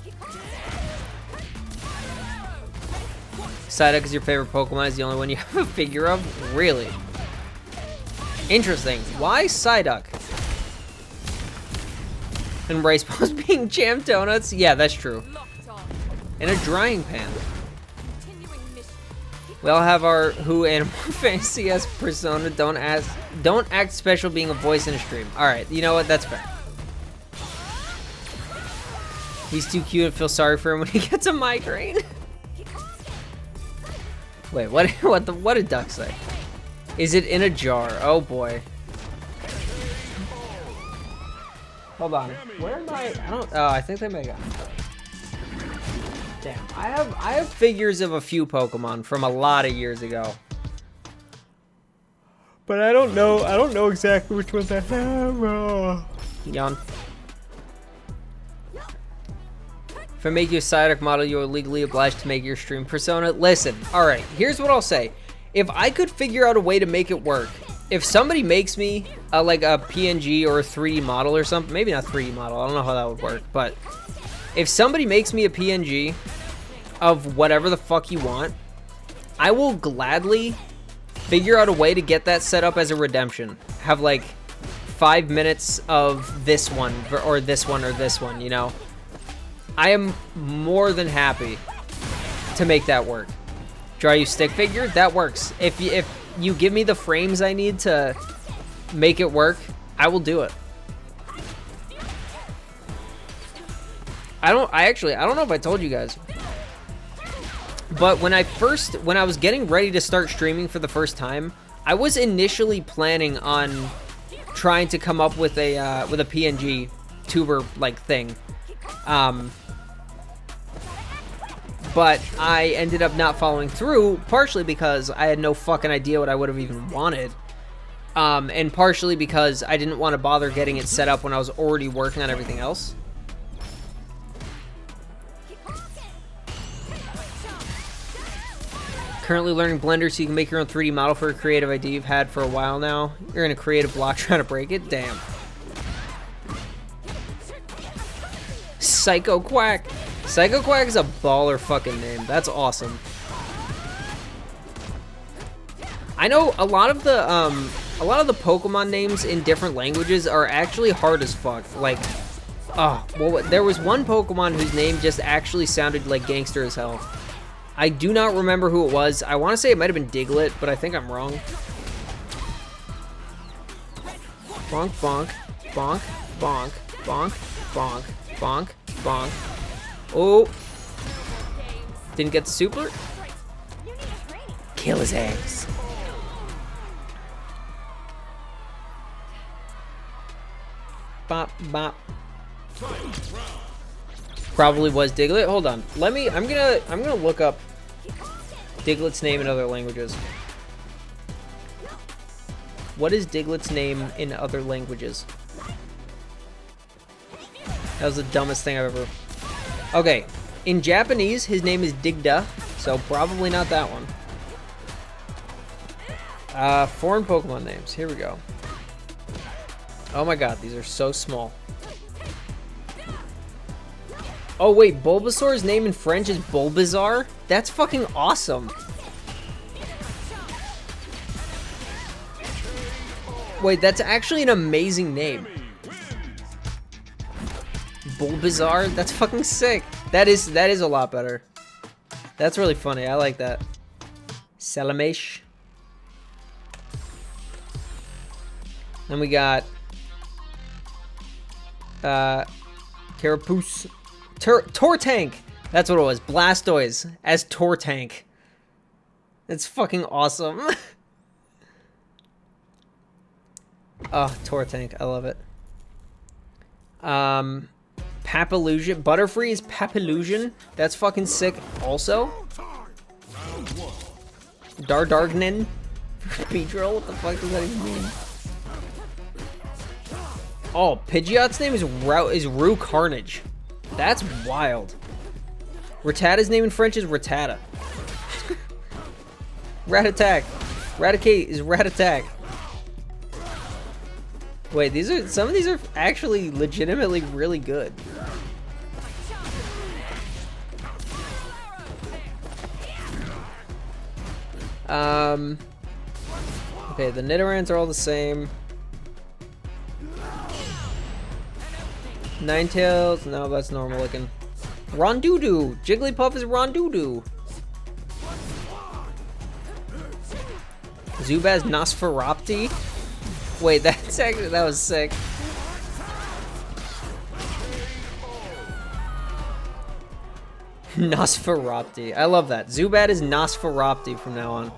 Psyduck is your favorite Pokemon, is the only one you have a figure of? Really? Interesting. Why Psyduck? And rice balls being jam donuts? Yeah, that's true. In a drying pan. We all have our Who Animal Fantasy as persona. Don't act special being a voice in a stream. Alright, you know what? That's fair. He's too cute. I feel sorry for him when he gets a migraine. Wait, what did Duck say? Is it in a jar? Oh boy. Hold on. Where am I? I think they may have. Damn. I have figures of a few Pokemon from a lot of years ago. But I don't know exactly which ones I have. Yawn. If I make you a Psyduck model, you're legally obliged to make your stream persona. Listen, alright, here's what I'll say. If I could figure out a way to make it work, if somebody makes me like a PNG or a 3D model or something, maybe not 3D model, I don't know how that would work, but if somebody makes me a PNG of whatever the fuck you want, I will gladly figure out a way to get that set up as a redemption. Have like 5 minutes of this one, or this one, or this one, you know? I am more than happy to make that work. Draw you stick figure? That works. If you give me the frames I need to make it work, I will do it. I don't know if I told you guys, but when I was getting ready to start streaming for the first time, I was initially planning on trying to come up with a PNG tuber like thing. But I ended up not following through, partially because I had no fucking idea what I would have even wanted. And partially because I didn't want to bother getting it set up when I was already working on everything else. Currently learning Blender so you can make your own 3D model for a creative idea you've had for a while now. You're in a creative block trying to break it? Damn. Psycho Quack. Psycho Quack is a baller fucking name. That's awesome. I know a lot of the Pokemon names in different languages are actually hard as fuck. Like, well, there was one Pokemon whose name just actually sounded like gangster as hell. I do not remember who it was. I want to say it might have been Diglett, but I think I'm wrong. Bonk, bonk, bonk, bonk, bonk, bonk, bonk, bonk. Oh, didn't get the super. Kill his ass. Bop, bop. Probably was Diglett. Hold on. I'm gonna look up Diglett's name in other languages. What is Diglett's name in other languages? That was the dumbest thing I've ever... Okay, in Japanese, his name is Digda, so probably not that one. Foreign Pokemon names. Here we go. Oh my god, these are so small. Oh wait, Bulbasaur's name in French is Bulbazar? That's fucking awesome. Wait, that's actually an amazing name. Bulbazar? That's fucking sick. That is a lot better. That's really funny. I like that. Salamesh. Then we got Carapace. Tortank. That's what it was. Blastoise as Tortank. That's fucking awesome. Oh, Tortank. I love it. Papillusion. Butterfree is Papillusion. That's fucking sick also. Dardargnin. Beedrill. What the fuck does that even mean? Oh, Pidgeot's name is Rue Carnage. That's wild. Rattata's name in French is Rattata. Rat-attack. Raticate is Rat-attack. Wait, some of these are actually legitimately really good. Okay, the Nidorans are all the same. Ninetales, no, that's normal looking. Rondoodoo! Jigglypuff is Rondoodoo. Zubaz Nosferopti? Wait, that was sick. Nosferopti. I love that. Zubat is Nosferopti from now on.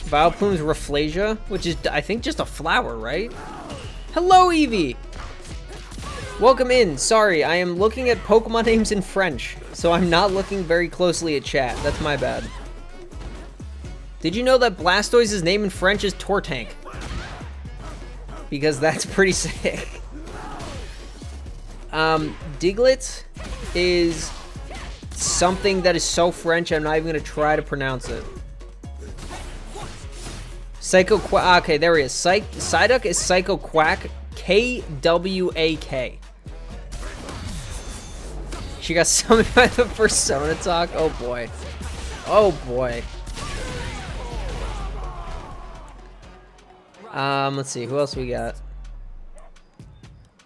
Vileplume's Rafflesia, which is, I think, just a flower, right? Hello, Eevee! Welcome in. Sorry, I am looking at Pokemon names in French, so I'm not looking very closely at chat. That's my bad. Did you know that Blastoise's name in French is Tortank? Because that's pretty sick. Diglett is something that is so French, I'm not even going to try to pronounce it. Psycho Quack. Okay, there he is. Psyduck is Psycho Quack. Kwak. She got summoned by the Persona talk. Oh boy. Oh boy. Let's see. Who else we got?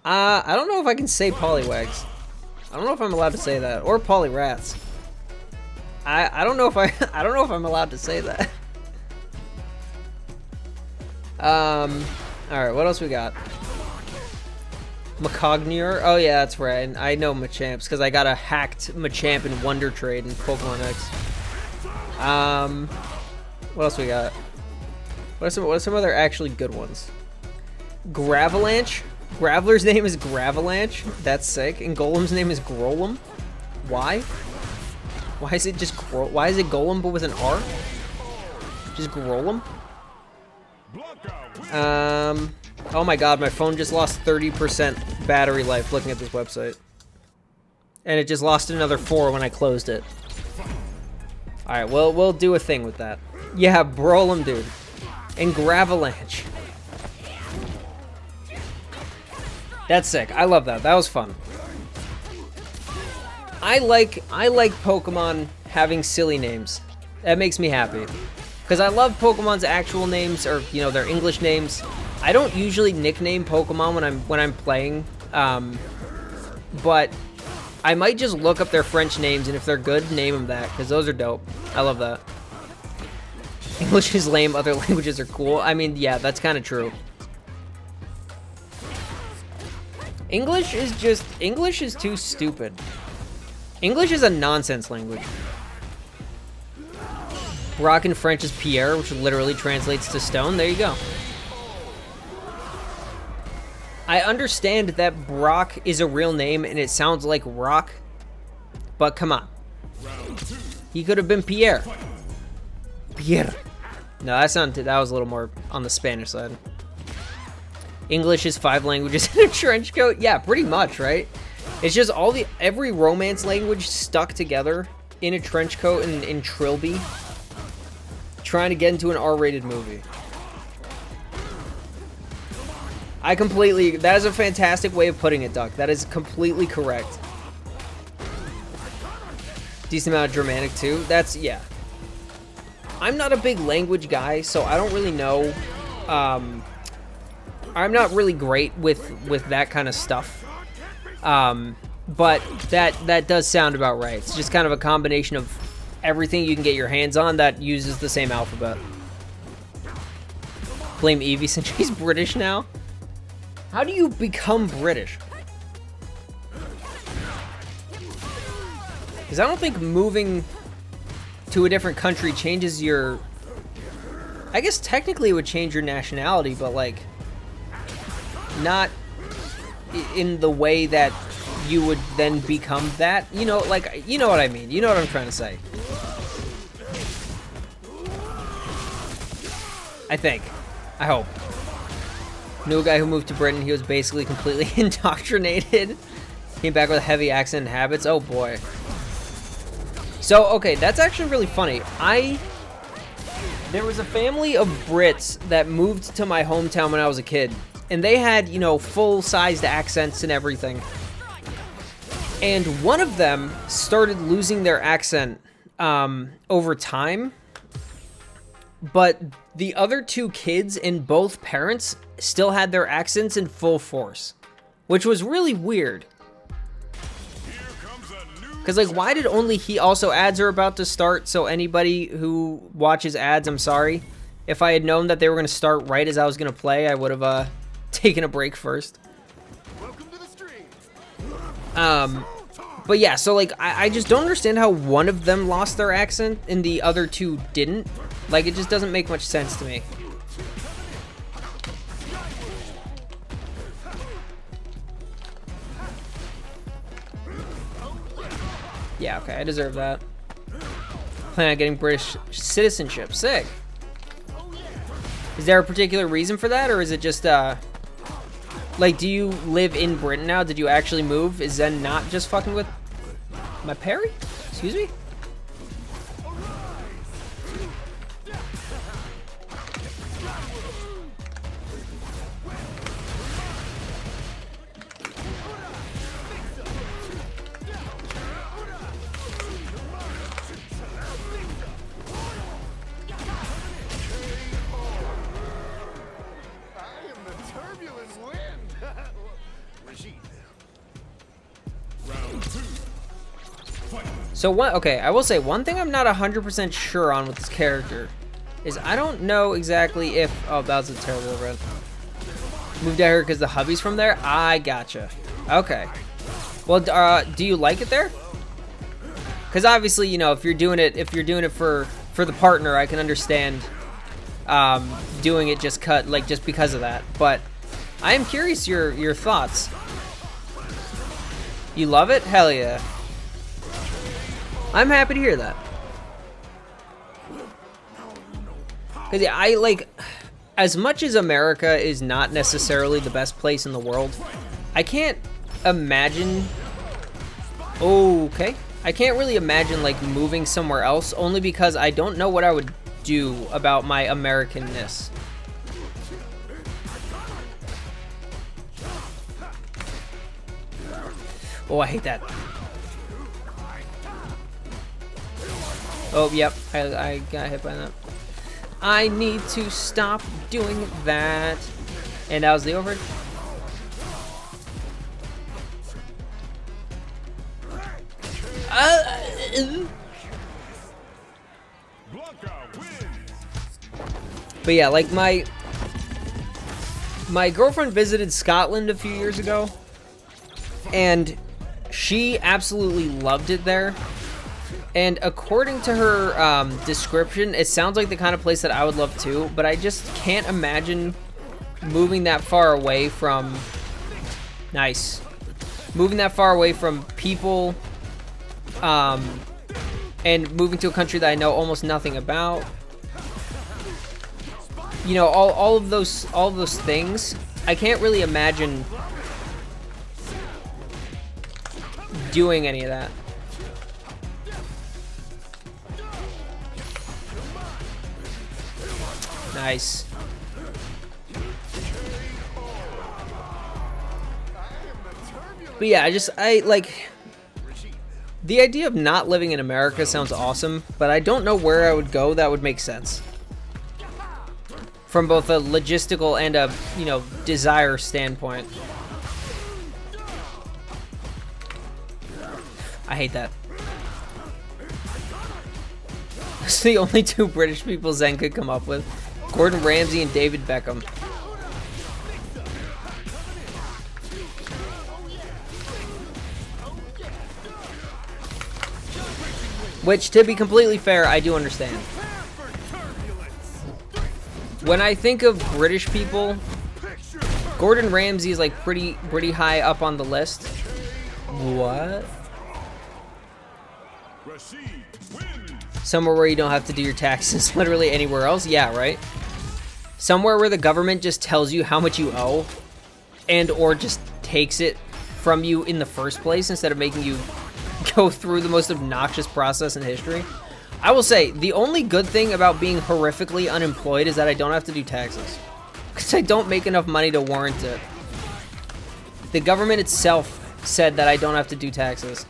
I don't know if I can say Poliwags. I don't know if I'm allowed to say that, or Polyrats. I don't know if I don't know if I'm allowed to say that. All right, what else we got? Macognier. Oh yeah, that's right. I know Machamps because I got a hacked Machamp in Wonder Trade in Pokemon X. What else we got? What are some other actually good ones? Gravelanche. Graveler's name is Gravelanche. That's sick. And Golem's name is Grolem. Why? Why is it just why is it Golem but with an R? Just Grolem? Oh my god, my phone just lost 30% battery life looking at this website. And it just lost another 4 when I closed it. Alright, well, we'll do a thing with that. Yeah, Brolem, dude. And Gravelanche. That's sick. I love that. That was fun. I like Pokemon having silly names. That makes me happy. Because I love Pokemon's actual names, or, you know, their English names. I don't usually nickname Pokemon when I'm playing, but I might just look up their French names, and if they're good, name them that, because those are dope. I love that. English is lame, other languages are cool. I mean, yeah, that's kind of true. English is too stupid. English is a nonsense language. Brock in French is Pierre, which literally translates to stone. There you go. I understand that Brock is a real name and it sounds like rock, but come on. He could have been Pierre. Pierre. No, that was a little more on the Spanish side. English is 5 languages in a trench coat. Yeah, pretty much, right? It's just every Romance language stuck together in a trench coat and in Trilby, trying to get into an R-rated movie. That is a fantastic way of putting it, Duck. That is completely correct. Decent amount of Germanic too. Yeah. I'm not a big language guy, so I don't really know. I'm not really great with that kind of stuff. But that does sound about right. It's just kind of a combination of everything you can get your hands on that uses the same alphabet. Blame Eevee since she's British now. How do you become British? Because I don't think moving to a different country changes your... I guess technically it would change your nationality, but like... not in the way that you would then become that. You know, like, you know what I mean. You know what I'm trying to say. I think. I hope. Knew a guy who moved to Britain. He was basically completely indoctrinated. Came back with a heavy accent and habits. Oh boy. So, okay, that's actually really funny. There was a family of Brits that moved to my hometown when I was a kid, and they had, you know, full-sized accents and everything. And one of them started losing their accent over time, but the other two kids and both parents still had their accents in full force, which was really weird. Because, like, why did only he... Also, ads are about to start, so anybody who watches ads, I'm sorry. If I had known that they were going to start right as I was going to play, I would have taken a break first. Welcome to the stream. But yeah, so, like, I just don't understand how one of them lost their accent and the other two didn't. Like, it just doesn't make much sense to me. Yeah, okay, I deserve that. Plan on getting British citizenship. Sick. Is there a particular reason for that, or is it just, like, do you live in Britain now? Did you actually move? Is Zen not just fucking with my parry? Excuse me? So what? Okay, I will say one thing I'm not 100% sure on with this character is I don't know exactly if... Oh, that was a terrible run. Moved out here because the hubby's from there? I gotcha. Okay. Well, do you like it there? Because obviously, you know, if you're doing it for the partner, I can understand doing it just because of that. But I am curious your thoughts. You love it? Hell yeah. I'm happy to hear that. Because yeah, I like, as much as America is not necessarily the best place in the world, I can't imagine, okay, I can't really imagine like moving somewhere else, only because I don't know what I would do about my Americanness. Oh, I hate that. Oh, yep, I got hit by that. I need to stop doing that. And that was the overhead. But yeah, like my girlfriend visited Scotland a few years ago, and she absolutely loved it there. And according to her description, it sounds like the kind of place that I would love too, but I just can't imagine moving that far away from... Nice. Moving that far away from people, and moving to a country that I know almost nothing about. You know, all of those things, I can't really imagine doing any of that. Nice. But yeah, I like the idea of not living in America sounds awesome, but I don't know where I would go that would make sense from both a logistical and a, you know, desire standpoint. I hate that. It's the only two British people Zen could come up with. Gordon Ramsay and David Beckham. Which, to be completely fair, I do understand. When I think of British people, Gordon Ramsay is like pretty high up on the list. What? Somewhere where you don't have to do your taxes, literally anywhere else? Yeah, right? Somewhere where the government just tells you how much you owe and or just takes it from you in the first place instead of making you go through the most obnoxious process in history. I will say, the only good thing about being horrifically unemployed is that I don't have to do taxes. Because I don't make enough money to warrant it. The government itself said that I don't have to do taxes.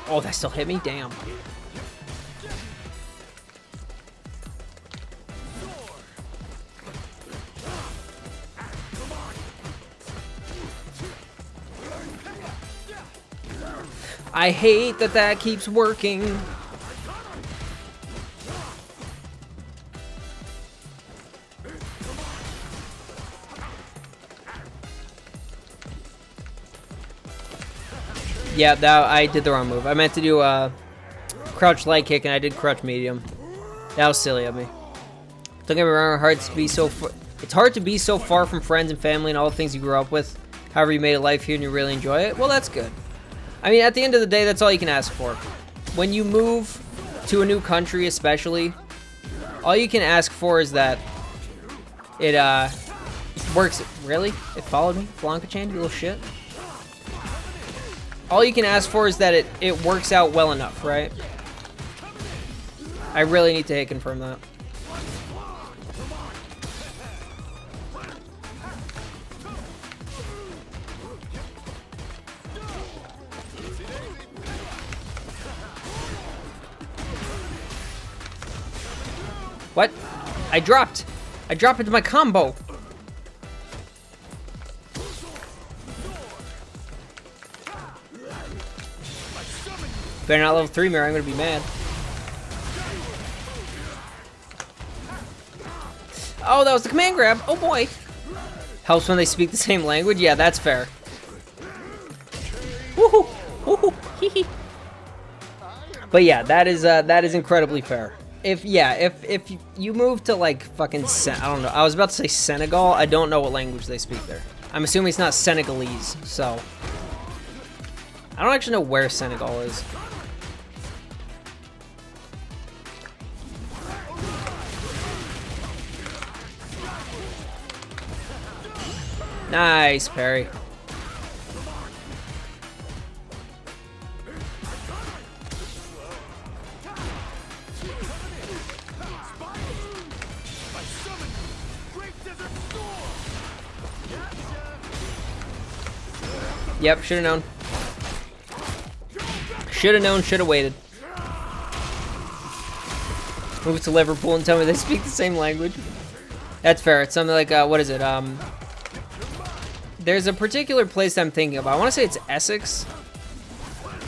Oh, that still hit me? Damn. I hate that that keeps working. Yeah, that I did the wrong move. I meant to do a crouch light kick, and I did crouch medium. That was silly of me. Don't get me wrong, it's hard to be so far from friends and family and all the things you grew up with. However, you made a life here and you really enjoy it. Well, that's good. I mean, at the end of the day, that's all you can ask for. When you move to a new country, especially, all you can ask for is that it works. Really? It followed me? Blanca Chan, you little shit. All you can ask for is that it works out well enough, right? I really need to hit confirm that. What? I dropped. I dropped into my combo. Better not level 3 mirror, I'm gonna be mad. Oh, that was the command grab. Oh boy. Helps when they speak the same language. Yeah, that's fair. Woohoo! Woohoo! Hee hee. But yeah, that is incredibly fair. If you move to like fucking I don't know. I was about to say Senegal. I don't know what language they speak there. I'm assuming it's not Senegalese. So I don't actually know where Senegal is. Nice parry. Yep, should have known. Should have known, should have waited. Move to Liverpool and tell me they speak the same language. That's fair. It's something like, what is it? There's a particular place I'm thinking about. I want to say it's Essex.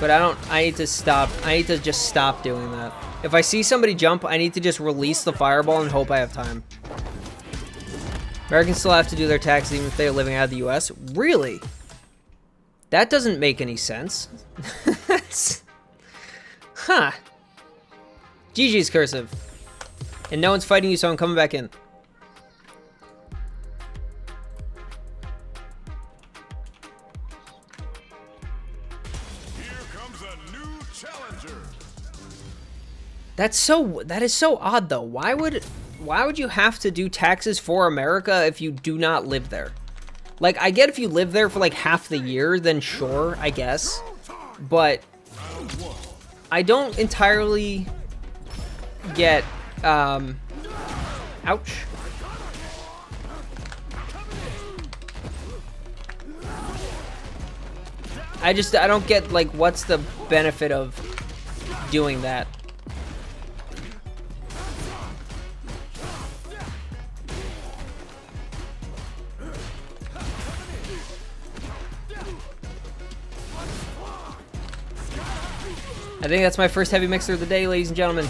But I need to stop. I need to just stop doing that. If I see somebody jump, I need to just release the fireball and hope I have time. Americans still have to do their taxes even if they're living out of the US. Really? That doesn't make any sense. Huh. GG's cursive. And no one's fighting you, so I'm coming back in. Here comes a new challenger. That is so odd though. Why would you have to do taxes for America if you do not live there? Like, I get if you live there for like half the year, then sure, I guess. But I don't entirely get ouch. I don't get like what's the benefit of doing that. I think that's my first heavy mixer of the day, ladies and gentlemen.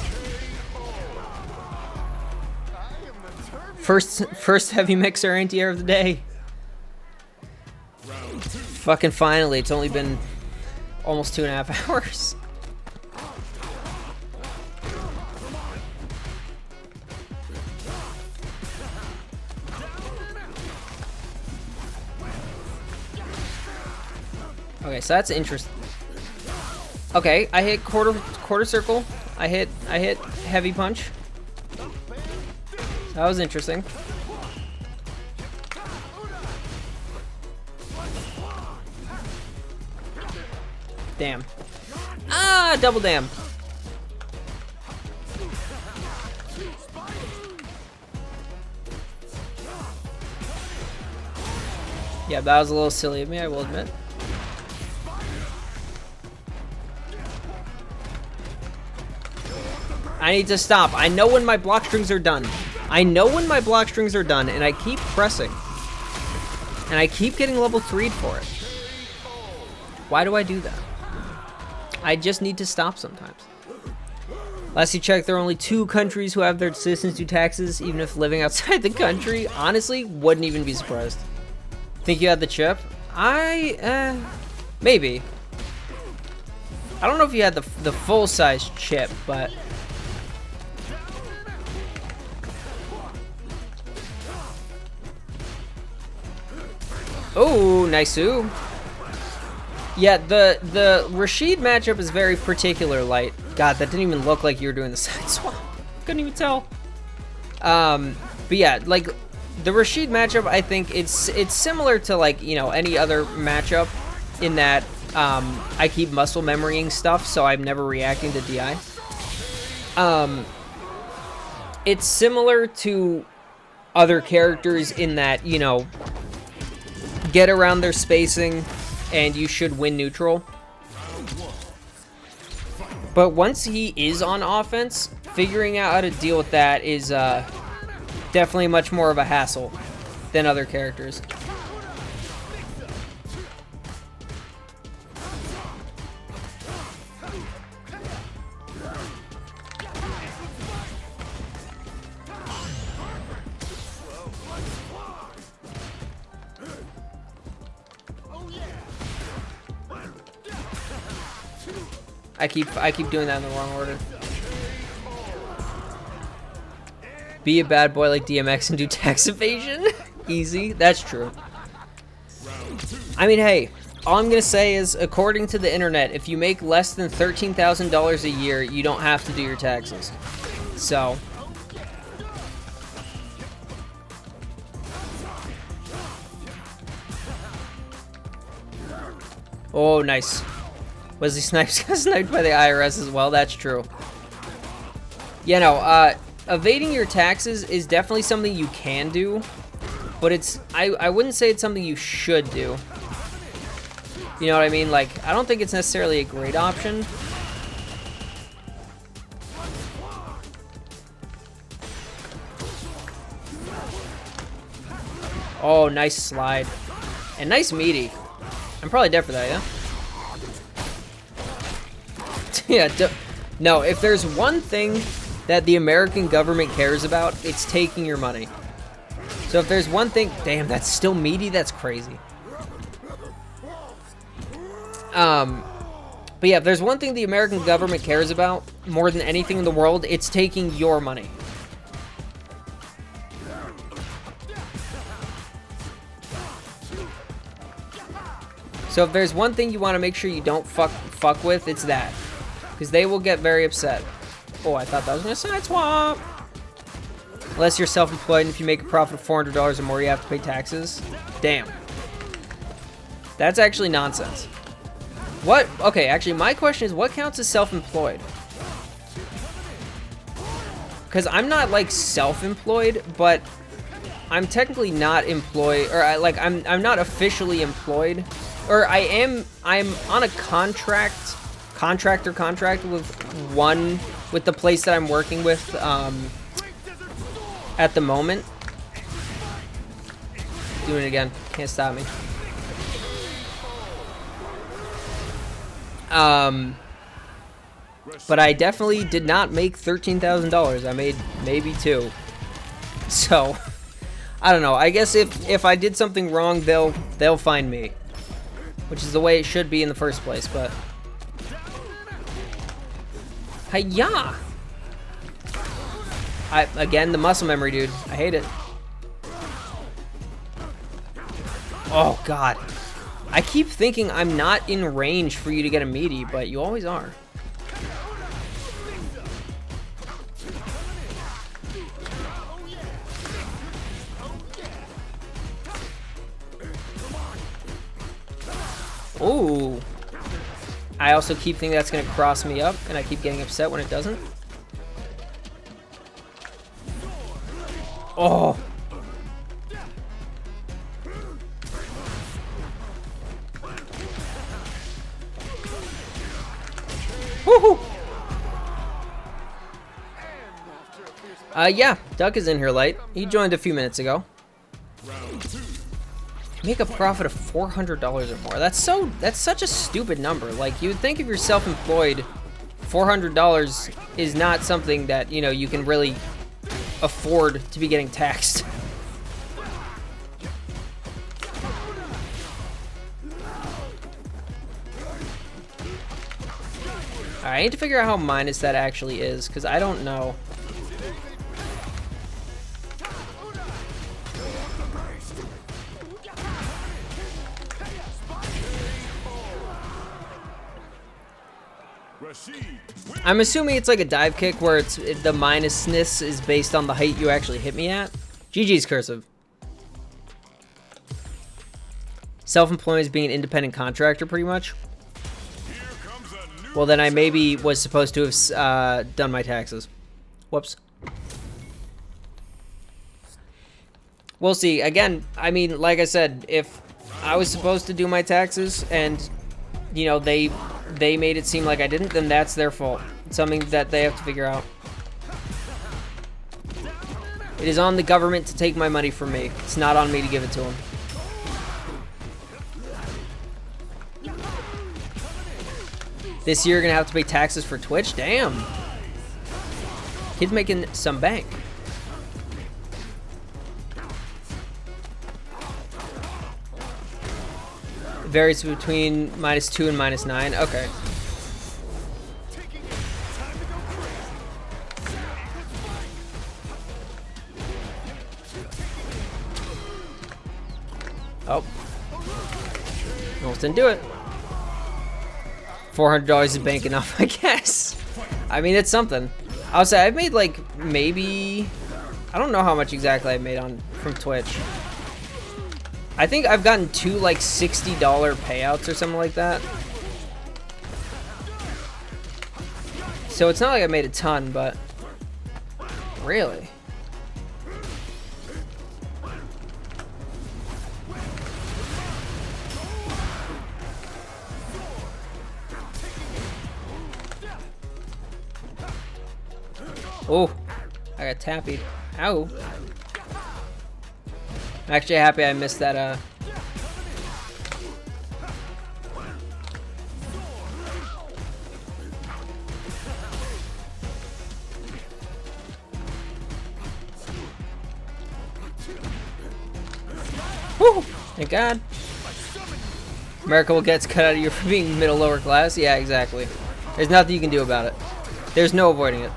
First heavy mixer anti-air of the day. Fucking finally, it's only been almost 2.5 hours. Okay, so that's interesting. Okay, I hit quarter circle. I hit heavy punch. That was interesting. Damn. Ah, double damn. Yeah, that was a little silly of me, I will admit. I need to stop. I know when my block strings are done. I know when my block strings are done, and I keep pressing. And I keep getting level 3'd for it. Why do I do that? I just need to stop sometimes. Last you checked, there are only 2 countries who have their citizens do taxes, even if living outside the country. Honestly, wouldn't even be surprised. Think you had the chip? Maybe. I don't know if you had the full-size chip, but... Oh, nice. Yeah, the Rashid matchup is very particular, Light. God, that didn't even look like you were doing the side swap. Couldn't even tell. But yeah, like the Rashid matchup, I think it's similar to like, you know, any other matchup in that I keep muscle memorying stuff, so I'm never reacting to DI. It's similar to other characters in that, you know, get around their spacing and you should win neutral. But once he is on offense, figuring out how to deal with that is definitely much more of a hassle than other characters. I keep doing that in the wrong order. Be a bad boy like DMX and do tax evasion? Easy. That's true. I mean, hey, all I'm gonna say is, according to the internet, if you make less than $13,000 a year, you don't have to do your taxes. So. Oh, nice. Wesley Snipes got sniped by the IRS as well. That's true. You know, evading your taxes is definitely something you can do, but it's I wouldn't say it's something you should do. You know what I mean? Like, I don't think it's necessarily a great option. Oh, nice slide. And nice meaty. I'm probably dead for that, yeah? Yeah, no, if there's one thing that the American government cares about, it's taking your money. So if there's one thing... Damn, that's still meaty? That's crazy. But yeah, if there's one thing the American government cares about more than anything in the world, it's taking your money. So if there's one thing you want to make sure you don't fuck with, it's that. Because they will get very upset. Oh, I thought that was going to side swap. Unless you're self-employed and if you make a profit of $400 or more, you have to pay taxes. Damn. That's actually nonsense. What? Okay, actually, my question is, what counts as self-employed? Because I'm not, like, self-employed, but I'm technically not employed, or I'm not officially employed. Or I'm on a contract with the place that I'm working with at the moment. Doing it again. Can't stop me. But I definitely did not make $13,000. I made maybe $2. So, I don't know. I guess if I did something wrong, they'll find me. Which is the way it should be in the first place, but... Hi-ya! Again, the muscle memory, dude. I hate it. Oh, God. I keep thinking I'm not in range for you to get a meaty, but you always are. Ooh. I also keep thinking that's going to cross me up, and I keep getting upset when it doesn't. Oh. Yeah, Duck is in here late. He joined a few minutes ago. Make a profit of $400 or more. That's such a stupid number. Like, you would think if you're self-employed, $400 is not something that, you know, you can really afford to be getting taxed. Alright, I need to figure out how minus that actually is, because I don't know. I'm assuming it's like a dive kick where the minusness is based on the height you actually hit me at. GG's cursive. Self-employment is being an independent contractor, pretty much. Well, then I maybe was supposed to have done my taxes. Whoops. We'll see. Again, I mean, like I said, if I was supposed to do my taxes and, you know, they made it seem like I didn't, then that's their fault. It's something that they have to figure out. It is on the government to take my money from me. It's not on me to give it to them. This year, you're gonna have to pay taxes for Twitch? Damn. Kid's making some bank. Varies between -2 and -9. Okay. Oh. Almost didn't do it. $400 is bank enough, I guess. I mean, it's something. I'll say I've made like maybe, I don't know how much exactly I made from Twitch. I think I've gotten 2 like $60 payouts or something like that. So it's not like I made a ton, but really. Oh, I got tappied. Ow. I'm actually happy I missed that, Woo! Thank God. America will get cut out of you for being middle lower class. Yeah, exactly. There's nothing you can do about it. There's no avoiding it.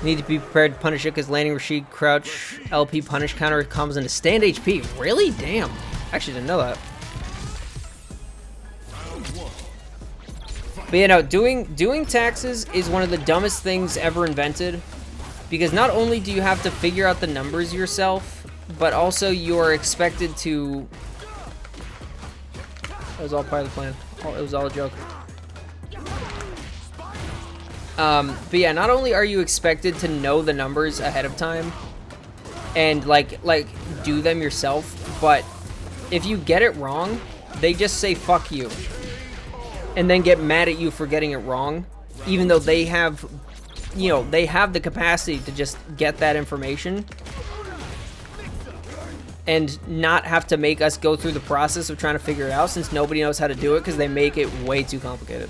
Need to be prepared to punish it because landing Rashid crouch LP punish counter comes into stand HP. Really? Damn. Actually didn't know that. But you know, doing taxes is one of the dumbest things ever invented, because not only do you have to figure out the numbers yourself, but also you are expected to. That was all part of the plan. It was all a joke. But yeah, not only are you expected to know the numbers ahead of time and like do them yourself, but if you get it wrong, they just say fuck you and then get mad at you for getting it wrong, even though they have, you know, they have the capacity to just get that information and not have to make us go through the process of trying to figure it out, since nobody knows how to do it because they make it way too complicated.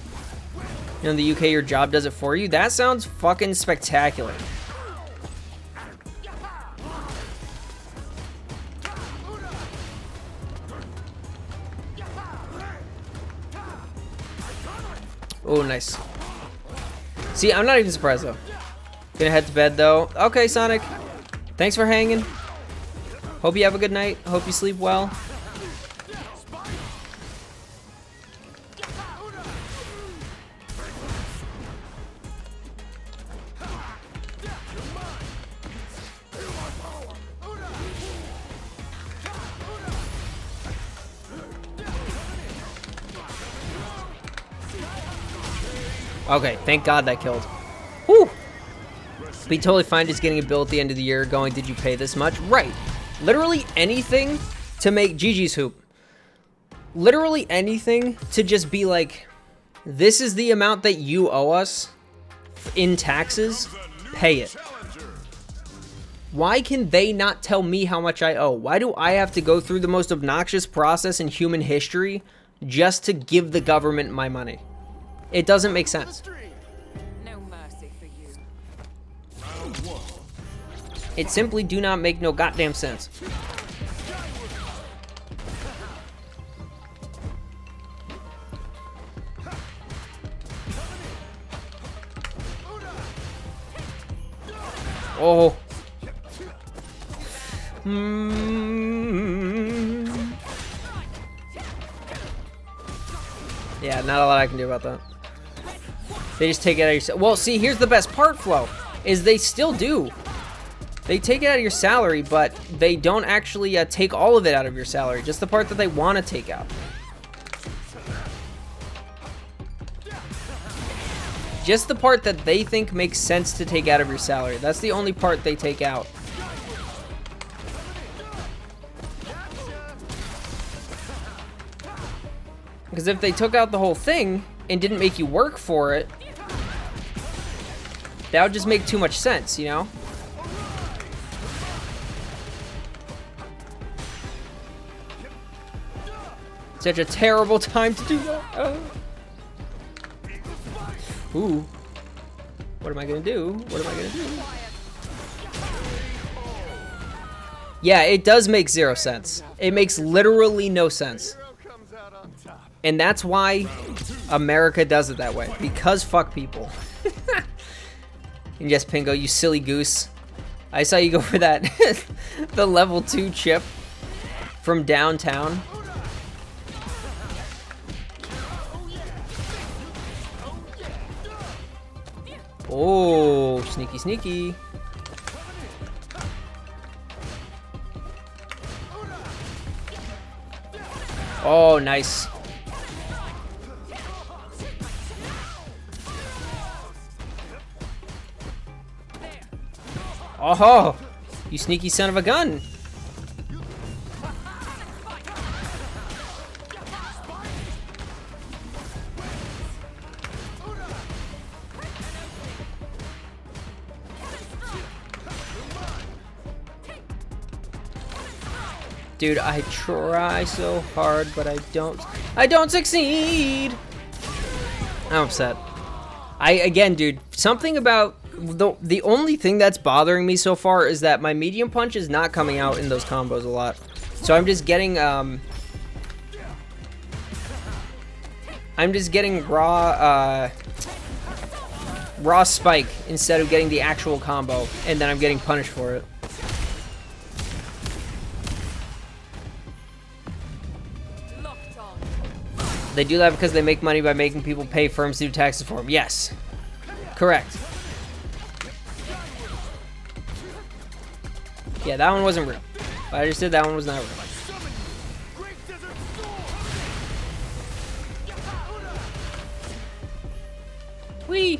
You know, in the UK, your job does it for you. That sounds fucking spectacular. Oh, nice. See, I'm not even surprised, though. Gonna head to bed, though. Okay, Sonic. Thanks for hanging. Hope you have a good night. Hope you sleep well. Okay, thank God that killed. Whew! Be totally fine just getting a bill at the end of the year going, did you pay this much? Right. Literally anything to make GG's hoop. Literally anything to just be like, This is the amount that you owe us in taxes. Pay it. Why can they not tell me how much I owe? Why do I have to go through the most obnoxious process in human history just to give the government my money? It doesn't make sense. No mercy for you. It simply do not make no goddamn sense. Oh. Yeah, not a lot I can do about that. They just take it out of your... Well, see, here's the best part, Flo, is they still do. They take it out of your salary, but they don't actually take all of it out of your salary. Just the part that they want to take out. Just the part that they think makes sense to take out of your salary. That's the only part they take out. Because if they took out the whole thing and didn't make you work for it, that would just make too much sense, you know? Such a terrible time to do that. Oh. Ooh. What am I gonna do? What am I gonna do? Yeah, it does make 0 sense. It makes literally no sense. And that's why America does it that way. Because fuck people. And yes, Pingo, you silly goose. I saw you go for that. The level 2 chip from downtown. Oh, sneaky, sneaky. Oh, nice. Oh, you sneaky son of a gun. Dude, I try so hard, but I don't succeed. I'm upset. Again, dude, something about the only thing that's bothering me so far is that my medium punch is not coming out in those combos a lot. So I'm just getting raw spike instead of getting the actual combo, and then I'm getting punished for it. They do that because they make money by making people pay firms to do taxes for them. Yes. Correct. Yeah, that one wasn't real. What I just did, that one was not real. Whee!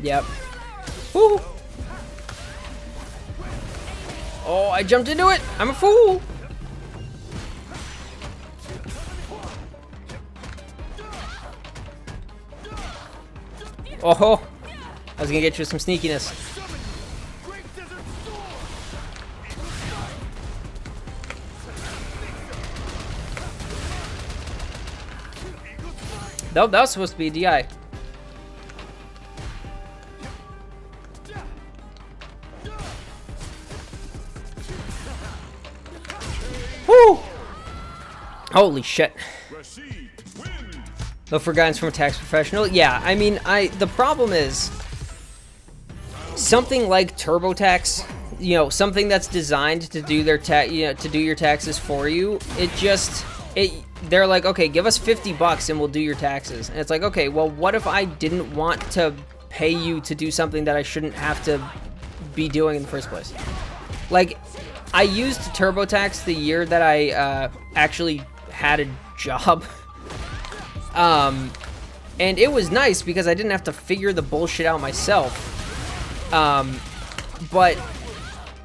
Yep. Woo! Oh, I jumped into it! I'm a fool! Oh, I was gonna get you some sneakiness. Nope, that was supposed to be a DI. Woo! Holy shit. Look for guidance from a tax professional. Yeah, I mean, the problem is something like TurboTax, you know, something that's designed to do their to do your taxes for you. They're like, okay, give us $50 and we'll do your taxes. And it's like, okay, well, what if I didn't want to pay you to do something that I shouldn't have to be doing in the first place? Like, I used TurboTax the year that I actually had a job. And it was nice because I didn't have to figure the bullshit out myself. But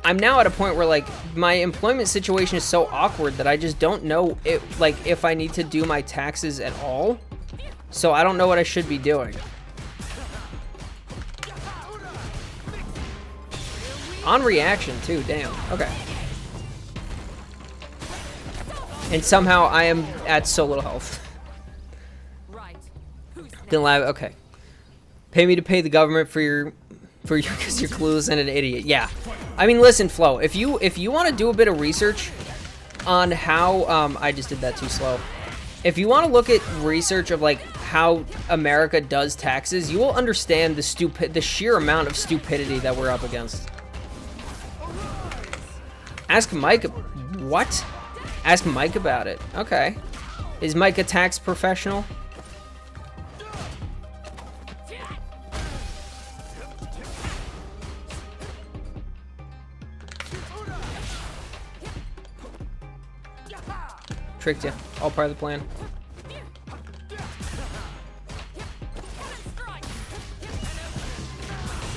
I'm now at a point where, like, my employment situation is so awkward that I just don't know if I need to do my taxes at all. So I don't know what I should be doing. On reaction too, damn. Okay. And somehow I am at so little health. Right. Who's next? Then lab, okay. Pay me to pay the government for your because you're clueless and an idiot. Yeah. I mean, listen, Flo, if you want to do a bit of research on how I just did that too slow. If you want to look at research of like how America does taxes, you will understand the sheer amount of stupidity that we're up against. Ask Mike. What? Ask Mike about it. Okay. Is Mike a tax professional? Tricked you. All part of the plan.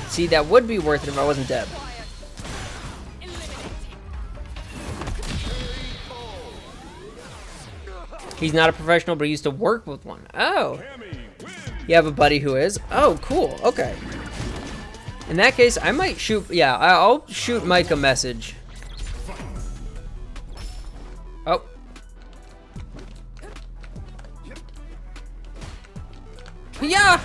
See, that would be worth it if I wasn't dead. He's not a professional, but he used to work with one. Oh. You have a buddy who is? Oh, cool. Okay. In that case, I might shoot... Yeah, I'll shoot Mike a message. Oh. Yeah!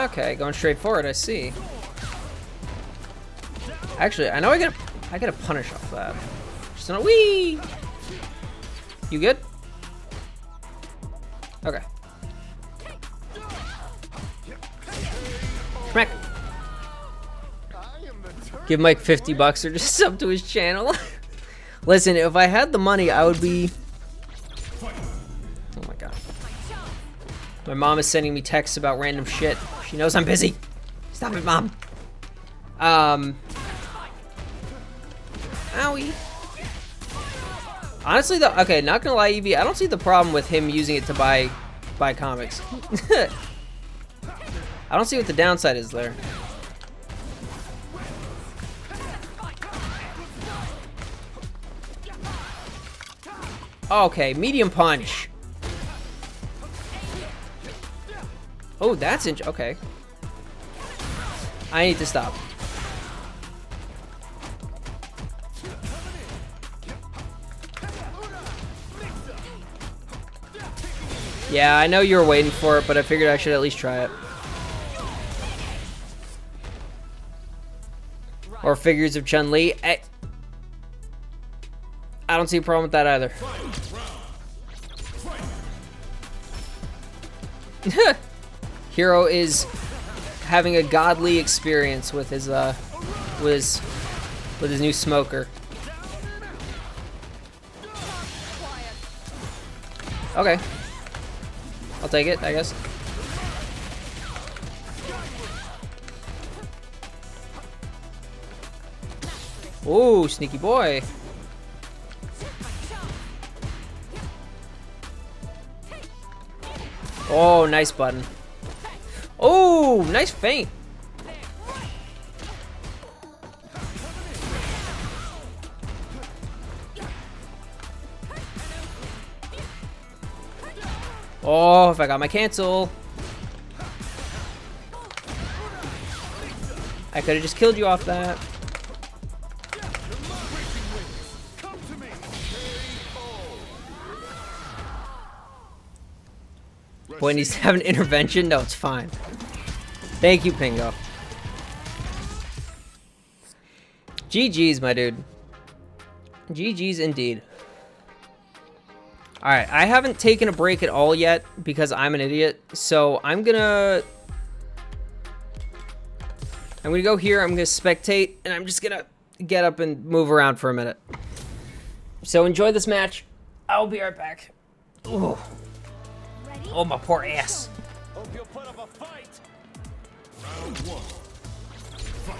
Okay, going straight forward, I see. Actually, I know I get a punish off that. Just on a wee. You good? Okay. Smack. Give Mike $50 or just sub to his channel. Listen, if I had the money, I would be... Oh my god. My mom is sending me texts about random shit. She knows I'm busy. Stop it, Mom. Owie. Honestly, though, okay, not gonna lie, Evie, I don't see the problem with him using it to buy comics. I don't see what the downside is there. Okay, medium punch. Oh, that's okay. I need to stop. Yeah, I know you were waiting for it, but I figured I should at least try it. Or figures of Chun-Li. I don't see a problem with that either. Hero is having a godly experience with his new smoker. Okay. I'll take it, I guess. Ooh, sneaky boy. Oh, nice button. Oh, nice feint. Oh, if I got my cancel. I could have just killed you off that. Boy needs to have an intervention? No, it's fine. Thank you, Pingo. GG's, my dude. GG's indeed. Alright, I haven't taken a break at all yet because I'm an idiot. So I'm gonna I'm gonna go here, I'm gonna spectate, and I'm just gonna get up and move around for a minute. So enjoy this match. I'll be right back. Ooh. Oh, my poor ass. Hope you'll put up a fight. Round one. Fight.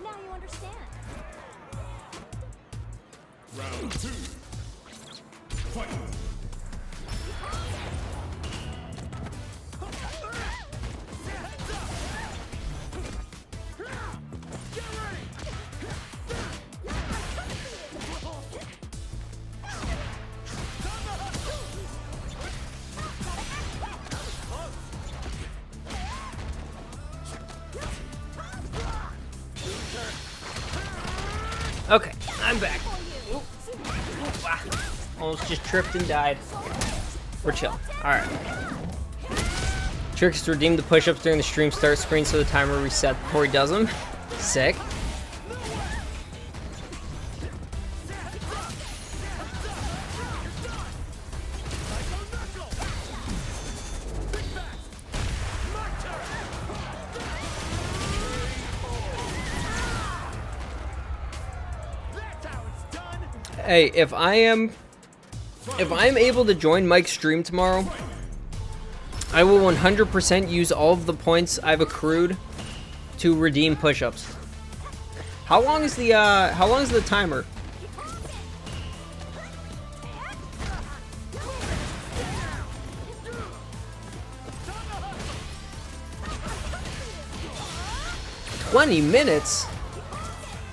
Now you understand. Round two. Fight. Okay, I'm back. Oop. Ah. Almost just tripped and died. We're chill. Alright. Tricks to redeem the push-ups during the stream start screen so the timer resets before he does them. Sick. Hey, if I'm able to join Mike's stream tomorrow, I will 100% use all of the points I've accrued to redeem push-ups. How long is the timer? "20 minutes?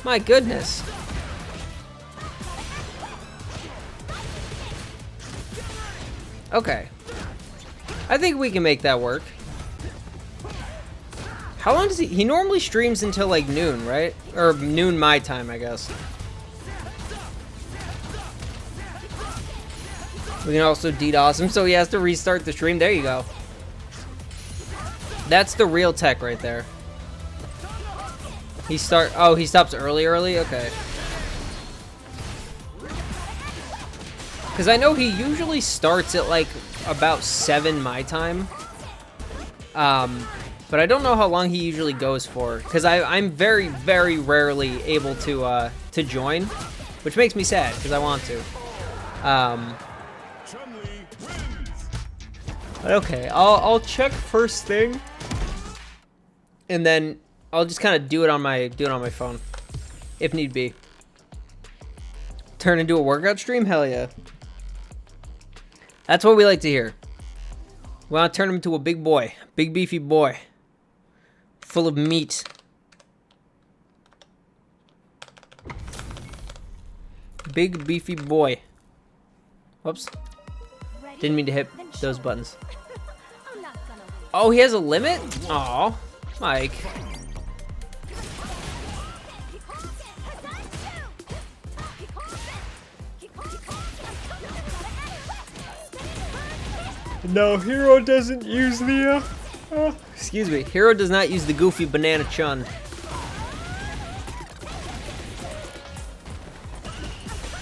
My goodness. Okay. I think we can make that work. How long does he normally streams until like noon, right? Or noon my time, I guess. We can also DDoS him, so he has to restart the stream. There you go. That's the real tech right there. He stops early? Okay. Because I know he usually starts at like about 7 my time. But I don't know how long he usually goes for. Because I'm very, very rarely able to join. Which makes me sad, because I want to. Chun-Li wins. But okay, I'll check first thing. And then I'll just kind of do it on my phone. If need be. Turn into a workout stream? Hell yeah. That's what we like to hear. We want to turn him into a big boy. Big beefy boy. Full of meat. Big beefy boy. Whoops. Didn't mean to hit those buttons. I'm not gonna win. Oh, he has a limit? Aw. Mike. No, Hero doesn't use the, excuse me. Hero does not use the goofy banana chun.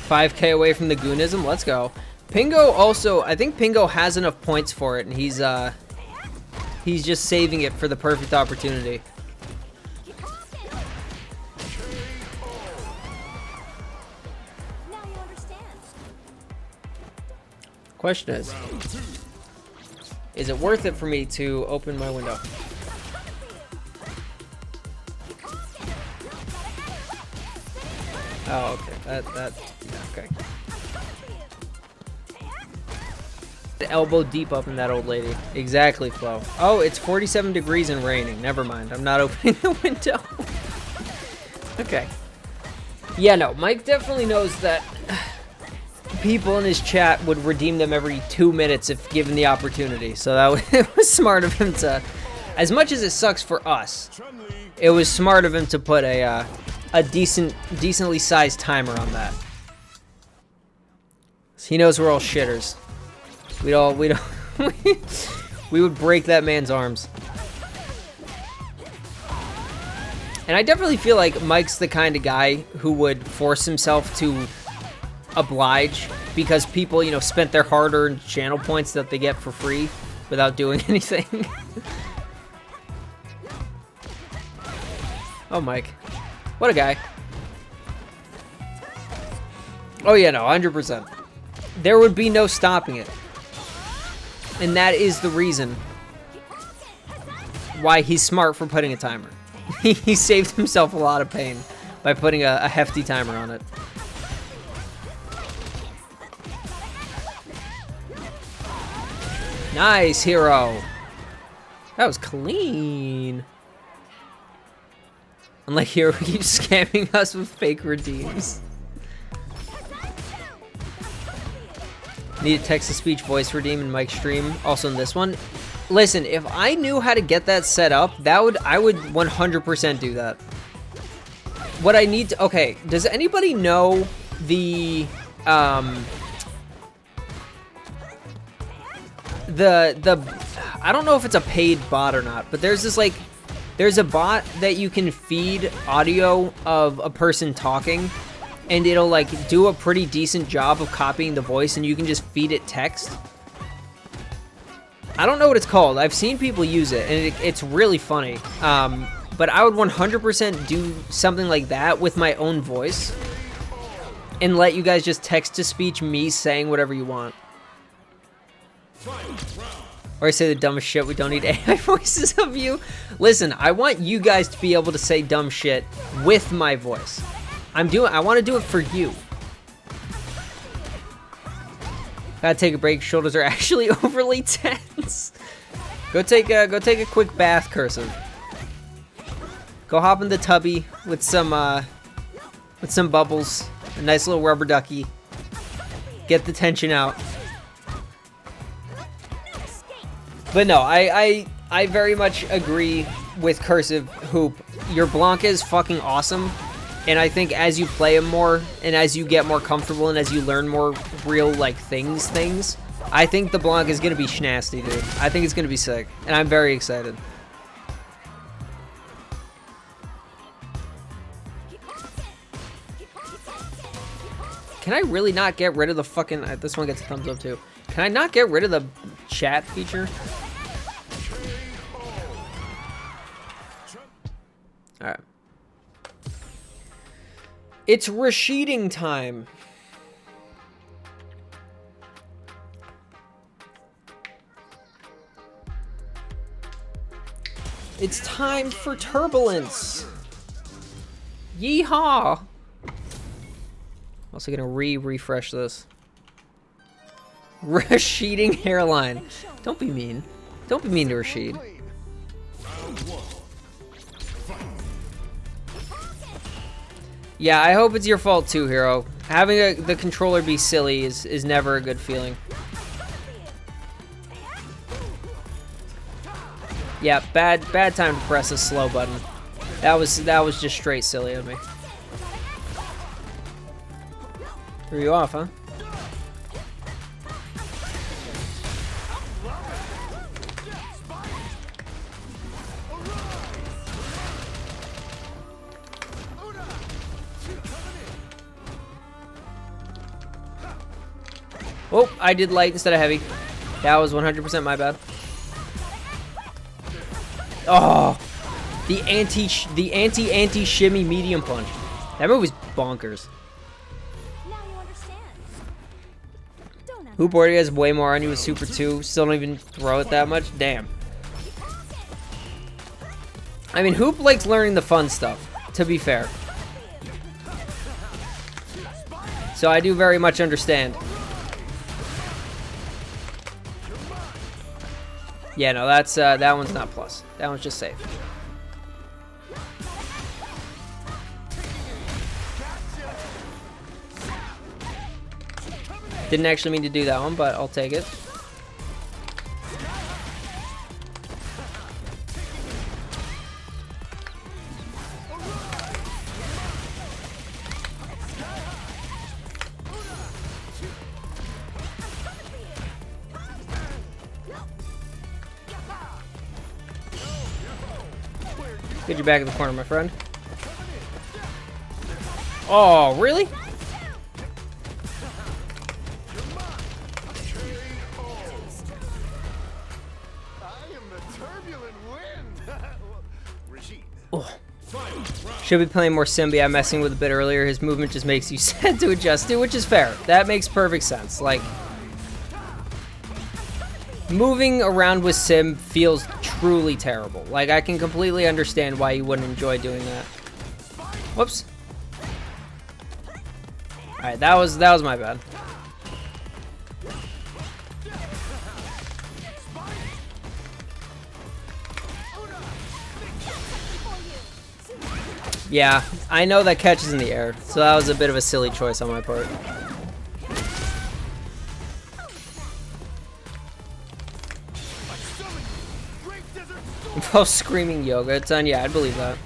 5K away from the goonism. Let's go. Pingo also, I think Pingo has enough points for it, and he's just saving it for the perfect opportunity. Now you understand. Question is it worth it for me to open my window? Oh, okay. Okay. The elbow deep up in that old lady. Exactly, Flo. Oh, it's 47 degrees and raining. Never mind. I'm not opening the window. Okay. Yeah, no, Mike definitely knows that people in his chat would redeem them every 2 minutes if given the opportunity. So it was smart of him to, as much as it sucks for us, Chun-Li. it was smart of him to put a decently sized timer on that. So he knows we're all shitters. We don't we would break that man's arms. And I definitely feel like Mike's the kind of guy who would force himself to oblige because people, you know, spent their hard-earned channel points that they get for free without doing anything. Oh, Mike. What a guy. Oh, yeah, no, 100%. There would be no stopping it. And that is the reason why he's smart for putting a timer. He saved himself a lot of pain by putting a hefty timer on it. Nice, hero. That was clean. Unlike Hero keeps scamming us with fake redeems. Need a text-to-speech voice redeem in Mike's stream. Also in this one. Listen, if I knew how to get that set up, I would 100% do that. What I need to... Okay, does anybody know the... I don't know if it's a paid bot or not, but there's this, like... There's a bot that you can feed audio of a person talking, and it'll, like, do a pretty decent job of copying the voice, and you can just feed it text. I don't know what it's called. I've seen people use it, and it's really funny. But I would 100% do something like that with my own voice and let you guys just text-to-speech me saying whatever you want. Or I say the dumbest shit. We don't need AI voices of you. Listen, I want you guys to be able to say dumb shit with my voice. I want to do it for you. Gotta take a break. Shoulders are actually overly tense. Go take a quick bath, Cursive. Go hop in the tubby with some bubbles, a nice little rubber ducky. Get the tension out. But no, I very much agree with Cursive Hoop. Your Blanca is fucking awesome. And I think as you play him more, and as you get more comfortable, and as you learn more real, like, things, I think the Blanca is going to be schnasty, dude. I think it's going to be sick. And I'm very excited. Can I really not get rid of the fucking... This one gets a thumbs up, too. Can I not get rid of the chat feature? Alright. It's Rashiding time. It's time for turbulence. Yeehaw. Also gonna refresh this. Rashiding hairline. Don't be mean. Don't be mean to Rashid. Yeah, I hope it's your fault too, Hero. Having the controller be silly is never a good feeling. Yeah, bad time to press a slow button. That was just straight silly of me. Threw you off, huh? Oh, I did light instead of heavy. That was 100% my bad. Oh, the anti shimmy medium punch. That move was bonkers. Now you understand. Don't Hoop already has way more on you with Super 2. Still don't even throw it that much. Damn. I mean, Hoop likes learning the fun stuff, to be fair. So I do very much understand. Yeah, no, that's that one's not plus. That one's just safe. Didn't actually mean to do that one, but I'll take it. Get you back in the corner, my friend. Oh, really? Oh. Should be playing more Symbiote, messing with a bit earlier. His movement just makes you sad to adjust to, which is fair. That makes perfect sense. Like, moving around with Sim feels truly terrible. Like, I can completely understand why you wouldn't enjoy doing that. Whoops. Alright, that was my bad. Yeah, I know that catches in the air, so that was a bit of a silly choice on my part. Oh, screaming yoga. It's on. Yeah, I'd believe that.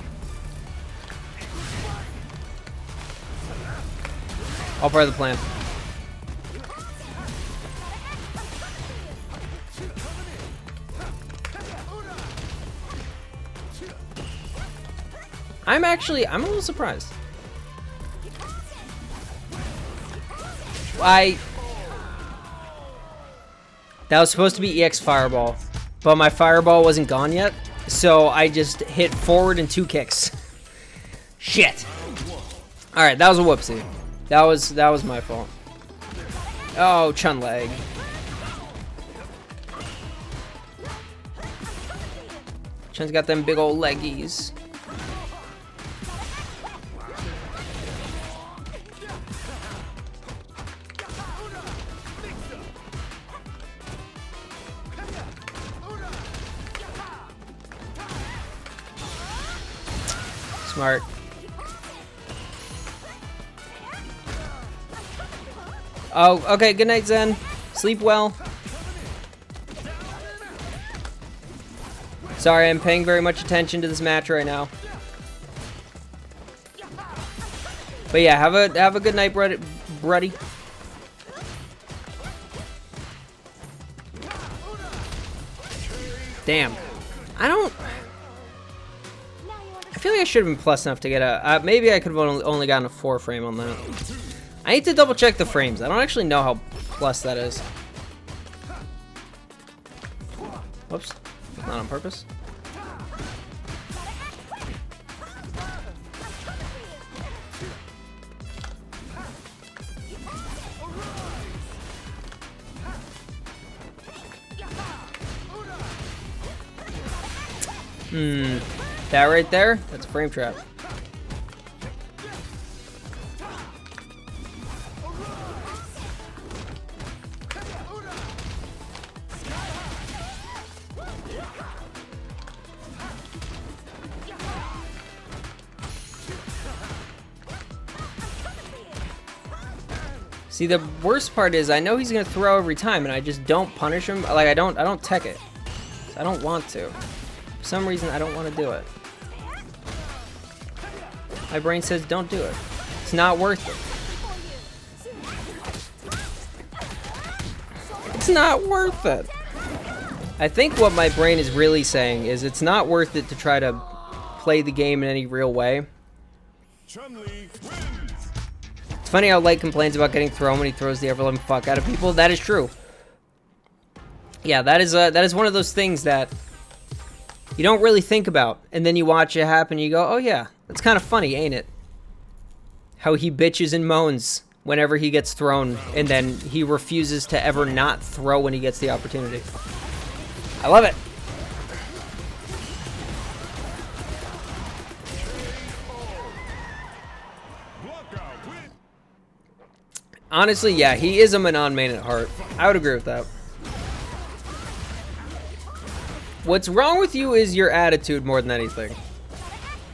All part of the plan. I'm a little surprised. That was supposed to be EX Fireball, but my Fireball wasn't gone yet, so I just hit forward in 2 kicks. Shit. All right, that was a whoopsie. That was my fault. Oh, Chun leg. Chun's got them big old leggies. Smart. Oh, okay. Good night, Zen. Sleep well. Sorry, I'm paying very much attention to this match right now. But yeah, have a good night, Bruddy. Damn. I feel like I should have been plus enough to get a... maybe I could have only gotten a 4 frame on that. I need to double check the frames. I don't actually know how plus that is. Whoops. Not on purpose. That right there, that's a frame trap. See, the worst part is I know he's gonna throw every time, and I just don't punish him. Like I don't tech it. I don't want to. For some reason, I don't want to do it. My brain says don't do it. It's not worth it. It's not worth it. I think what my brain is really saying is it's not worth it to try to play the game in any real way. Chun-Li wins. It's funny how Light complains about getting thrown when he throws the ever-loving fuck out of people. That is true. Yeah, that is one of those things that you don't really think about, and then you watch it happen and you go, oh yeah, that's kind of funny, ain't it? How he bitches and moans whenever he gets thrown, and then he refuses to ever not throw when he gets the opportunity. I love it. Honestly, yeah, he is a Manon main at heart. I would agree with that. What's wrong with you is your attitude more than anything.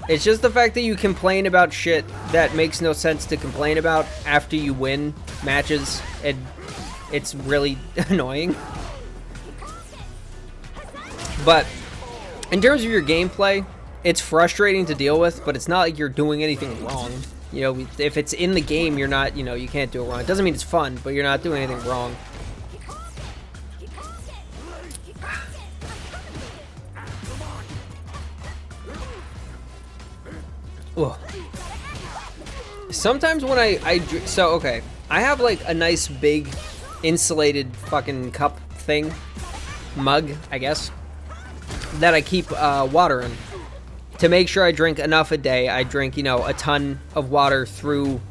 It's just the fact that you complain about shit that makes no sense to complain about after you win matches, and it's really annoying. But in terms of your gameplay, it's frustrating to deal with, but it's not like you're doing anything wrong. You know, if it's in the game, you're not, you know, you can't do it wrong. It doesn't mean it's fun, but you're not doing anything wrong. Ugh. Sometimes when so okay, I have like a nice big insulated fucking cup thing, mug, I guess, that I keep water in. To make sure I drink enough a day, I drink, you know, a ton of water through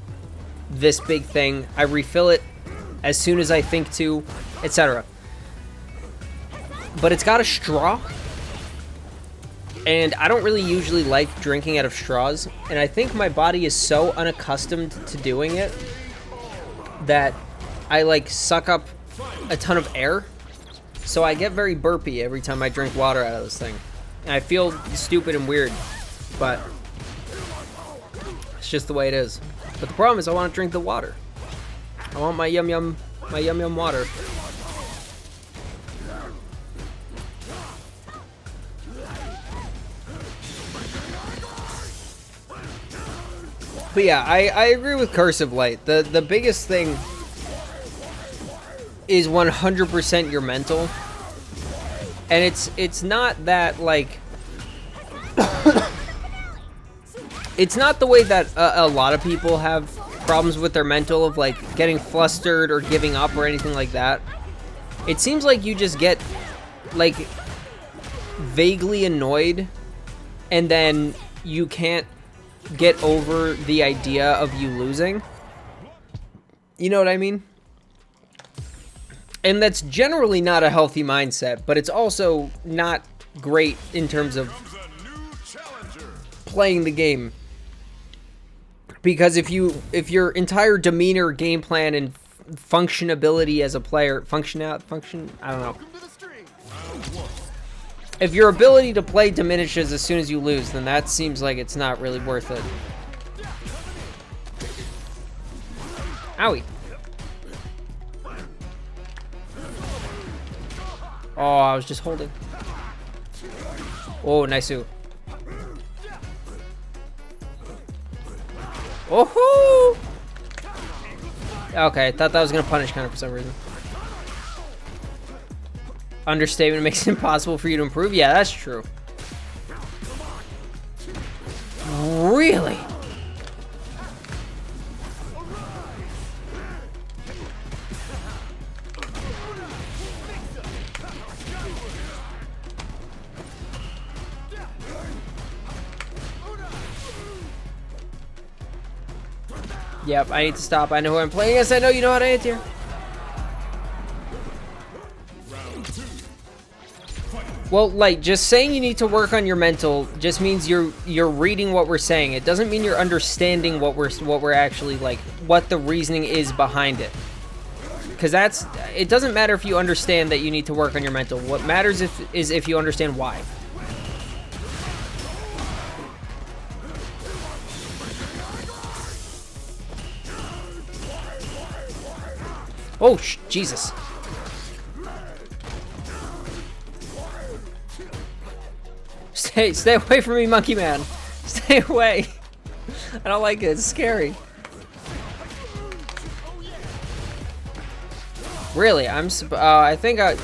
this big thing. I refill it as soon as I think to, etc. But it's got a straw, and I don't really usually like drinking out of straws, and I think my body is so unaccustomed to doing it that I like suck up a ton of air, so I get very burpy every time I drink water out of this thing. And I feel stupid and weird, but it's just the way it is. But the problem is I want to drink the water. I want my yum yum water. But yeah, I agree with Cursive Light. The biggest thing is 100% your mental. And it's not that, like, it's not the way that a lot of people have problems with their mental, of like getting flustered or giving up or anything like that. It seems like you just get like vaguely annoyed, and then you can't get over the idea of you losing. You know what I mean? And that's generally not a healthy mindset, but it's also not great in terms of playing the game. Because if your entire demeanor, game plan, and functionability as a player, I don't know. If your ability to play diminishes as soon as you lose, then that seems like it's not really worth it. Owie. Oh, I was just holding. Oh, nice-oo. Oh-hoo! Okay, I thought that was gonna punish kind of for some reason. Understatement makes it impossible for you to improve? Yeah, that's true. Really? Yep, I need to stop. I know who I'm playing against. I know you know how to answer. Well, like, just saying you need to work on your mental just means you're reading what we're saying. It doesn't mean you're understanding what we're actually, like, what the reasoning is behind it. Because it doesn't matter if you understand that you need to work on your mental. What matters is if you understand why. Oh, Jesus. Stay away from me, Monkey Man. Stay away. I don't like it. It's scary. Really? I think I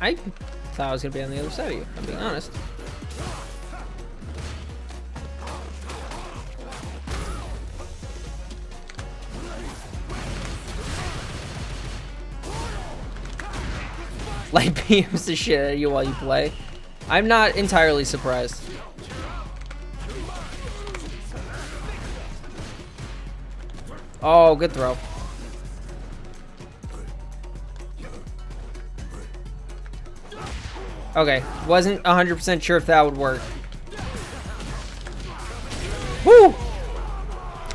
thought I was gonna be on the other side of you. I'm being honest. Light beams the shit out of you while you play. I'm not entirely surprised. Oh, good throw. Okay, wasn't 100% sure if that would work. Woo!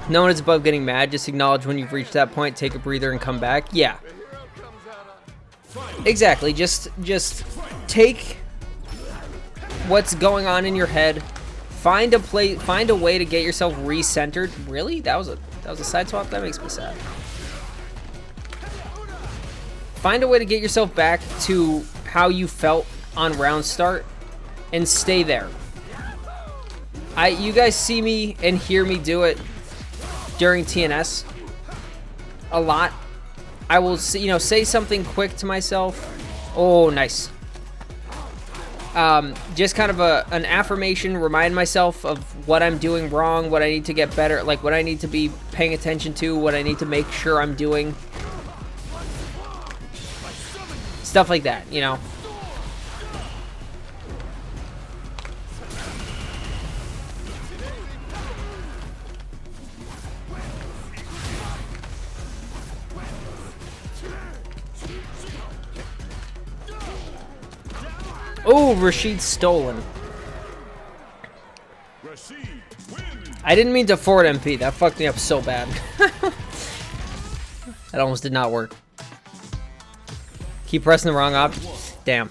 No one is above getting mad. Just acknowledge when you've reached that point, take a breather, and come back. Yeah. Exactly. Just take what's going on in your head, find a way to get yourself recentered. Really? That was a side swap? That makes me sad. Find a way to get yourself back to how you felt on round start and stay there. You guys see me and hear me do it during TNS a lot. I will say something quick to myself. Oh, nice. Just kind of an affirmation, remind myself of what I'm doing wrong, what I need to get better, like what I need to be paying attention to, what I need to make sure I'm doing. Stuff like that, you know. Oh, Rashid stolen. I didn't mean to forward MP. That fucked me up so bad. That almost did not work. Keep pressing the wrong option. Damn.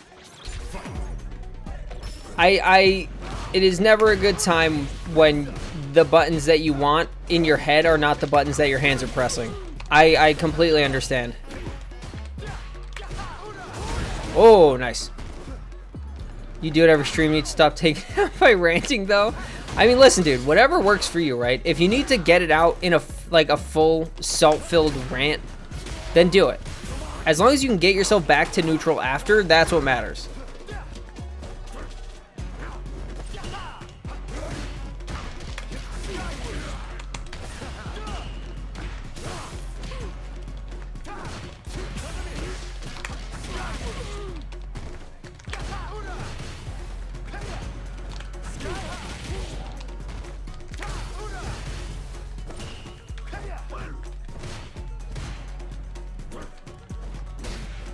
It is never a good time when the buttons that you want in your head are not the buttons that your hands are pressing. I completely understand. Oh, nice. You do it every stream. You need to stop taking it out by ranting, though. I mean, listen, dude. Whatever works for you, right? If you need to get it out in a full salt-filled rant, then do it. As long as you can get yourself back to neutral after, that's what matters.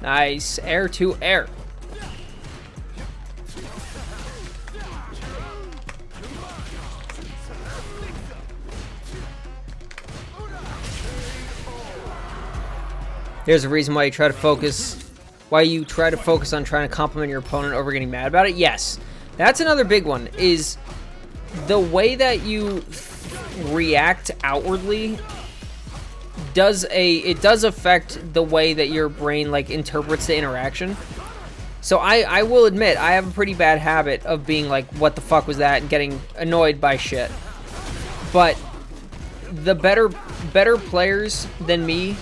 Nice. Air to air. Here's a reason why you try to focus. Why you try to focus on trying to compliment your opponent over getting mad about it. Yes. That's another big one, is the way that you react outwardly does affect the way that your brain like interprets the interaction. So I will admit I have a pretty bad habit of being like, what the fuck was that, and getting annoyed by shit. But the better players than me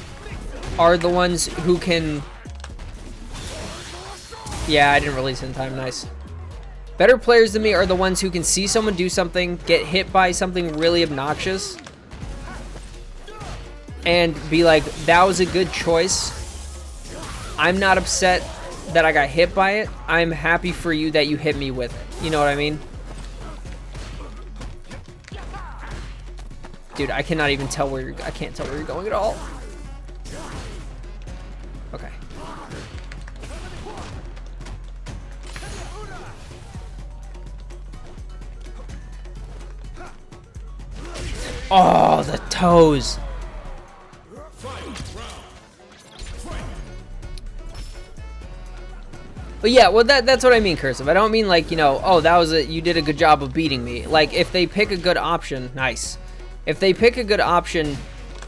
are the ones who can. Yeah, I didn't release it in time. Nice. Better players than me are the ones who can see someone do something, get hit by something really obnoxious, and be like, that was a good choice. I'm not upset that I got hit by it. I'm happy for you that you hit me with it. You know what I mean? Dude, I cannot even tell where I can't tell where you're going at all. Okay. Oh, the toes. But yeah, well, that's what I mean, Cursive. I don't mean like, you know, oh, you did a good job of beating me. Like, if they pick a good option, nice. If they pick a good option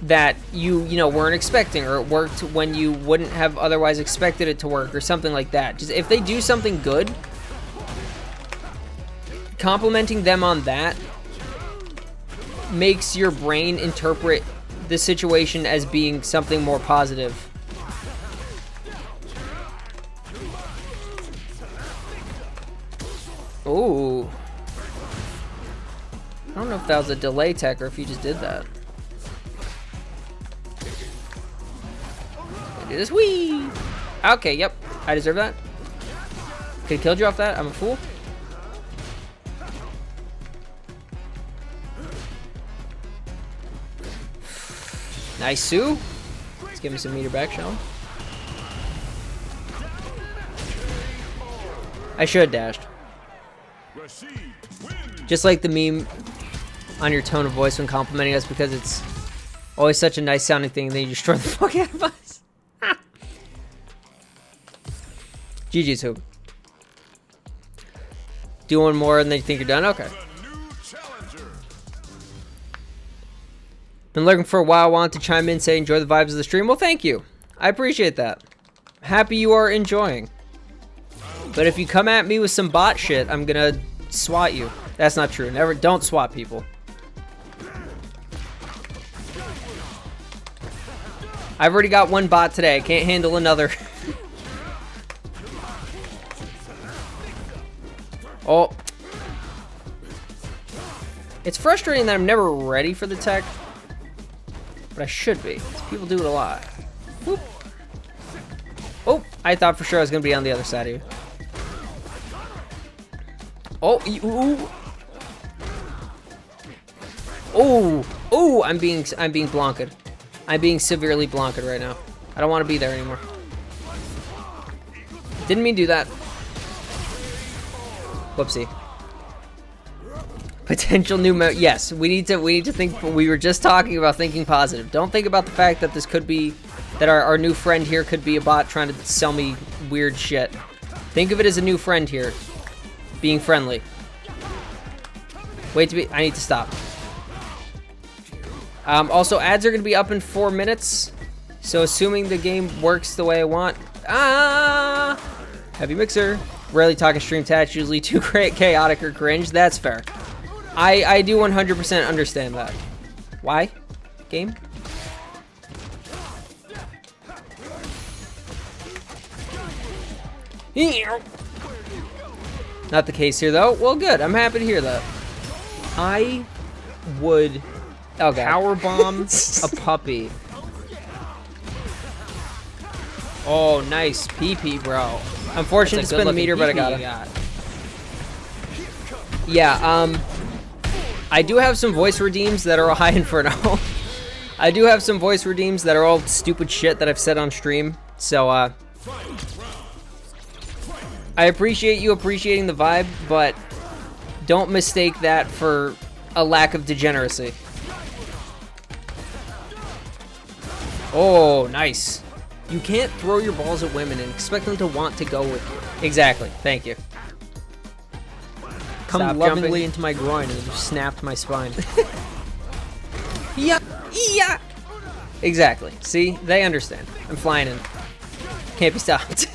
that you know, weren't expecting, or it worked when you wouldn't have otherwise expected it to work, or something like that. Just if they do something good, complimenting them on that makes your brain interpret the situation as being something more positive. Ooh. I don't know if that was a delay tech or if you just did that. Do this. Whee! Okay, yep. I deserve that. Could have killed you off that. I'm a fool. Nice, Sue. Let's give me some meter back, shall we? I should have dashed. Just like the meme on your tone of voice when complimenting us, because it's always such a nice sounding thing, and then you destroy the fuck out of us. GG's, Hoop. Do one more and then you think you're done? Okay. Been lurking for a while, wanted to chime in, say enjoy the vibes of the stream. Well, thank you. I appreciate that. Happy you are enjoying. But if you come at me with some bot shit, I'm gonna swat you. That's not true. Never, don't swat people. I've already got one bot today. I can't handle another. Oh. It's frustrating that I'm never ready for the tech. But I should be. 'Cause people do it a lot. Whoop. Oh, I thought for sure I was going to be on the other side of you. Oh, ooh. Oh, oh, I'm being blonked. I'm being severely blonked right now. I don't want to be there anymore. Didn't mean to do that. Whoopsie. Potential new yes, we need to think. We were just talking about thinking positive. Don't think about the fact that this could be that our new friend here could be a bot trying to sell me weird shit. Think of it as a new friend here being friendly. Wait to be. I need to stop. Also, ads are going to be up in 4 minutes. So, assuming the game works the way I want. Heavy mixer. Rarely talking stream tats. Usually too chaotic or cringe. That's fair. I do 100% understand that. Why? Game? Not the case here, though. Well, good. I'm happy to hear that. I would powerbomb a puppy. Oh, nice PP, bro. Unfortunate to spin the meter, but I got it. Yeah, I do have some voice redeems that are all high inferno. I do have some voice redeems that are all stupid shit that I've said on stream. So, I appreciate you appreciating the vibe, but don't mistake that for a lack of degeneracy. Oh, nice. You can't throw your balls at women and expect them to want to go with you. Exactly. Thank you. Come Stop lovingly jumping. into my groin and you snapped my spine. Yeah. Yeah. Exactly. See? They understand. I'm flying in. Can't be stopped.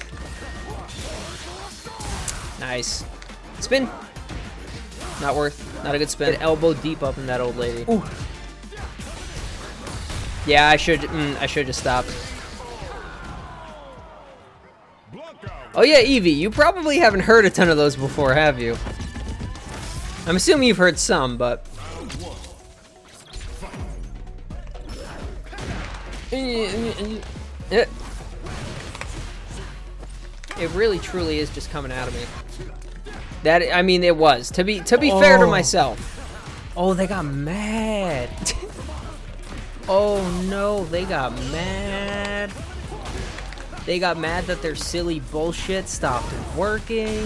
Nice. Spin. Not worth. Not a good spin. Get elbow deep up in that old lady. Ooh. Yeah, I should just stop. Oh yeah, Evie, you probably haven't heard a ton of those before, have you? I'm assuming you've heard some, but... It really truly is just coming out of me. That, I mean, it was. To be fair to myself. Oh, they got mad. Oh no, they got mad. They got mad that their silly bullshit stopped working.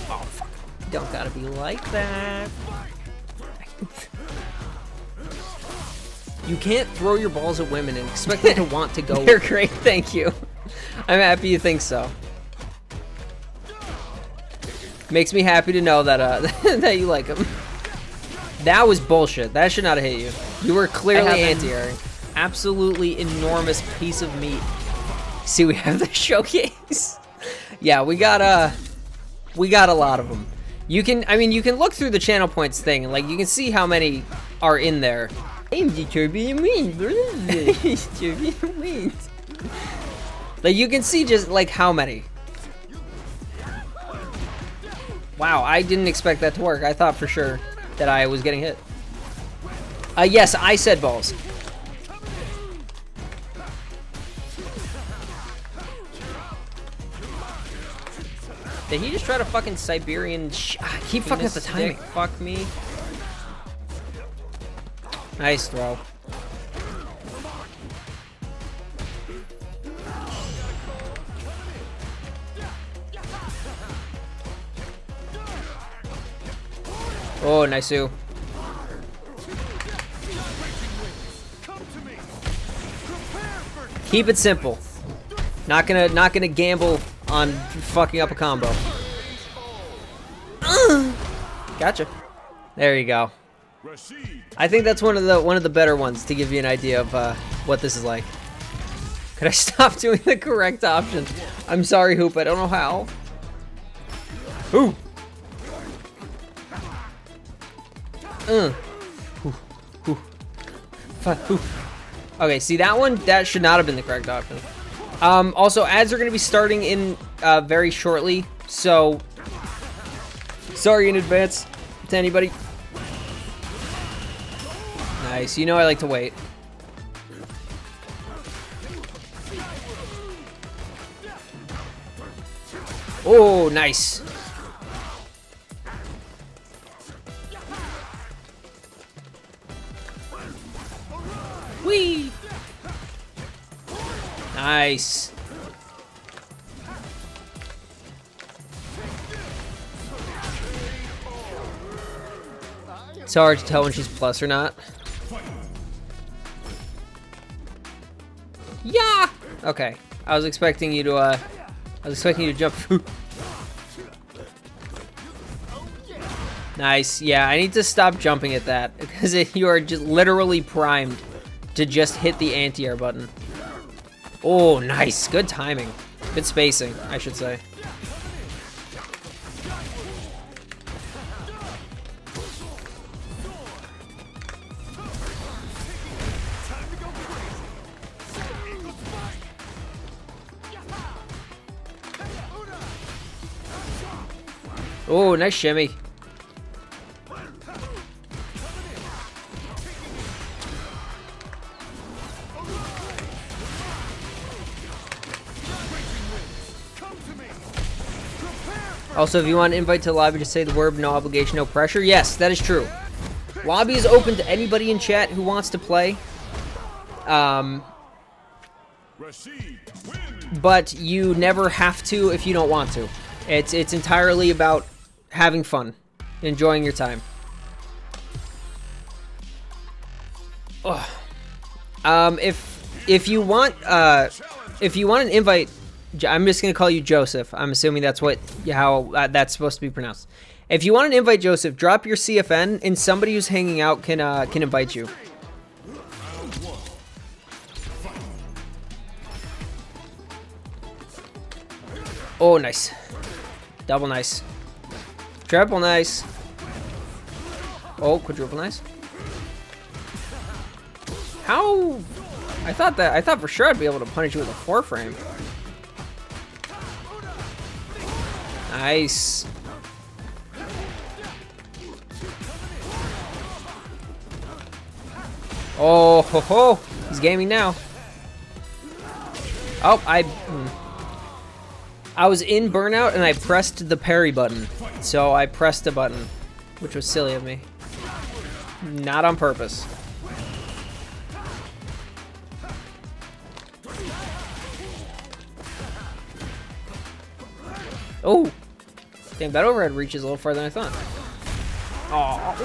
Oh, fuck. Don't gotta be like that. You can't throw your balls at women and expect them to want to go. They're great, thank you. I'm happy you think so. Makes me happy to know that that you like them. That was bullshit. That should not have hit you. You were clearly anti-airing. Absolutely enormous piece of meat. See, we have the showcase. Yeah, we got a lot of them. You can look through the channel points thing and like you can see how many are in there. I'm determined wins. Like you can see just like how many. Wow, I didn't expect that to work. I thought for sure that I was getting hit. Yes, I said balls. Did he just try to fucking Siberian keep fucking up the timing. Fuck me. Nice throw. Oh, nice. Keep it simple. Not gonna gamble on fucking up a combo. Gotcha. There you go. Rashid. I think that's one of the better ones to give you an idea of what this is like. Could I stop doing the correct option? I'm sorry, Hoop. I don't know how. Ooh. Ooh. Ooh. Ooh. Okay, see that one? That should not have been the correct option. Also, ads are going to be starting in very shortly, so sorry in advance to anybody. Nice. You know I like to wait. Oh, nice. Whee! Nice. It's hard to tell when she's plus or not. Yeah. Okay. I was expecting you to jump. Nice. Yeah, I need to stop jumping at that because you are just literally primed to just hit the anti-air button. Oh, nice. Good timing. Good spacing, I should say. Oh, nice shimmy. Also, if you want an invite to the lobby, just say the word, no obligation, no pressure. Yes, that is true. Lobby is open to anybody in chat who wants to play. But you never have to if you don't want to. It's entirely about having fun, enjoying your time. Ugh. If you want an invite, I'm just gonna call you Joseph. I'm assuming that's how that's supposed to be pronounced. If you want an invite, Joseph, drop your CFN, and somebody who's hanging out can invite you. Oh, nice. Double nice. Triple nice. Oh, quadruple nice. How? I thought for sure I'd be able to punish you with a 4-frame. Nice. Oh, ho, ho. He's gaming now. Oh, I was in burnout and I pressed the parry button. So I pressed a button, which was silly of me. Not on purpose. Oh, damn, that overhead reaches a little farther than I thought. Oh,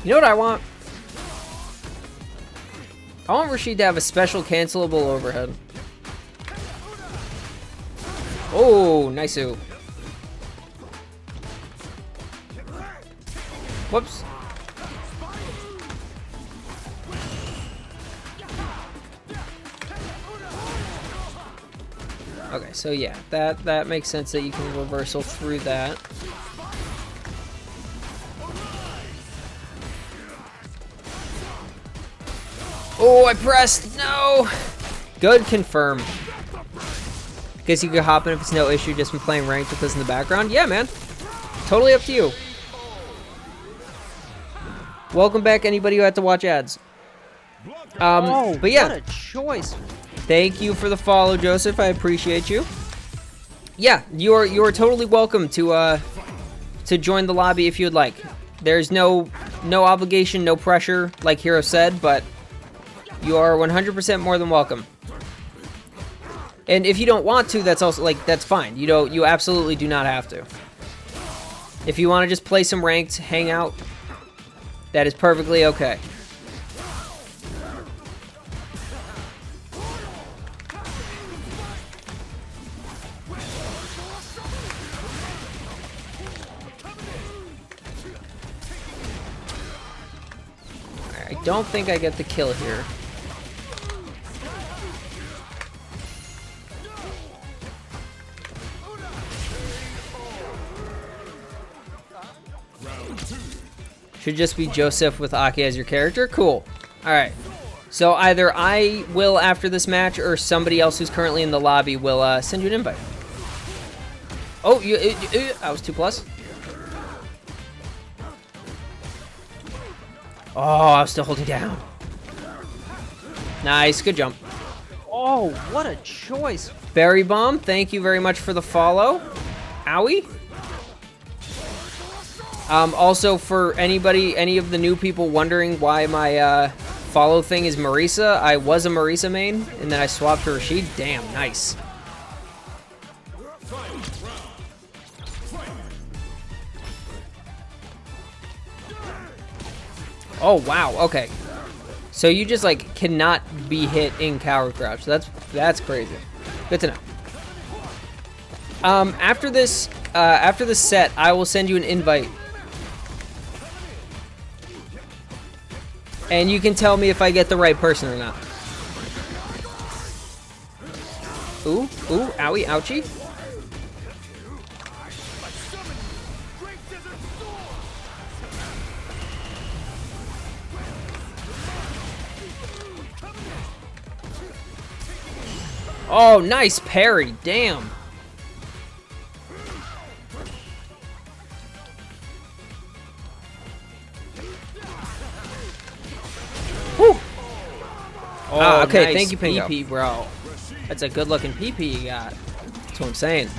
you know what I want? I want Rashid to have a special cancelable overhead. Oh, nice-oo. Whoops. Okay, so yeah, that makes sense that you can reversal through that. Oh, I pressed! No! Good, confirm. Guess you could hop in if it's no issue just from playing ranked with us in the background. Yeah, man. Totally up to you. Welcome back, anybody who had to watch ads. But yeah. What a choice. Thank you for the follow, Joseph. I appreciate you. Yeah, you're totally welcome to join the lobby if you'd like. There's no obligation, no pressure, like Hero said, but you are 100% more than welcome. And if you don't want to, that's also that's fine. You absolutely do not have to. If you want to just play some ranked, hang out, that is perfectly okay. I don't think I get the kill here. Should just be Joseph with Aki as your character. Cool. All right. So either I will after this match, or somebody else who's currently in the lobby will send you an invite. Oh, I was 2+. Oh, I was still holding down. Nice, good jump. Oh, what a choice. Berry Bomb, thank you very much for the follow. Owie. Also, for any of the new people wondering why my follow thing is Marisa, I was a Marisa main, and then I swapped to Rashid. Damn, nice. Oh, wow, okay. So you just, like, cannot be hit in Coward Crouch. That's crazy. Good to know. After this set, I will send you an invite. And you can tell me if I get the right person or not. Ooh, owie, ouchie. Oh, nice parry, damn. Woo. Oh, okay, nice. Thank you, Pingo. PP, bro. That's a good-looking PP you got. That's what I'm saying.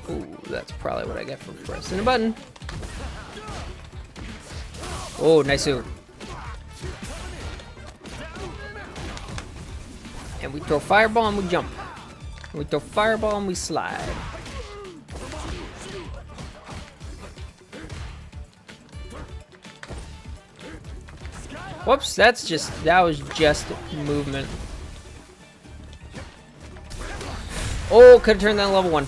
Ooh, that's probably what I get for pressing a button. Oh, nice suit. And we throw fireball and we jump. And we throw fireball and we slide. Whoops, that was just movement. Oh, could have turned that level 1.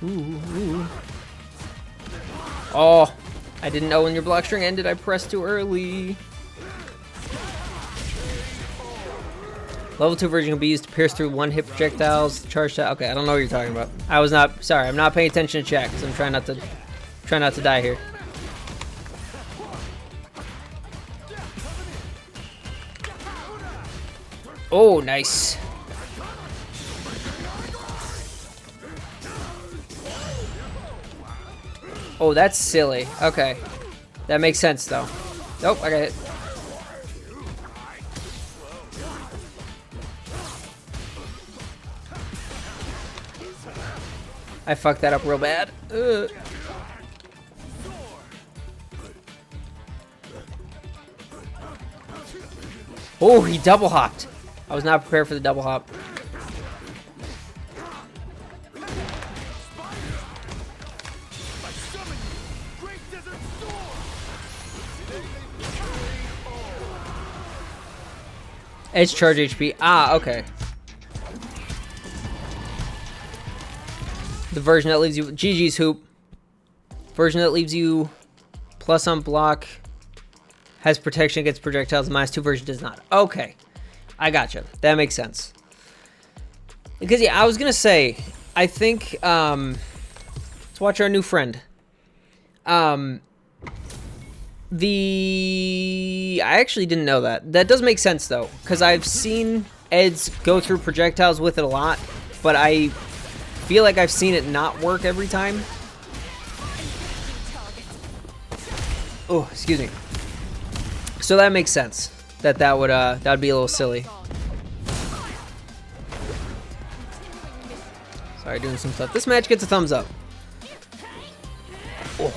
Ooh. Oh, I didn't know when your block string ended. I pressed too early. Level 2 version can be used to pierce through one-hit projectiles. Charge shot. Okay, I don't know what you're talking about. I'm not paying attention to chat because I'm trying not to die here. Oh, nice. Oh, that's silly. Okay. That makes sense, though. Nope, I got hit. I fucked that up real bad. Ugh. Oh, he double hopped. I was not prepared for the double hop. Edge charge HP. Ah, okay. The version that leaves you... GG's Hoop. Version that leaves you plus on block. Has protection against projectiles. -2 version does not. Okay. I gotcha. That makes sense. Because, yeah, I was going to say... I think... let's watch our new friend. I actually didn't know that. That does make sense, though. Because I've seen Eds go through projectiles with it a lot. But I... feel like I've seen it not work every time. Oh, excuse me. So that makes sense. That would be a little silly. Sorry, doing some stuff. This match gets a thumbs up. Oh.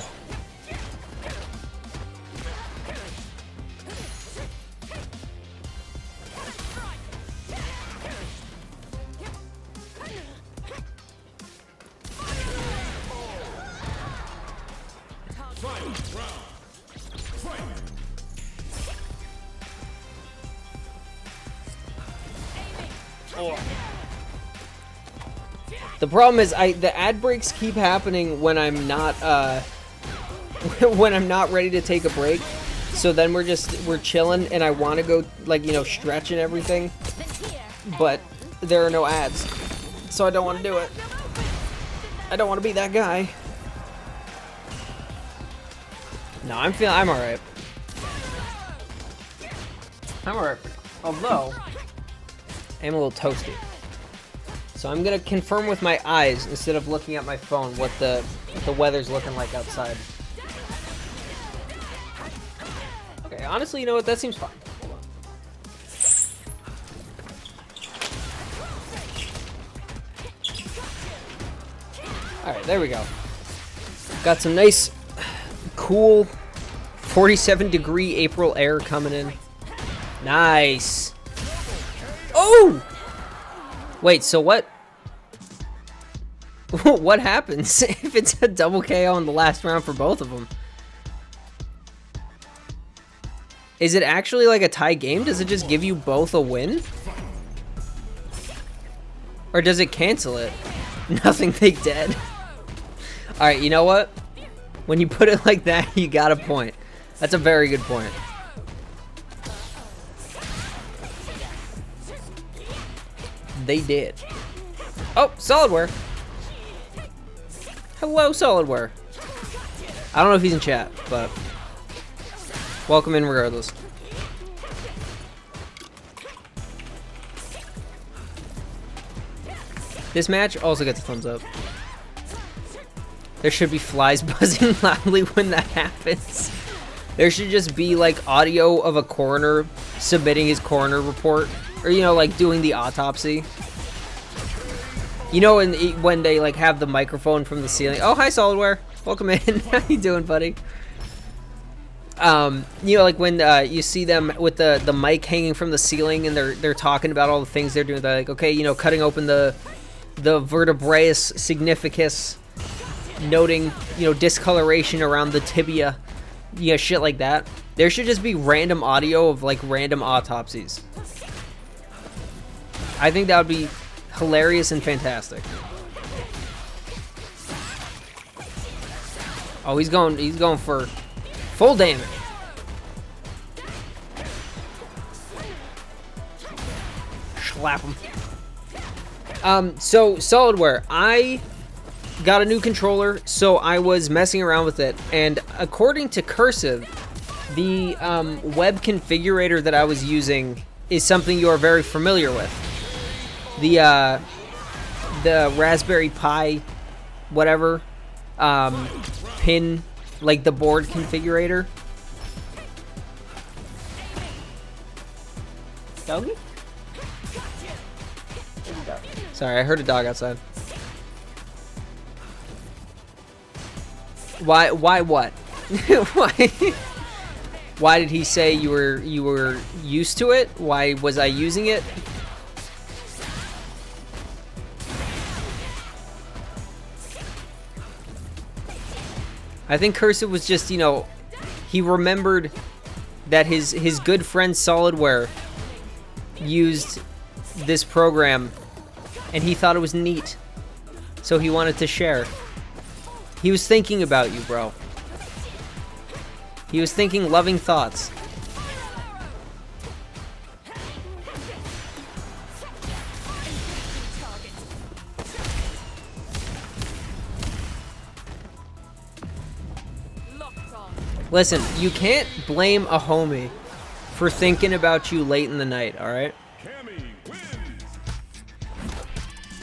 The problem is the ad breaks keep happening when I'm not when I'm not ready to take a break. So then we're chilling and I want to go like, you know, stretch and everything, but there are no ads. So I don't want to do it. I don't want to be that guy. No, I'm all right. I'm all right. Although I'm a little toasty. So I'm gonna confirm with my eyes instead of looking at my phone what the weather's looking like outside. Okay, honestly, you know what? That seems fine. Hold on. All right, there we go. Got some nice, cool, 47-degree April air coming in. Nice. Oh! Wait, so what? What happens if it's a double KO in the last round for both of them? Is it actually like a tie game? Does it just give you both a win? Or does it cancel it? Nothing, they dead. Alright, you know what? When you put it like that, you got a point. That's a very good point. They did. Oh, Solidware. Hello, Solidware. I don't know if he's in chat, but welcome in regardless. This match also gets a thumbs up. There should be flies buzzing loudly when that happens. There should just be like audio of a coroner submitting his coroner report. Or, you know, like doing the autopsy. You know, when they like have the microphone from the ceiling. Oh, hi, Solidware. Welcome in. How you doing, buddy? You know, like when you see them with the mic hanging from the ceiling and they're talking about all the things they're doing. They're like, okay, you know, cutting open the vertebraeus significus, noting, you know, discoloration around the tibia, you know, shit like that. There should just be random audio of like random autopsies. I think that would be hilarious and fantastic. Oh, he's going for full damage. Slap him. So Solidware, I got a new controller, so I was messing around with it, and according to Cursive, the web configurator that I was using is something you are very familiar with. The Raspberry Pi, whatever, pin, like the board configurator. Doggy? Sorry, I heard a dog outside. Why what? Why did he say you were used to it? Why was I using it? I think Cursive was just, you know, he remembered that his good friend Solidware used this program and he thought it was neat. So he wanted to share. He was thinking about you, bro. He was thinking loving thoughts. Listen, you can't blame a homie for thinking about you late in the night, alright?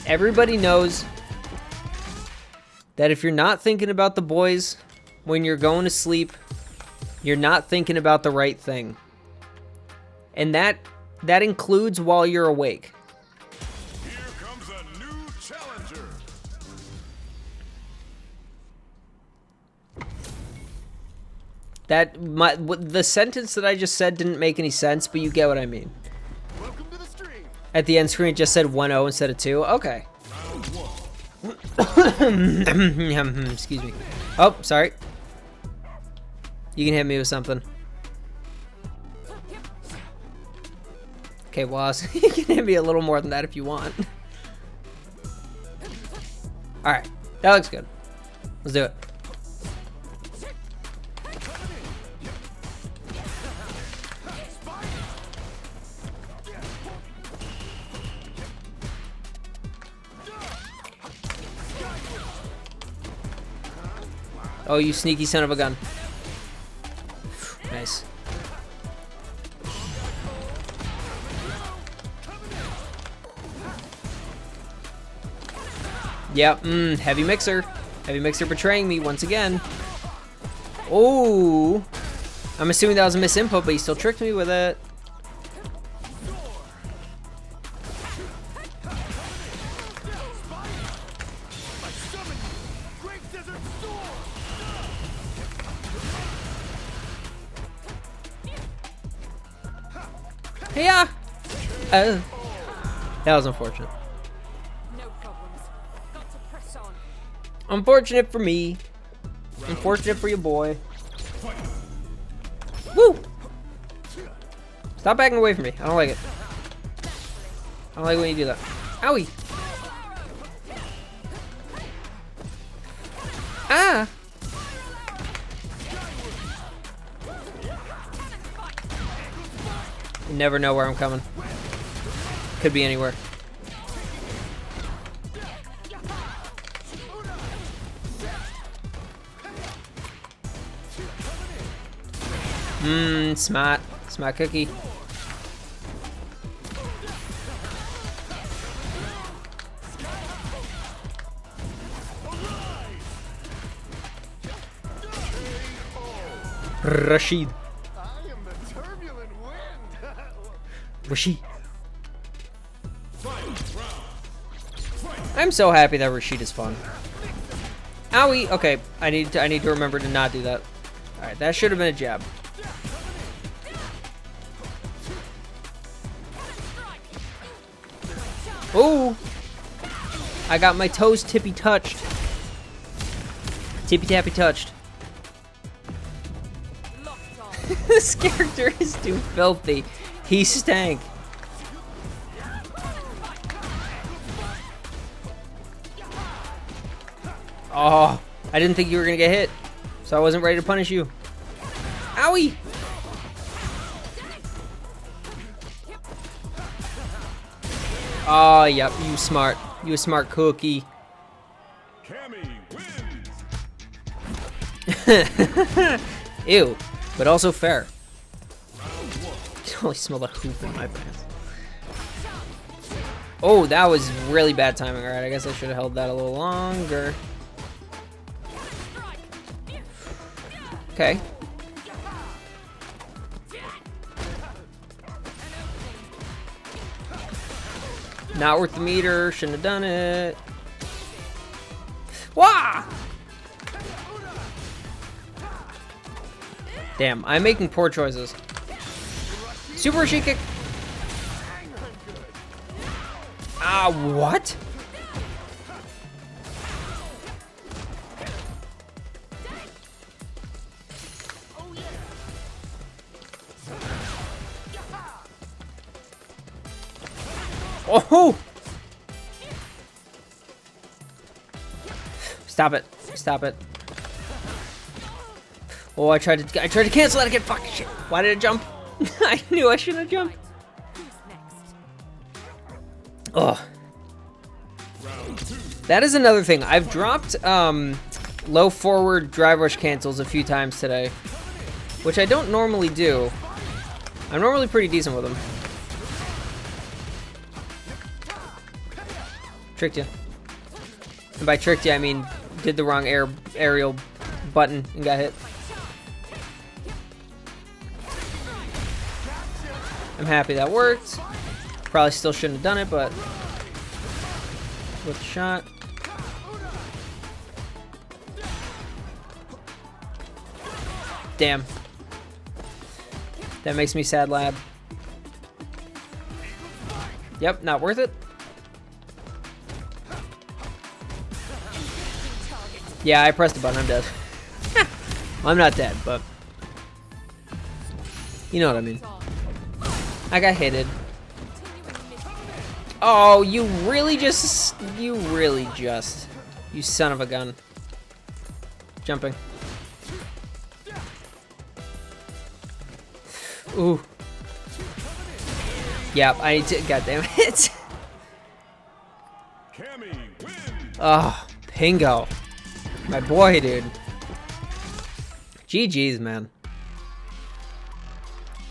Everybody knows that if you're not thinking about the boys when you're going to sleep, you're not thinking about the right thing. And that includes while you're awake. Here comes a new challenger. The sentence that I just said didn't make any sense, but you get what I mean. Welcome to the stream. At the end screen, it just said 1-0 instead of 2. Okay. Excuse me. Oh, sorry. You can hit me with something. Okay, Woz, you can hit me a little more than that if you want. Alright, that looks good. Let's do it. Oh, you sneaky son of a gun. Nice. Yep, heavy mixer. Heavy mixer betraying me once again. Oh, I'm assuming that was a misinput, but he still tricked me with it. Yeah. That was unfortunate. No problems. Got to press on. Unfortunate for me. Unfortunate for your boy. Woo! Stop backing away from me. I don't like it. I don't like when you do that. Owie! Ah! You never know where I'm coming. Could be anywhere. Smart. Smart cookie. Rashid. I am the turbulent wind. Rashid. I'm so happy that Rashid is fun. Owie. Okay, I need to remember to not do that. All right, that should have been a jab. Oh! I got my toes tippy touched. Tippy tappy touched. This character is too filthy. He stank. Oh, I didn't think you were gonna get hit, so I wasn't ready to punish you. Owie! Oh, yep, you smart. You a smart cookie. Cammy wins. Ew, but also fair. I only smell the hoop in my pants. Oh, that was really bad timing. Alright, I guess I should have held that a little longer. Okay. Not worth the meter. Shouldn't have done it. Wah! Damn, I'm making poor choices. Super Rashid kick. Ah, what? Oh! Stop it! Stop it! Oh, I tried to cancel that again. Fuck shit! Why did it jump? I knew I shouldn't have jumped. Ugh. That is another thing. I've dropped low forward drive rush cancels a few times today, which I don't normally do. I'm normally pretty decent with them. Tricked you. And by tricked you, I mean did the wrong aerial button and got hit. I'm happy that worked. Probably still shouldn't have done it, but with a shot. Damn. That makes me sad, lad. Yep, not worth it. Yeah, I pressed the button. I'm dead. Well, I'm not dead, but you know what I mean. I got hitted. Oh, you really just... You son of a gun. Jumping. Ooh. Yep, I need to... God damn it. Cammy wins. Oh, Pingo. My boy, dude. GG's, man.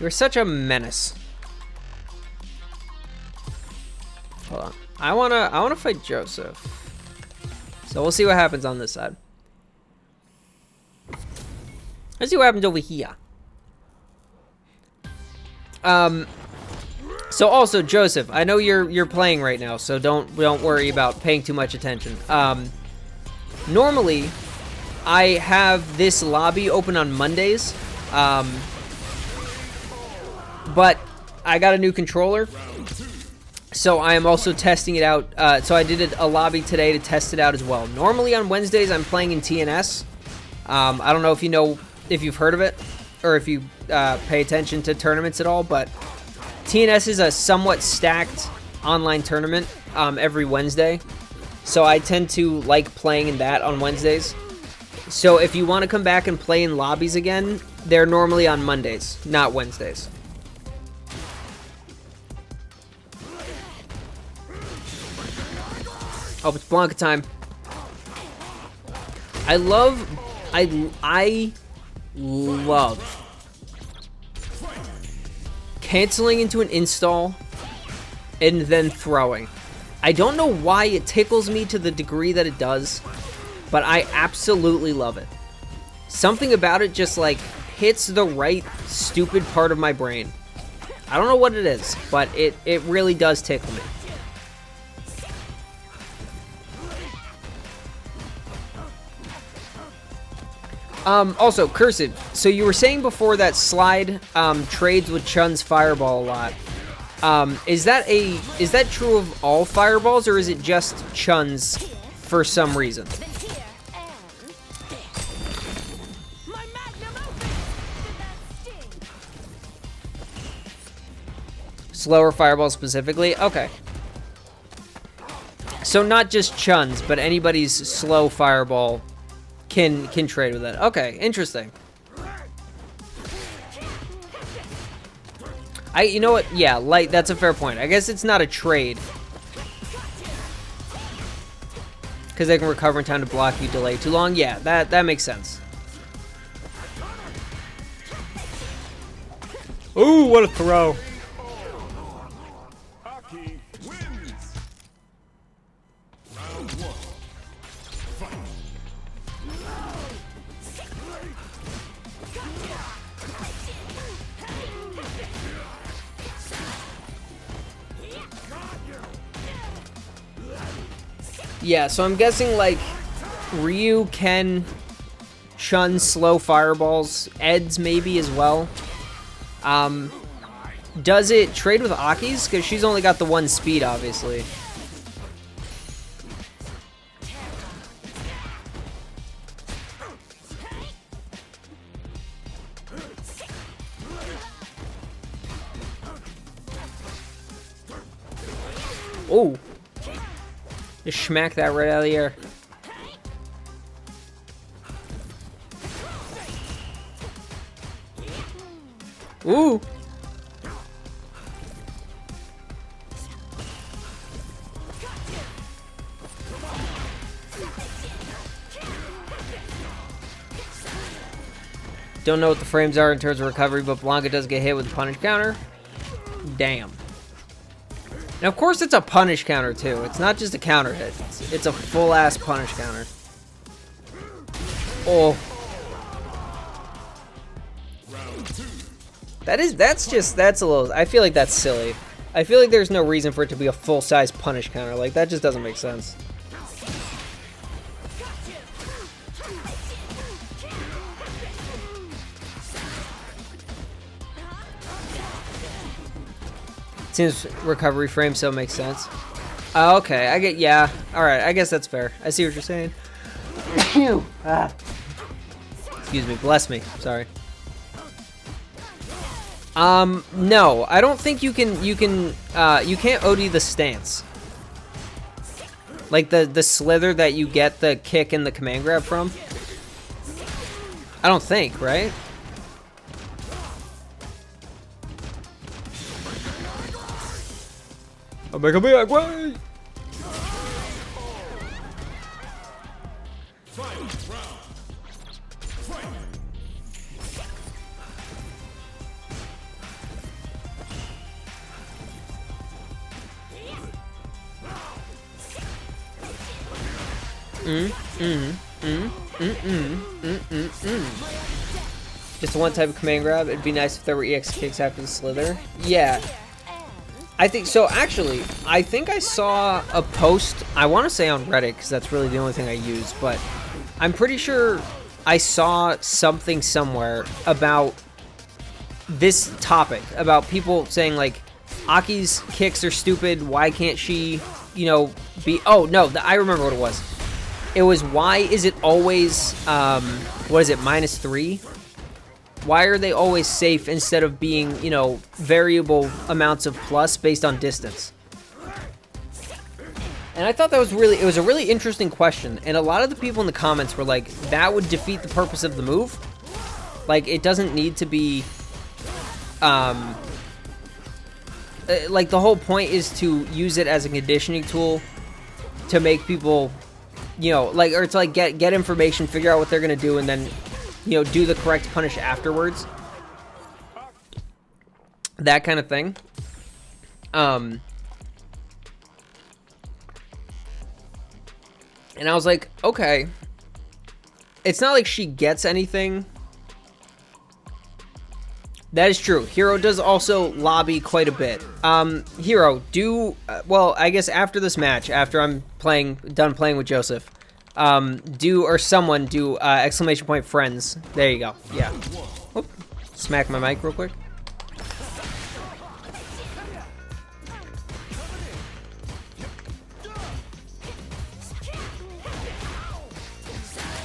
You're such a menace. Hold on. I wanna fight Joseph. So we'll see what happens on this side. Let's see what happens over here. So also, Joseph, I know you're playing right now, so don't worry about paying too much attention. Normally, I have this lobby open on Mondays, but I got a new controller, so I am also testing it out. So I did a lobby today to test it out as well. Normally on Wednesdays, I'm playing in TNS. I don't know if you've heard of it, or if you pay attention to tournaments at all, but TNS is a somewhat stacked online tournament every Wednesday, so I tend to like playing in that on Wednesdays. So if you want to come back and play in lobbies again, they're normally on Mondays, not Wednesdays. Oh, it's Blanca time. I love canceling into an install and then throwing. I don't know why it tickles me to the degree that it does, but I absolutely love it. Something about it just like hits the right stupid part of my brain. I don't know what it is, but it really does tickle me. Also, Cursive, so you were saying before that Slide trades with Chun's Fireball a lot. Is that true of all Fireballs, or is it just Chun's for some reason? My magnum opus! Did that sting? Slower Fireball specifically? Okay. So not just Chun's, but anybody's slow Fireball can trade with it. Okay, interesting. You know what? Yeah, light. That's a fair point. I guess it's not a trade, because they can recover in time to block you. Delay too long. Yeah, that makes sense. Ooh, what a throw! Aki wins. Round one. Fight. Yeah, so I'm guessing like Ryu can Chun slow fireballs, Ed's maybe as well. Does it trade with Aki's? Because she's only got the one speed, obviously. Oh! Just smack that right out of the air. Ooh! Don't know what the frames are in terms of recovery, but Blanca does get hit with a punish counter. Damn. And of course it's a punish counter too. It's not just a counter hit. It's a full-ass punish counter. Oh. That's a little, I feel like that's silly. I feel like there's no reason for it to be a full-size punish counter. Like, that just doesn't make sense. Seems recovery frame, so it makes sense. Oh, okay, I get, yeah. Alright, I guess that's fair. I see what you're saying. Excuse me, bless me. Sorry. No, I don't think you can't OD the stance. Like the slither that you get the kick and the command grab from. I don't think, right? I'll make a big way. Just one type of command grab. It'd be nice if there were EX kicks after the slither. Yeah. I think so. Actually, I think I saw a post. I want to say on Reddit because that's really the only thing I use. But I'm pretty sure I saw something somewhere about this topic, about people saying like, Aki's kicks are stupid. Why can't she, you know, be? Oh no, I remember what it was. It was, why is it always, what is it, -3? Why are they always safe instead of being, you know, variable amounts of plus based on distance? And I thought that was it was a really interesting question. And a lot of the people in the comments were like, that would defeat the purpose of the move. Like, it doesn't need to be, like, the whole point is to use it as a conditioning tool to make people, you know, like, or to like get information, figure out what they're gonna do, and then, you know, do the correct punish afterwards. That kind of thing. And I was like, okay, it's not like she gets anything. That is true. Hero does also lobby quite a bit. Hero, well, I guess after this match, after I'm done playing with Joseph, someone do exclamation point friends. There you go. Yeah. Whoop. Smack my mic real quick.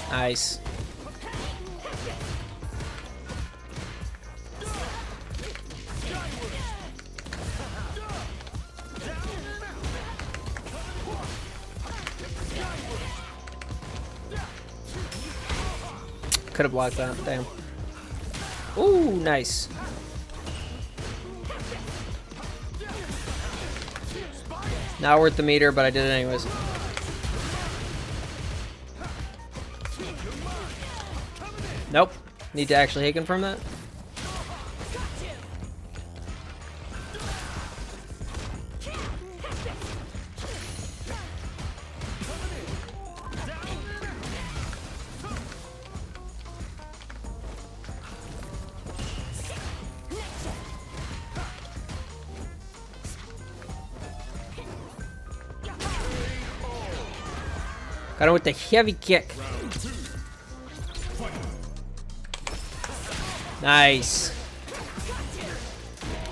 Nice. Could have blocked that. Damn. Ooh, nice. Not worth the meter, but I did it anyways. Nope. Need to actually hit confirm that. Got him with the heavy kick. Nice.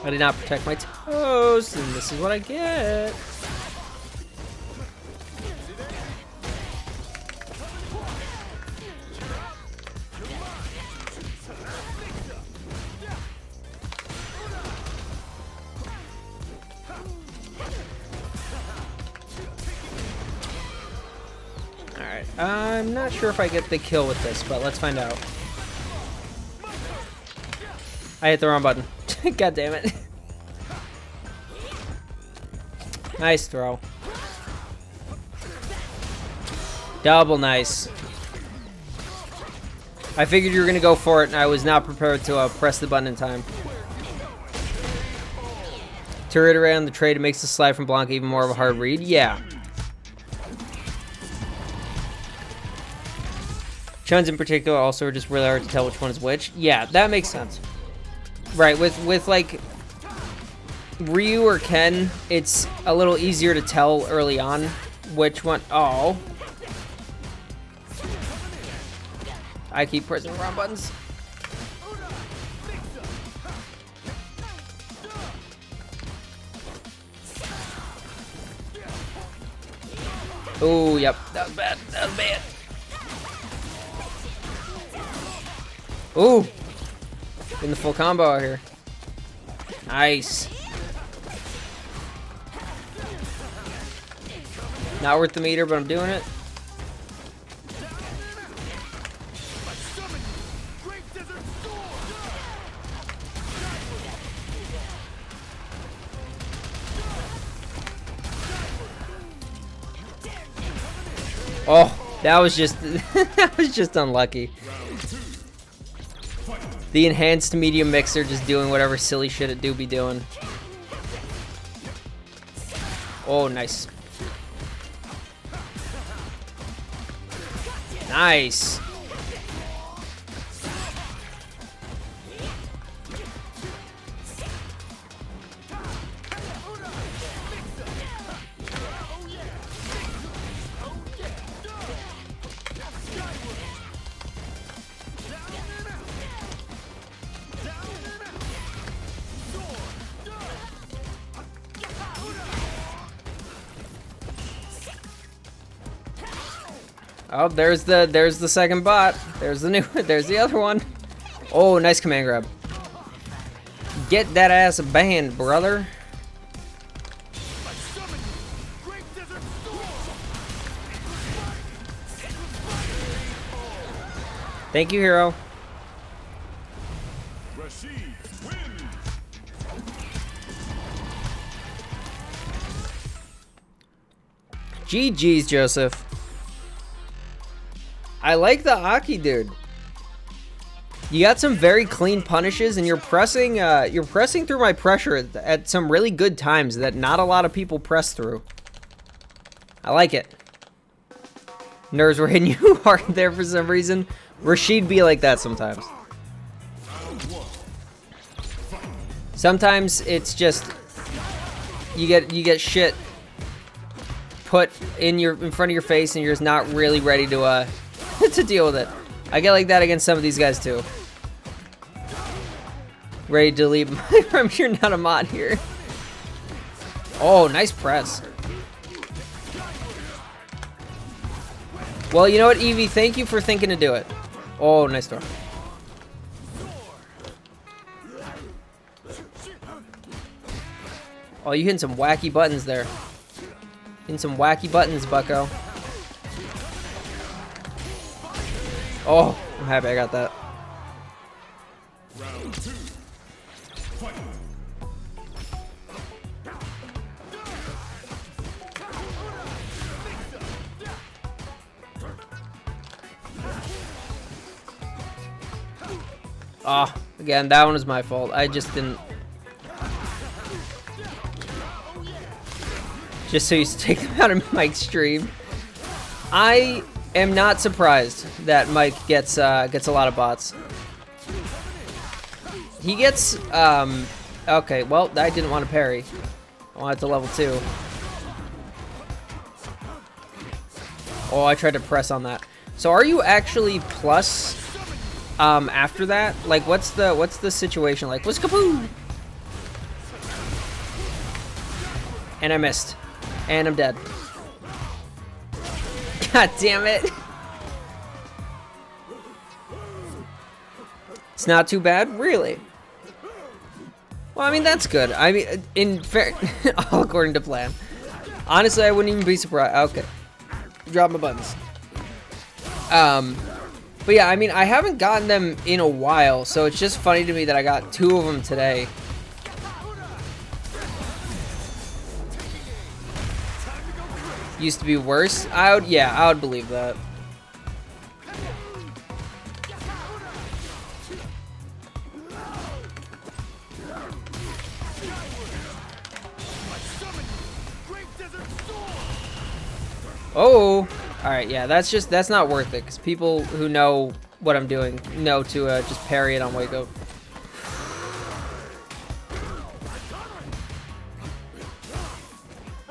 I did not protect my toes, and this is what I get. Alright, I'm not sure if I get the kill with this, but let's find out. I hit the wrong button. God damn it. Nice throw. Double nice. I figured you were going to go for it, and I was not prepared to press the button in time. To reiterate on the trade, it makes the slide from Blanca even more of a hard read. Yeah. Chuns in particular also are just really hard to tell which one is which. Yeah, that makes sense. Right, with like Ryu or Ken, it's a little easier to tell early on which one. Oh. I keep pressing the wrong buttons. Oh, yep. That was bad. That was bad. Ooh. In the full combo out here. Nice. Not worth the meter, but I'm doing it. Oh, that was just that was just unlucky. The enhanced medium mixer just doing whatever silly shit it do be doing. Oh, nice. Nice. Oh, there's the second bot. There's the new there's the other one. Oh, nice command grab. Get that ass banned, brother. Thank you, hero. Rashid wins. GG's, Joseph. I like the Aki, dude. You got some very clean punishes, and you're pressing through my pressure at some really good times that not a lot of people press through. I like it. Nerves were hitting you hard there for some reason. Rashid be like that sometimes. Sometimes it's just you get shit put in front of your face, and you're just not really ready to to deal with it. I get like that against some of these guys too. Ready to leave from you're not a mod here. Oh, nice press. Well, you know what, Evie? Thank you for thinking to do it. Oh, nice throw. Oh, you hitting some wacky buttons there. Hitting some wacky buttons, bucko. Oh, I'm happy I got that. Round 2. Fight. Oh, again, that one was my fault. I just didn't. Just so you take them out of Mike's stream. I am not surprised that Mike gets a lot of bots. He gets okay, well, I didn't want to parry. I wanted to level 2. Oh, I tried to press on that. So are you actually plus after that? Like what's the situation like? What's kaboom? And I missed. And I'm dead. God damn it. It's not too bad, really. Well, I mean, that's good. I mean, in fair, all according to plan. Honestly, I wouldn't even be surprised. Okay. Drop my buttons. But yeah, I mean, I haven't gotten them in a while, so it's just funny to me that I got 2 of them today. Used to be worse. I would believe that. Oh, all right, yeah, that's not worth it because people who know what I'm doing know to just parry it on wake up.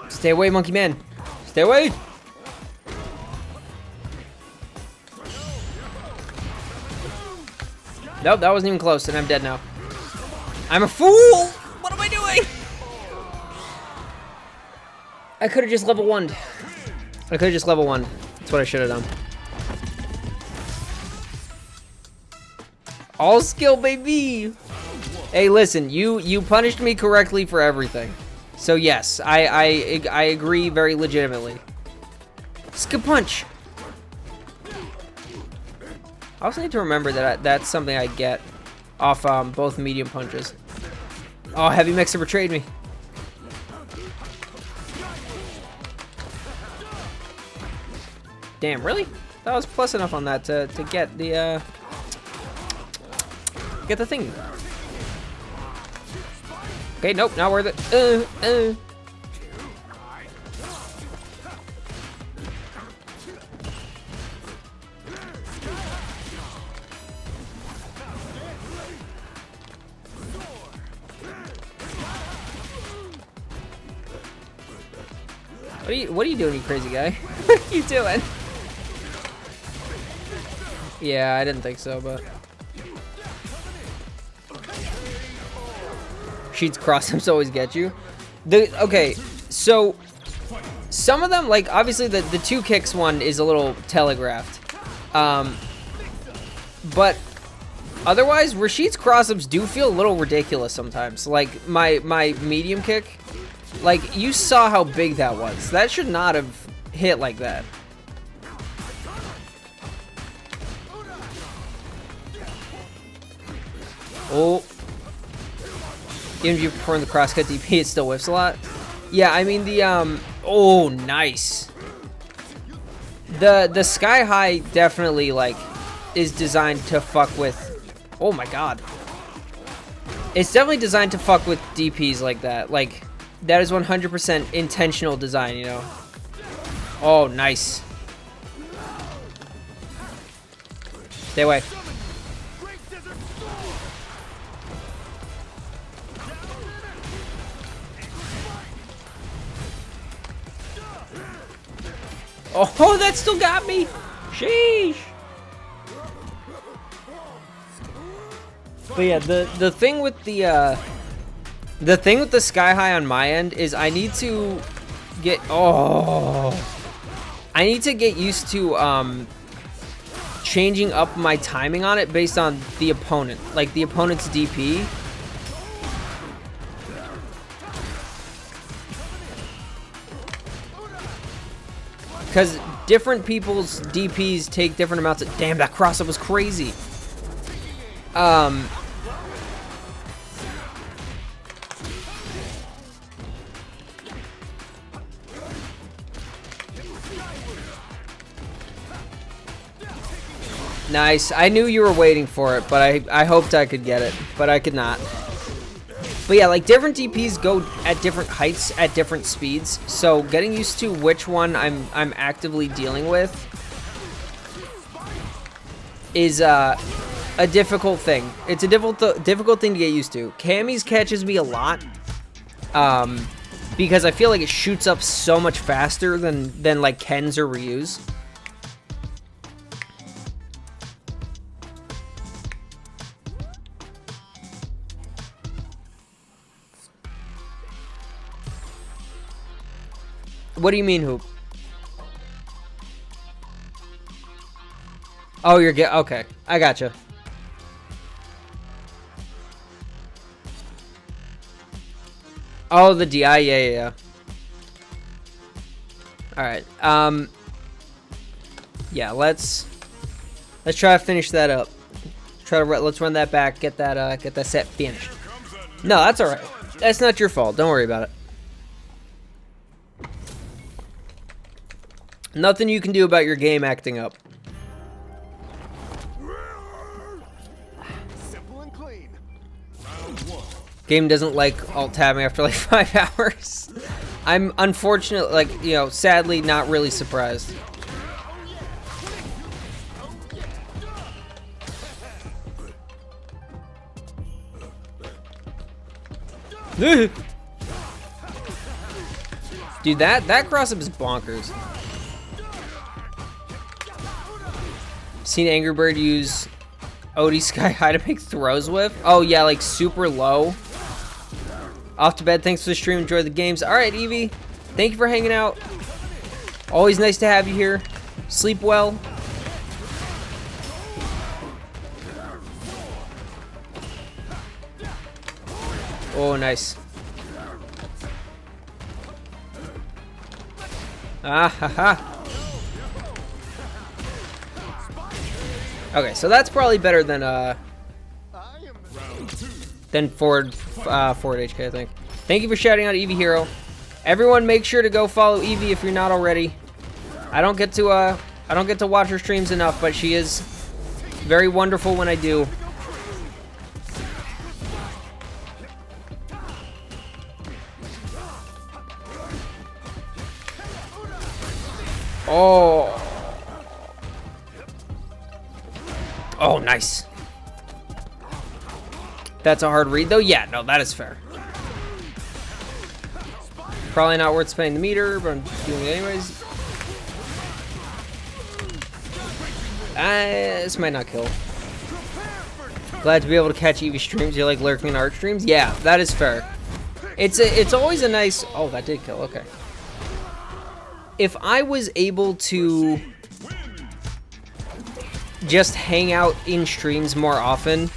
Stay away, monkey man. Stay away! Nope, that wasn't even close, and I'm dead now. I'm a fool! What am I doing? I could have just level 1'd. I could have just level 1'd. That's what I should have done. All skill, baby! Hey, listen, you punished me correctly for everything. So yes, I agree very legitimately. Skip punch. I also need to remember that that's something I get off both medium punches. Oh, Heavy Mixer betrayed me. Damn, really? That was plus enough on that to get the thing. Okay, nope, not worth it. What are you doing, you crazy guy? What are you doing? Yeah, I didn't think so, but Sheets cross-ups always get you. Okay, so some of them, like obviously the 2 kicks one is a little telegraphed, but otherwise Rashid's cross-ups do feel a little ridiculous sometimes. Like my medium kick, like you saw how big that was. That should not have hit like that. Oh. Even if you perform the crosscut DP, it still whiffs a lot. Yeah, I mean the oh, nice. The Sky High definitely like is designed to fuck with. Oh my god. It's definitely designed to fuck with DPs like that. Like that is 100% intentional design, you know. Oh, nice. Stay away. Oh, that still got me. Sheesh. But yeah, the thing with the Sky High on my end is I need to get used to changing up my timing on it based on the opponent, like the opponent's DP. Because different people's DPs take different amounts of... Damn, that cross-up was crazy. Nice. I knew you were waiting for it, but I hoped I could get it, but I could not. But yeah, like different DPs go at different heights at different speeds, so getting used to which one I'm actively dealing with is a difficult thing. It's a difficult thing to get used to. Cammy's catches me a lot, because I feel like it shoots up so much faster than like Ken's or Ryu's. What do you mean, Hoop? Oh, you're okay. I gotcha. Oh, the DI, yeah. All right. Yeah, let's try to finish that up. Let's run that back. Get that set finished. No, that's all right. That's not your fault. Don't worry about it. Nothing you can do about your game acting up. Simple and clean. Game doesn't like alt tabbing after like 5 hours. I'm unfortunately, like, you know, sadly not really surprised. Dude, that cross-up is bonkers. Seen Angry Bird use Odie Sky High to make throws with? Oh yeah, like super low. Off to bed, thanks for the stream, enjoy the games. Alright, Evie, thank you for hanging out. Always nice to have you here. Sleep well. Oh, nice. Ah, ha, ha. Okay, so that's probably better than Ford HK, I think. Thank you for shouting out Eevee Hero. Everyone, make sure to go follow Eevee if you're not already. I don't get to watch her streams enough, but she is very wonderful when I do. Oh. Oh, nice. That's a hard read, though. Yeah, no, that is fair. Probably not worth spending the meter, but I'm doing it anyways. This might not kill. Glad to be able to catch Eevee streams. You like lurking in art streams? Yeah, that is fair. It's always a nice... Oh, that did kill. Okay. If I was able to just hang out in streams more often,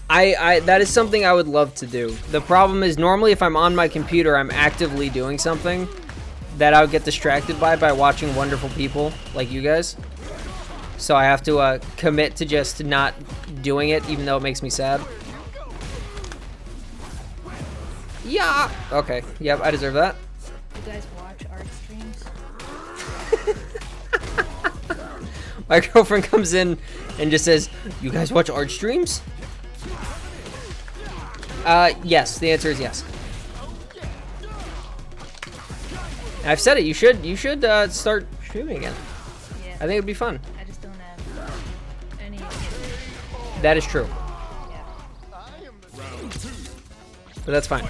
that is something I would love to do. The problem is normally if I'm on my computer, I'm actively doing something that I would get distracted by watching wonderful people like you guys. So I have to commit to just not doing it, even though it makes me sad. Yeah. Okay. Yep, I deserve that. You guys watch art streams? My girlfriend comes in and just says, "You guys watch art streams?" Yes. The answer is yes. I've said it. You should start streaming again. Yeah. I think it'd be fun. I just don't have any. That is true. Yeah. But that's fine.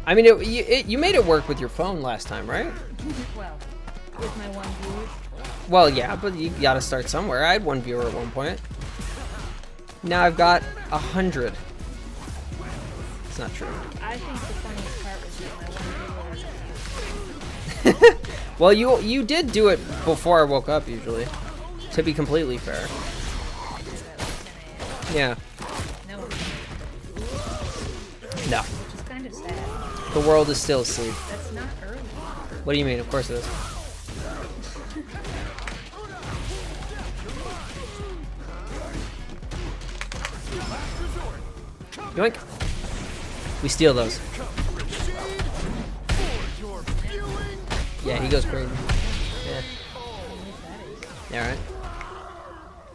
I mean, you made it work with your phone last time, right? Well, with my one viewer. Well, yeah, but you gotta start somewhere. I had one viewer at one point. Now I've got 100. It's not true. I think the funniest part was that my one viewer was a viewer. Well, you did do it before I woke up, usually. To be completely fair. Is that like 10 a.m.? Yeah. No. No. Which is kind of sad. The world is still asleep. That's not early. What do you mean? Of course it is. Yoink. We steal those. Yeah, he goes crazy. Yeah. Alright.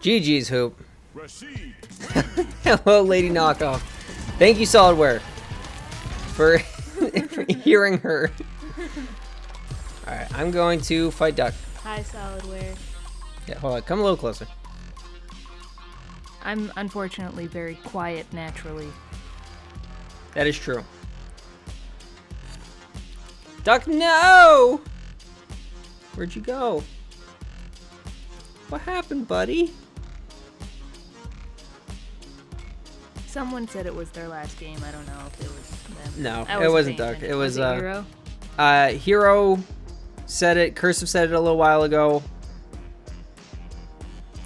GG's, Hoop. Rashid. Hello, Lady Knockoff. Thank you, Solidware, for hearing her. Alright, I'm going to fight Duck. Hi, Solidware. Yeah, hold on. Come a little closer. I'm unfortunately very quiet naturally. That is true. Duck, no! Where'd you go? What happened, buddy? Someone said it was their last game. I don't know if it was them. No, I it wasn't paying Duck. attention. It was it Hero? Hero said it. Cursive said it a little while ago.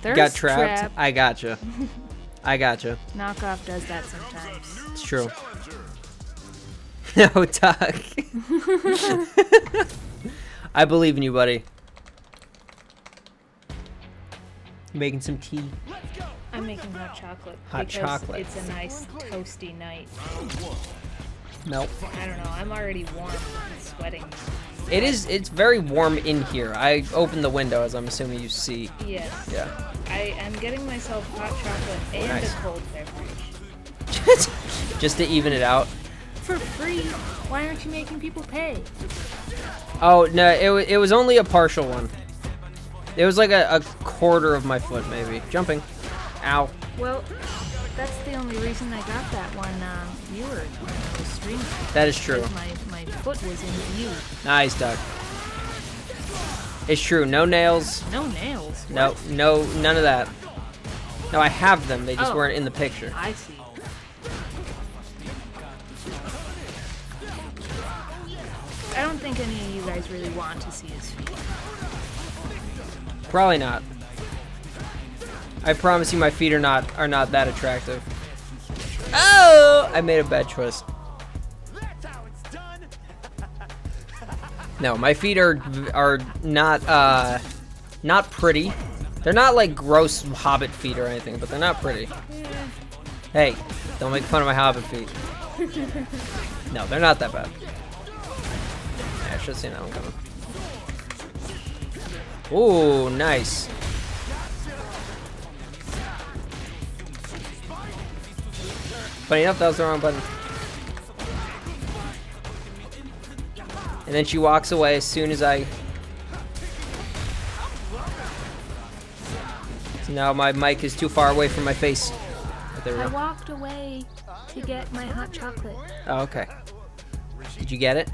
Thirst Got trapped. trap. I gotcha. I gotcha. Knockoff does that sometimes. It's true. No, Duck. I believe in you, buddy. Making some tea. I'm making hot chocolate. Hot because chocolate. It's a nice toasty night. Nope. I don't know. I'm already warm and sweating. It is. It's very warm in here. I opened the window, as I'm assuming you see. Yes. Yeah. I am getting myself hot chocolate and Nice. a cold beverage. Just to even it out. For free? Why aren't you making people pay? Oh no! It was only a partial one. It was like a quarter of my foot, maybe. Jumping. Ow. Well, that's the only reason I got that one viewer when I was streaming. That is true. Because my foot was in view. Nice, Duck. It's true. No nails. No nails. No, What? no, none of that. No, I have them. They just Oh. weren't in the picture. I see. I don't think any of you guys really want to see his feet. Probably not. I promise you, my feet are not that attractive. Oh! I made a bad choice. No, my feet are not pretty. They're not like gross hobbit feet or anything, but they're not pretty. Hey, don't make fun of my hobbit feet. No, they're not that bad. Yeah, I should have seen that one coming. Ooh, nice. Funny enough, that was the wrong button. And then she walks away as soon as I... So now my mic is too far away from my face. Oh, there we I go. walked away to get my hot chocolate. Oh, okay. Did you get it?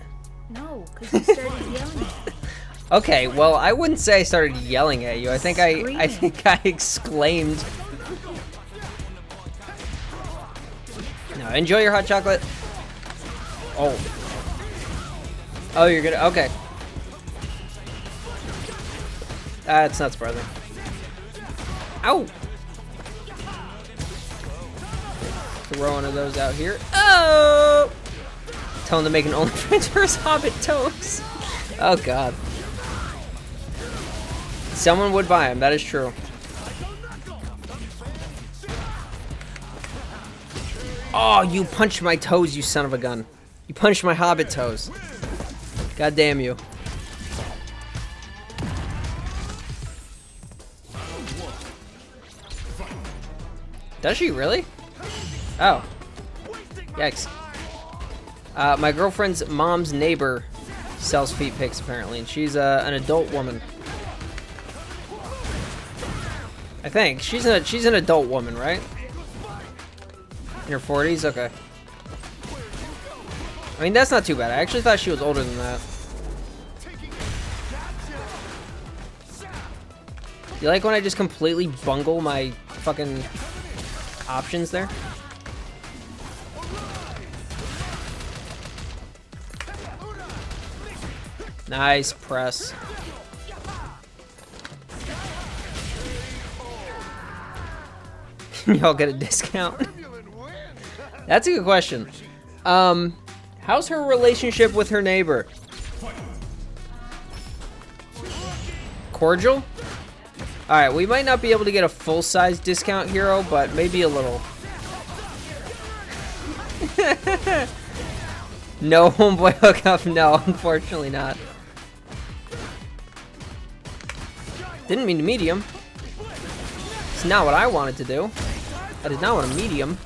No, because you started yelling at me. Okay, well, I wouldn't say I started yelling at you. I think I Screaming. think I exclaimed. No, enjoy your hot chocolate. Oh. Oh, you're gonna, okay. It's not surprising. Ow! Throw one of those out here. Oh! Tell him to make an OnlyFans for his hobbit toes. Oh, God. Someone would buy him, that is true. Oh, you punched my toes, you son of a gun. You punched my hobbit toes. God damn you. Does she really? Oh. Yikes. My girlfriend's mom's neighbor sells feet pics apparently, and she's an adult woman. I think she's an adult woman, right? In her 40s, okay. I mean, that's not too bad. I actually thought she was older than that. You like when I just completely bungle my fucking options there? Nice press. Y'all get a discount? That's a good question. How's her relationship with her neighbor? Cordial? Alright, we might not be able to get a full-size discount, Hero, but maybe a little. No homeboy hookup? No, unfortunately not. Didn't mean to medium. It's not what I wanted to do. I did not want to medium.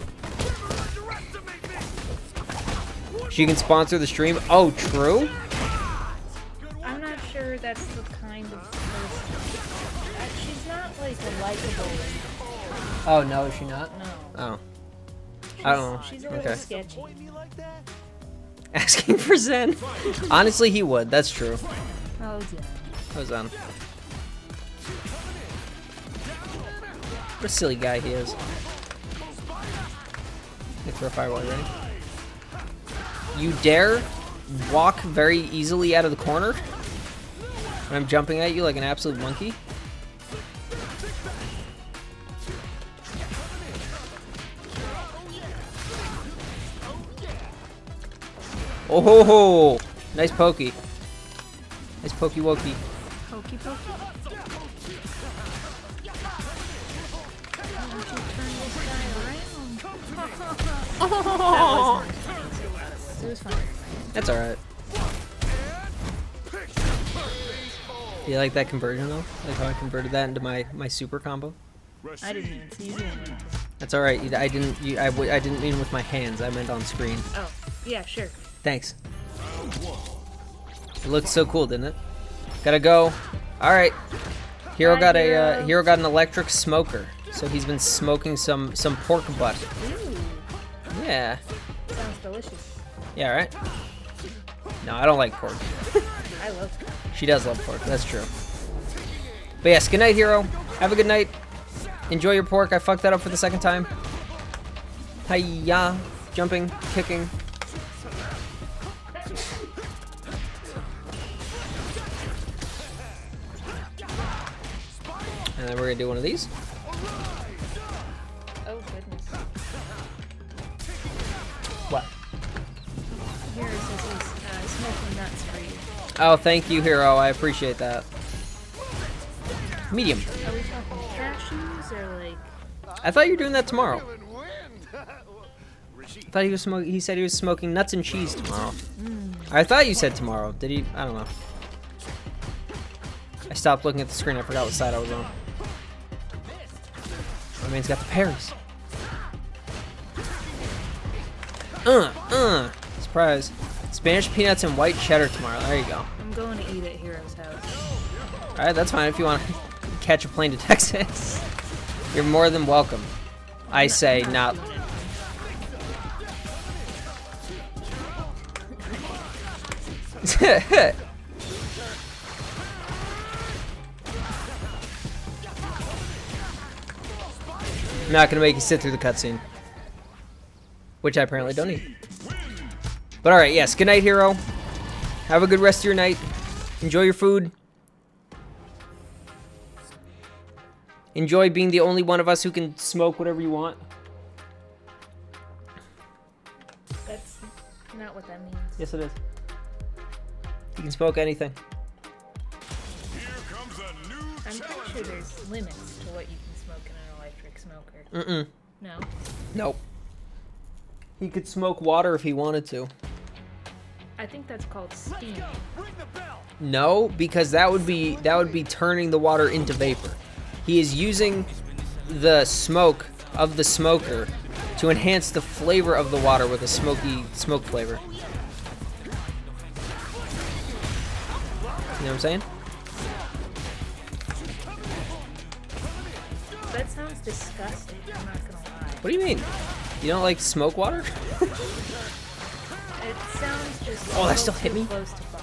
She can sponsor the stream. Oh, true? I'm not sure that's the kind of person. She's not like a likable. Oh, no, is she not? No. Oh. I don't know. She's a little Okay. sketchy. Asking for Zen. Honestly, he would. That's true. Oh, dear. That was on. What a silly guy he is. Look for a fireball, ready? You dare walk very easily out of the corner when I'm jumping at you like an absolute monkey? Oh ho ho! Nice pokey. Nice pokey wokey. Pokey pokey. Why don't you turn this guy around? That was nice. It was fun. That's alright. You like that conversion though? Like how I converted that into my super combo? I didn't even see you. That's alright. I didn't mean with my hands. I meant on screen. Oh, yeah, sure. Thanks. It looked so cool, didn't it? Gotta go. All right. Hero Bye, got Hero. Hero got an electric smoker, so he's been smoking some pork butt. Ooh, Yeah. sounds delicious. Yeah. Right. No, I don't like pork. I love it. She does love pork. That's true. But yes, good night, Hero. Have a good night. Enjoy your pork. I fucked that up for the second time. Hiya. Jumping, kicking. And then we're gonna do one of these. Oh, goodness. What? Here it says he's smoking nuts for you. Oh, thank you, Hero. I appreciate that. Medium. Are we talking cashews or like? I thought you were doing that tomorrow. Turbulent wind. I thought he was smoking. He said he was smoking nuts and cheese tomorrow. I thought you said tomorrow. Did he? I don't know. I stopped looking at the screen. I forgot what side I was on. My man's got the parries. Surprise. Spanish peanuts and white cheddar tomorrow. There you go. I'm going to eat at Hero's house. All right, that's fine if you want to catch a plane to Texas. You're more than welcome. I say not. I'm not gonna make you sit through the cutscene, which I apparently don't need. But all right, yes. Good night, Hero. Have a good rest of your night. Enjoy your food. Enjoy being the only one of us who can smoke whatever you want. That's not what that means. Yes, it is. You can smoke anything. Here comes a new I'm pretty challenger. sure there's limits to what you can smoke in an electric smoker. Mm-mm. No. Nope. He could smoke water if he wanted to. I think that's called steam. No, because that would be turning the water into vapor. He is using the smoke of the smoker to enhance the flavor of the water with a smoky smoke flavor. You know what I'm saying? That sounds disgusting. I'm not gonna lie. What do you mean? You don't like smoke water? It sounds just. Oh, that so still hit me? Close to bong.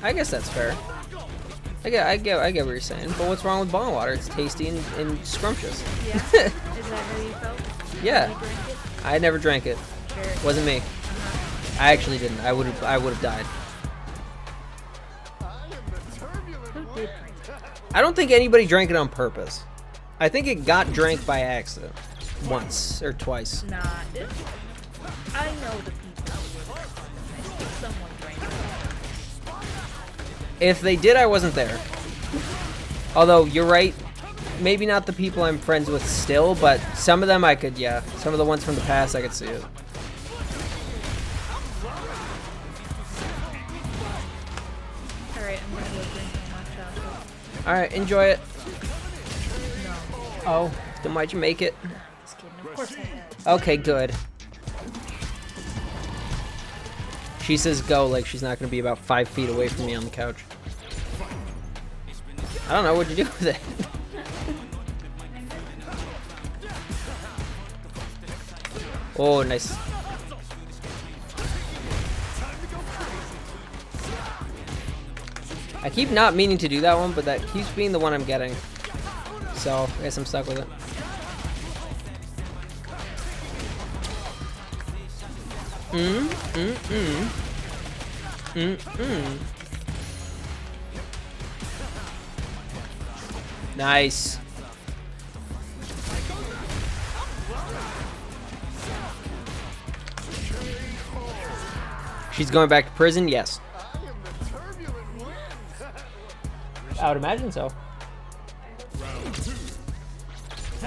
I guess that's fair. I get what you're saying. But what's wrong with bong water? It's tasty and scrumptious. Yeah. Is that how you felt? Yeah. When you drank it? I never drank it. Sure. Wasn't me. I actually didn't. I would have died. Who did drink it? I don't think anybody drank it on purpose. I think it got drank by accident. Once or twice. Nah. I know the people who were. I think someone drank it. If they did, I wasn't there. Although, you're right. Maybe not the people I'm friends with still, but some of them I could, yeah. Some of the ones from the past, I could see it. Alright, I'm gonna go drink some hot chocolate. Alright, enjoy it. No. Oh, then why'd you make it? Just kidding. Of course I had. Okay, good. She says go like she's not going to be about 5 feet away from me on the couch. I don't know, what'd you do with it? Oh, nice. I keep not meaning to do that one, but that keeps being the one I'm getting. So, I guess I'm stuck with it. Nice. She's going back to prison? Yes. I would imagine so.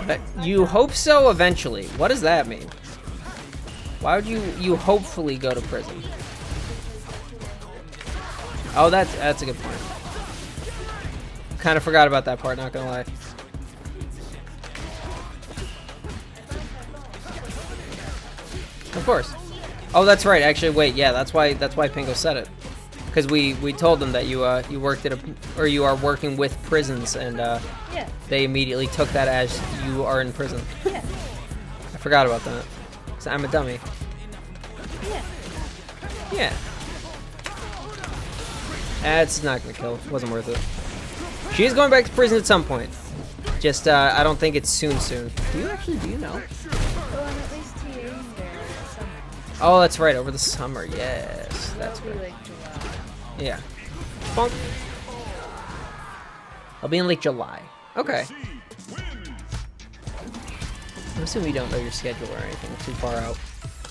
But you hope so eventually. What does that mean? Why would you hopefully go to prison? Oh, that's a good point. Kind of forgot about that part, not gonna lie. Of course. Oh, that's right. Actually, wait. Yeah, that's why Pingo said it. Because we told them that you worked at you are working with prisons, and Yeah. they immediately took that as you are in prison. Yeah. I forgot about that. 'Cause I'm a dummy. Yeah. Yeah. That's not gonna kill. Wasn't worth it. She is going back to prison at some point. Just I don't think it's soon. Do you know? Well, I'm at least TAing there this summer. Oh, that's right. Over the summer. Yes, that's That'll be right. like July. Yeah. Bonk. I'll be in late July. Okay. I'm assuming you don't know your schedule or anything too far out.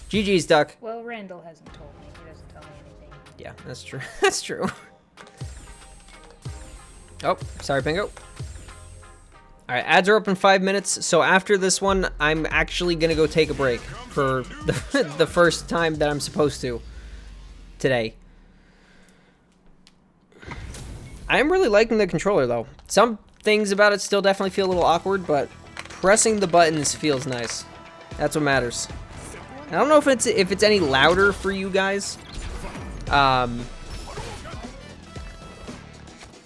GG's, Duck. Well, Randall hasn't told me. He doesn't tell me anything. Yeah, that's true. That's true. Oh, sorry, Pingo. All right, ads are up in 5 minutes. So after this one, I'm actually gonna go take a break for the first time that I'm supposed to today. I am really liking the controller though. Some things about it still definitely feel a little awkward, but pressing the buttons feels nice. That's what matters. I don't know if it's any louder for you guys.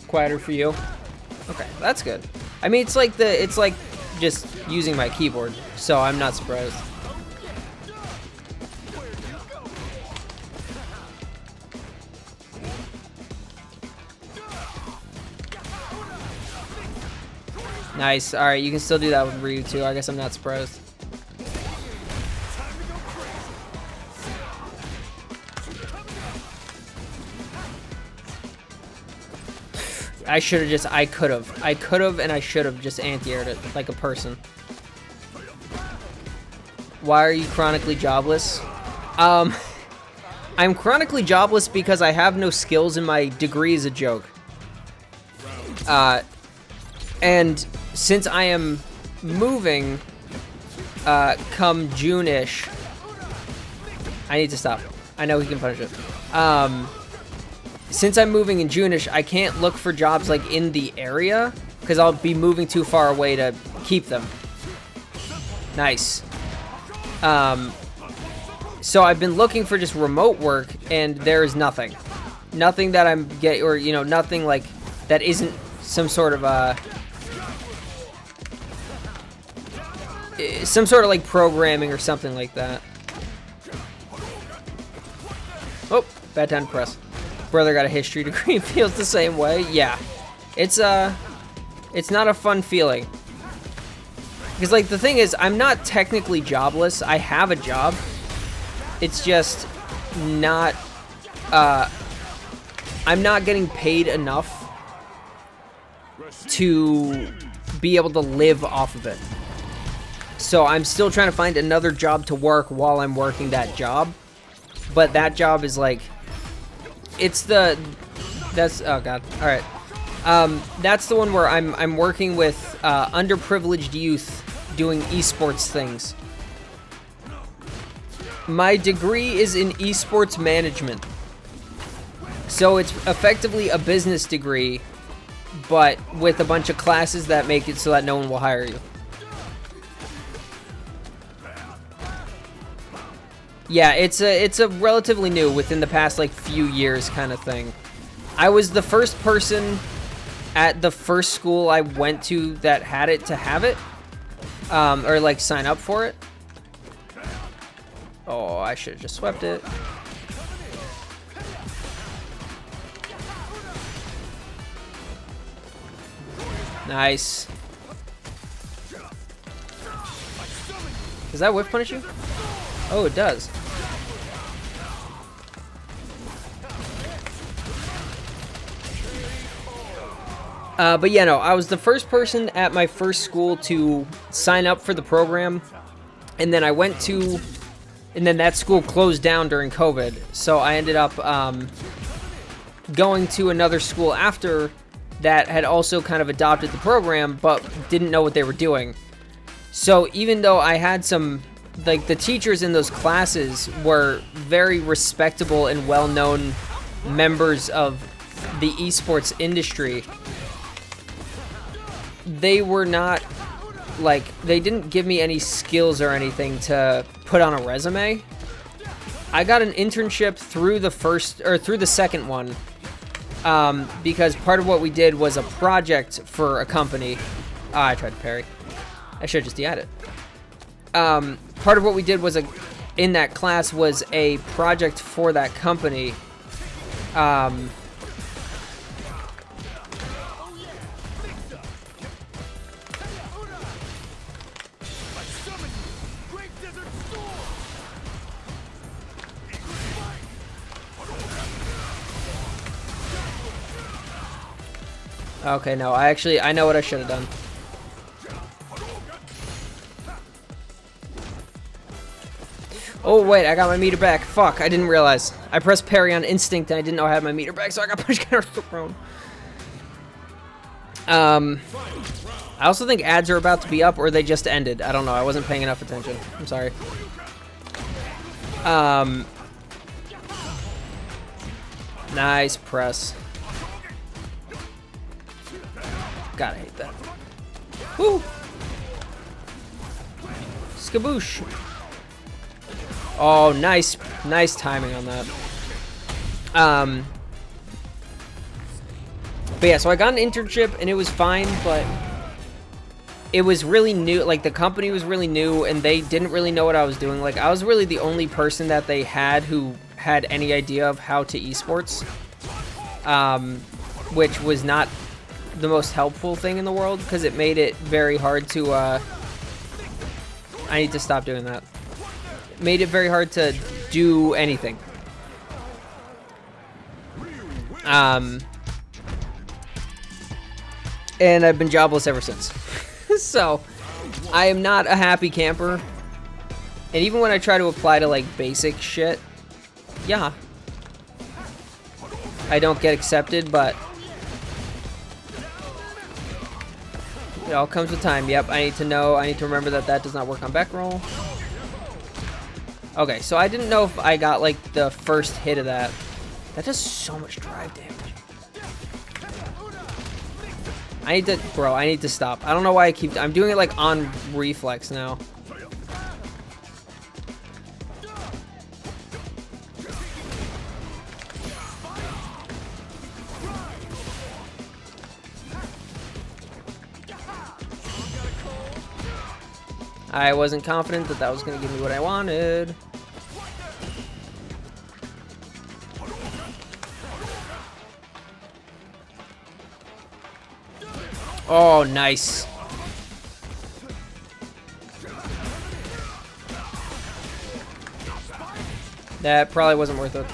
Quieter for you. Okay, that's good. I mean, it's like just using my keyboard, so I'm not surprised. Nice. All right, you can still do that with Ryu too. I guess I'm not surprised. I should have just, I could have, and I should have just anti-aired it like a person. Why are you chronically jobless? I'm chronically jobless because I have no skills and my degree is a joke. And since I am moving, come June-ish, I need to stop. I know he can punish it. Since I'm moving in June-ish, I can't look for jobs like in the area because I'll be moving too far away to keep them. Nice. So I've been looking for just remote work, and there is nothing. Nothing that I'm getting, or you know, nothing like that isn't some sort of like programming or something like that. Oh, bad time to press. Brother got a history degree, feels the same way. Yeah, it's not a fun feeling. Because like the thing is, I'm not technically jobless. I have a job. It's just not, I'm not getting paid enough to be able to live off of it. So I'm still trying to find another job to work while I'm working that job. But that job is like, oh god, all right. That's the one where I'm working with underprivileged youth doing esports things. My degree is in esports management, so it's effectively a business degree, but with a bunch of classes that make it so that no one will hire you. Yeah, it's a relatively new, within the past like few years kind of thing. I was the first person at the first school I went to that had it to have it, or like sign up for it. Oh, I should have just swept it. Nice. Does that whiff punish you? Oh, it does. But yeah, no, I was the first person at my first school to sign up for the program, and then and then that school closed down during COVID, so I ended up going to another school after that had also kind of adopted the program, but didn't know what they were doing. So even though I had some, like, the teachers in those classes were very respectable and well-known members of the esports industry, they were not, like, they didn't give me any skills or anything to put on a resume. I got an internship through the second one, because part of what we did was a project for a company. I tried to parry. I should just de-add it. Part of what we did was in that class was a project for that company. Okay, no, I know what I should have done. Oh, wait, I got my meter back. Fuck, I didn't realize. I pressed parry on instinct and I didn't know I had my meter back, so I got punched counter thrown. I also think ads are about to be up or they just ended. I don't know. I wasn't paying enough attention. I'm sorry. Nice press. God, I hate that. Woo! Skaboosh. Oh, nice timing on that. But yeah, so I got an internship and it was fine, but it was really new. Like, the company was really new and they didn't really know what I was doing. Like, I was really the only person that they had who had any idea of how to esports, which was not the most helpful thing in the world because it made it very hard to, I need to stop doing that. It made it very hard to do anything. And I've been jobless ever since. So, I am not a happy camper. And even when I try to apply to, like, basic shit, yeah, I don't get accepted, but it all comes with time. Yep, I need to remember that that does not work on back roll. Okay, so I didn't know if I got, like, the first hit of that. That does so much drive damage. I need to stop. I don't know why I'm doing it, like, on reflex now. I wasn't confident that that was going to give me what I wanted. Oh, nice. That probably wasn't worth it.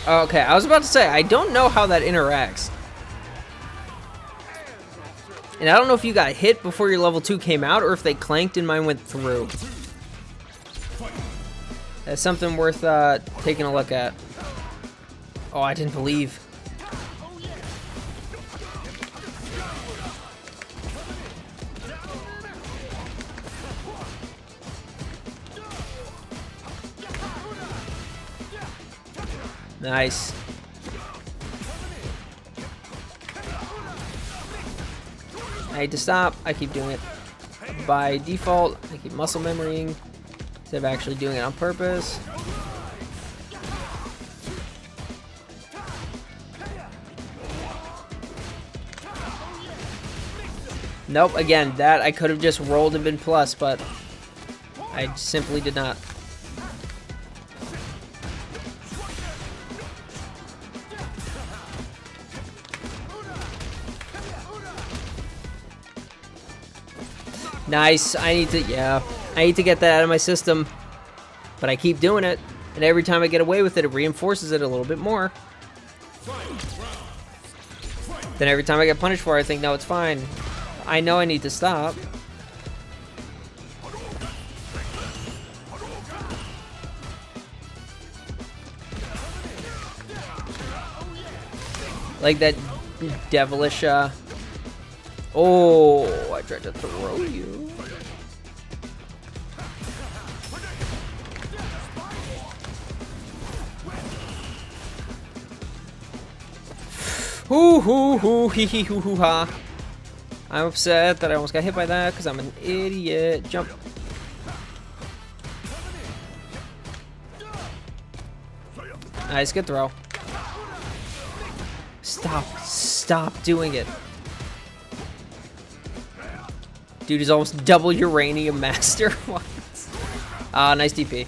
Okay, I was about to say, I don't know how that interacts. And I don't know if you got hit before your level 2 came out or if they clanked and mine went through. That's something worth taking a look at. Oh, I didn't believe. Nice. I need to stop. I keep doing it by default. I keep muscle memorying instead of actually doing it on purpose. Nope, again, that I could have just rolled and been plus, but I simply did not. Nice. I need to get that out of my system. But I keep doing it. And every time I get away with it, it reinforces it a little bit more. Then every time I get punished for it, I think, no, it's fine. I know I need to stop. Like that devilish, oh, I tried to throw you. Hoo hoo hoo hee hee hoo hoo ha. I'm upset that I almost got hit by that because I'm an idiot. Jump. Nice, good throw. Stop doing it. Dude is almost double uranium master. What? Ah, nice DP.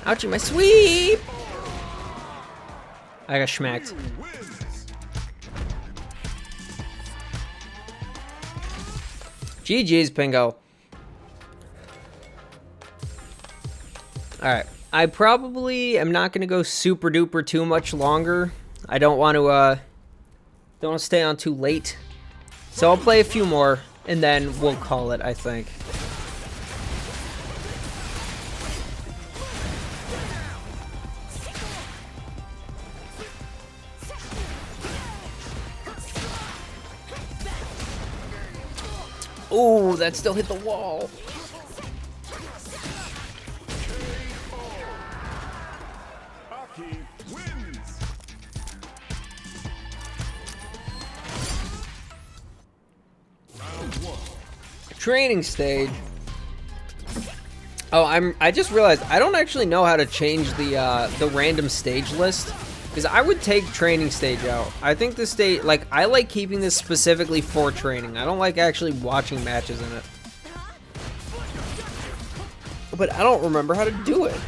Ouchie, my sweep! I got schmacked. GG's, Pingo. Alright. I probably am not going to go super duper too much longer. I don't want to stay on too late. So I'll play a few more, and then we'll call it, I think. Ooh, that still hit the wall. Aki wins. Round 1. Training stage. Oh, I just realized I don't actually know how to change the random stage list, because I would take training stage out. I think this stage, like, I like keeping this specifically for training. I don't like actually watching matches in it. But I don't remember how to do it,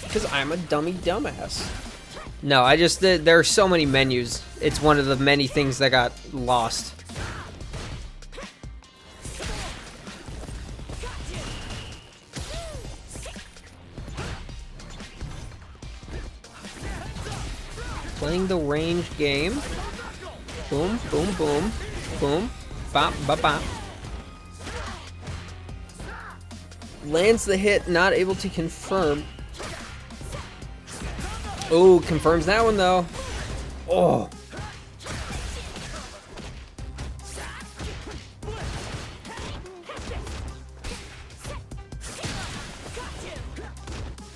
because I'm a dumbass. No, I just, there are so many menus. It's one of the many things that got lost. Playing the range game. Boom, boom, boom, boom, bop, bop, bop. Lands the hit, not able to confirm. Oh, confirms that one though. Oh.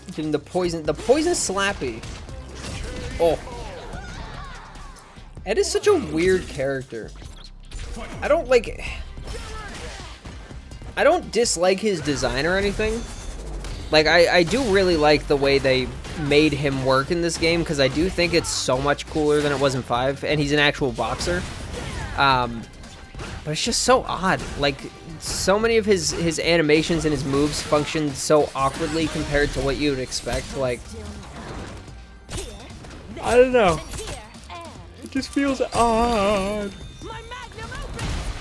Give him the poison slappy. Oh. Ed is such a weird character. I don't dislike his design or anything. Like, I do really like the way they made him work in this game, because I do think it's so much cooler than it was in 5, and he's an actual boxer. But it's just so odd. Like, so many of his animations and his moves function so awkwardly compared to what you would expect. Like, I don't know. It just feels odd.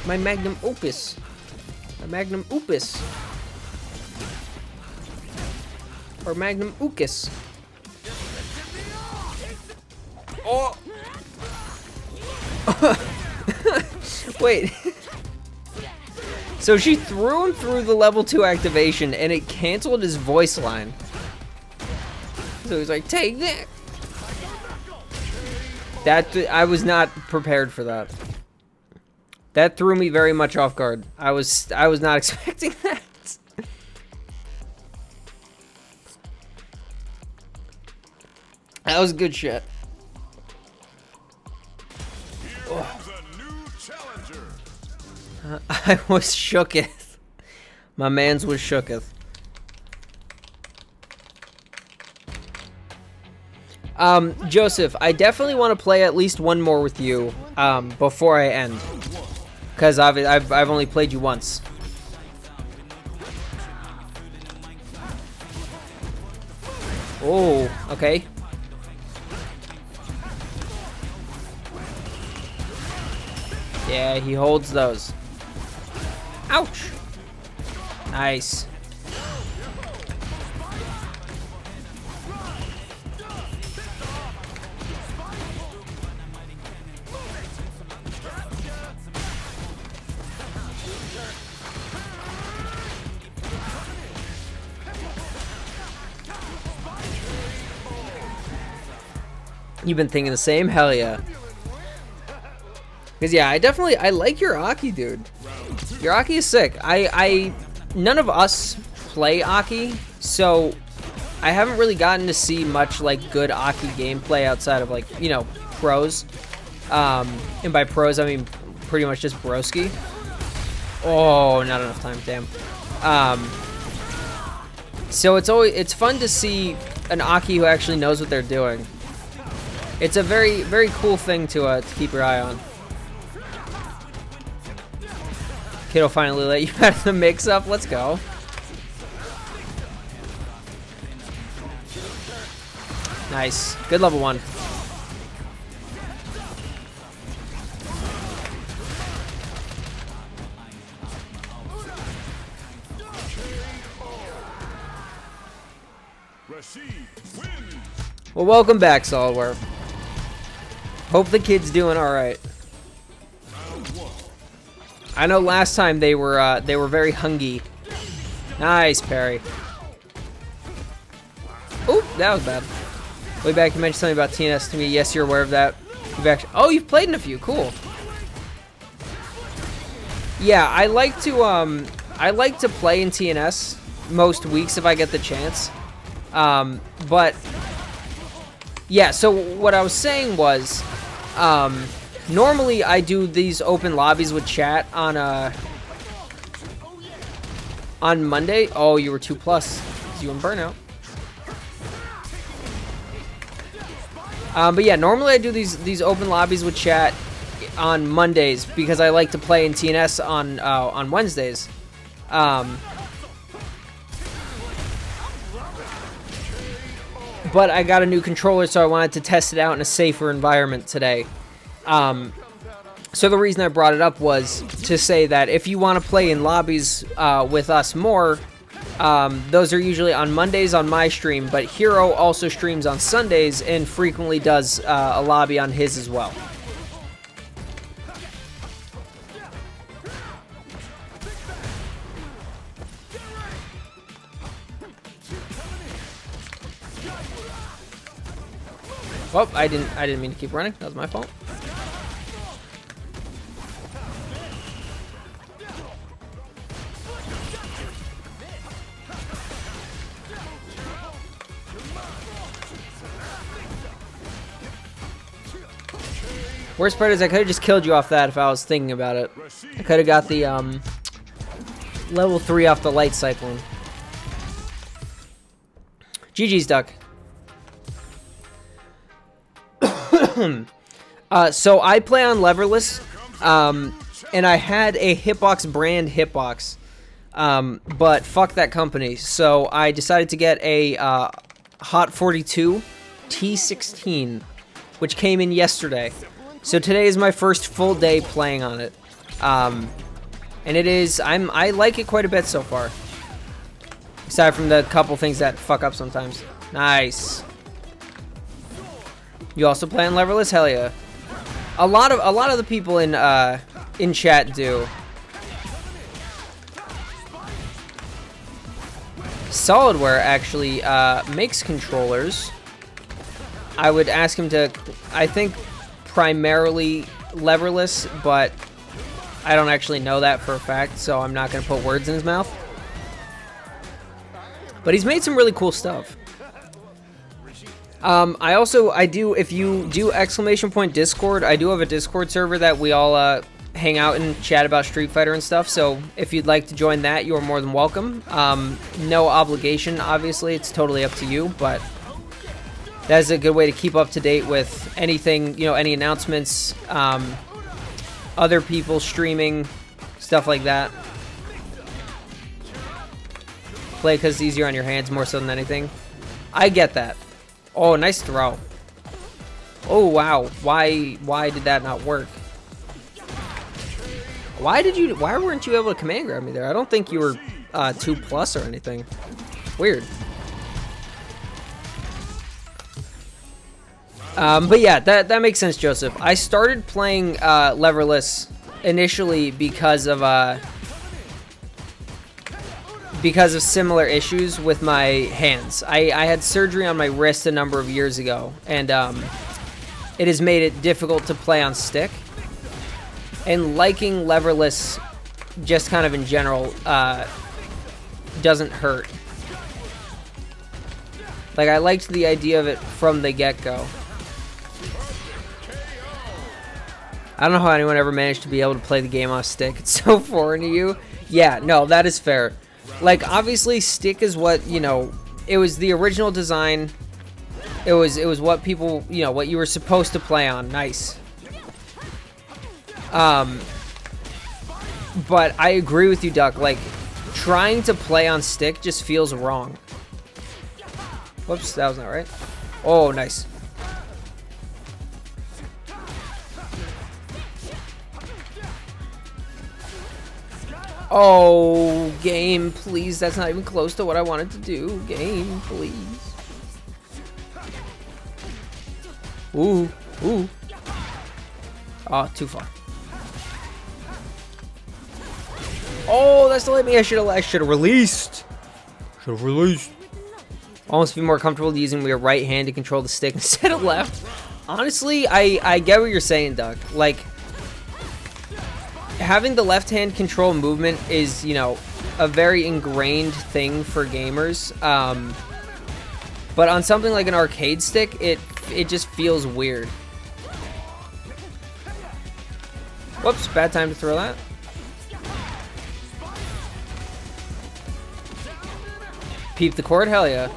My magnum opus. My magnum opus. Or magnum ucus. Oh! Wait. So she threw him through the level 2 activation, and it canceled his voice line. So he's like, take that! I was not prepared for that. That threw me very much off guard. I was not expecting that. That was good shit. Here comes a new challenger. I was shooketh. My mans was shooketh. Joseph, I definitely want to play at least one more with you before I end, because I've only played you once. Oh, okay. Yeah, he holds those. Ouch. Nice. You've been thinking the same? Hell yeah. Because yeah, I like your Aki, dude. Your Aki is sick. None of us play Aki, so I haven't really gotten to see much like good Aki gameplay outside of, like, you know, pros. And by pros I mean pretty much just broski. Oh, not enough time, damn. So it's fun to see an Aki who actually knows what they're doing. It's a very, very cool thing to keep your eye on. Kid'll finally let you out of the mix-up. Let's go. Nice. Good level 1. Well, welcome back, Solidware. Hope the kid's doing all right. I know last time they were very hungry. Nice parry. Oop, that was bad. Way back, you mentioned something about TNS to me. Yes, you're aware of that. You've actually, oh, you've played in a few. Cool. Yeah, I like to play in TNS most weeks if I get the chance. But yeah, so what I was saying was, normally I do these open lobbies with chat on Monday. Oh, you were 2+. You in burnout. But yeah, normally I do these open lobbies with chat on Mondays because I like to play in TNS on Wednesdays. But I got a new controller, so I wanted to test it out in a safer environment today. So the reason I brought it up was to say that if you want to play in lobbies with us more, those are usually on Mondays on my stream, but Hero also streams on Sundays and frequently does a lobby on his as well. Well, I didn't mean to keep running. That was my fault. Worst part is I could have just killed you off that if I was thinking about it. I could have got the level 3 off the light cyclone. GG's, Duck. So I play on Leverless, and I had a Hitbox brand Hitbox, but fuck that company. So I decided to get a Hot 42 T16, which came in yesterday. So today is my first full day playing on it, and it is I like it quite a bit so far. Aside from the couple things that fuck up sometimes. Nice. You also play on Leverless? Hell yeah. A lot of the people in chat do. Solidware actually makes controllers. I would ask him to, I think primarily Leverless, but I don't actually know that for a fact, so I'm not going to put words in his mouth. But he's made some really cool stuff. I do, if you do ! Discord, I do have a Discord server that we all hang out and chat about Street Fighter and stuff, so if you'd like to join that, you are more than welcome. No obligation, obviously, it's totally up to you, but that is a good way to keep up to date with anything, you know, any announcements, other people streaming, stuff like that. Play because it's easier on your hands more so than anything. I get that. Oh, nice throw. Oh, wow. Why did that not work? Why weren't you able to command grab me there? I don't think you were 2+ or anything. Weird. But yeah, that makes sense, Joseph. I started playing Leverless initially because of similar issues with my hands. I had surgery on my wrist a number of years ago, and it has made it difficult to play on stick. And liking Leverless, just kind of in general, doesn't hurt. Like, I liked the idea of it from the get-go. I don't know how anyone ever managed to be able to play the game on a stick. It's so foreign to you. Yeah, no, that is fair. Like, obviously, stick is what, you know, it was the original design. It was what people, you know, what you were supposed to play on. Nice. But I agree with you, Duck. Like, trying to play on stick just feels wrong. Whoops, that was not right. Oh, nice. Oh, game, please. That's not even close to what I wanted to do. Game, please. Ooh, ooh. Oh, too far. Oh, that's the me. I should have released. Should have released. Almost be more comfortable using your right hand to control the stick instead of left. Honestly, I get what you're saying, Duck. Like, having the left hand control movement is, you know, a very ingrained thing for gamers. But on something like an arcade stick, it just feels weird. Whoops, bad time to throw that. Peep the cord, hell yeah.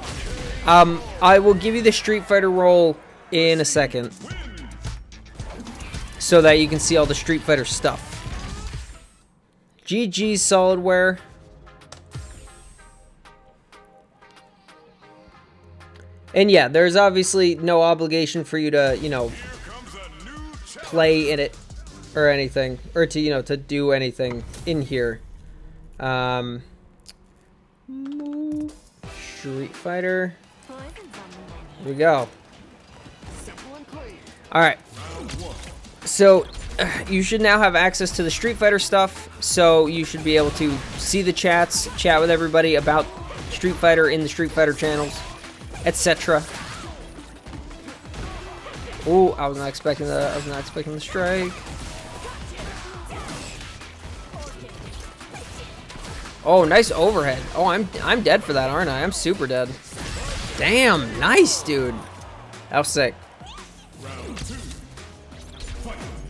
I will give you the Street Fighter roll in a second, so that you can see all the Street Fighter stuff. GG Solidware. And yeah, there's obviously no obligation for you to, you know, play in it or anything, or to, you know, to do anything in here. Street Fighter. Here we go. Alright. So, you should now have access to the Street Fighter stuff, so you should be able to see the chats, chat with everybody about Street Fighter in the Street Fighter channels, etc. Ooh, I was not expecting the strike. Oh, nice overhead. Oh, I'm dead for that, aren't I? I'm super dead. Damn, nice, dude. That was sick.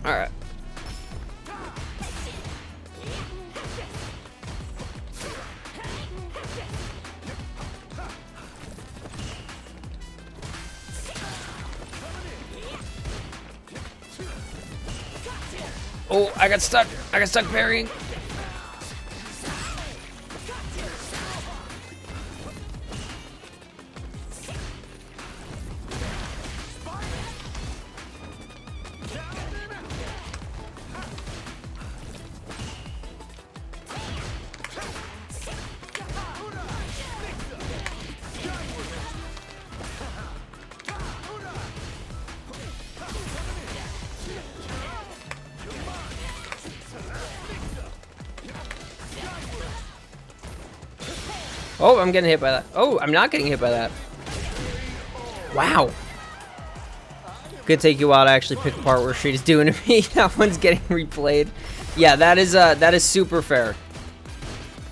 Alright. Oh, I got stuck. I got stuck parrying. Oh, I'm getting hit by that. Oh, I'm not getting hit by that. Wow. Could take you a while to actually pick apart what Rashid is doing to me. That one's getting replayed. Yeah, that is super fair.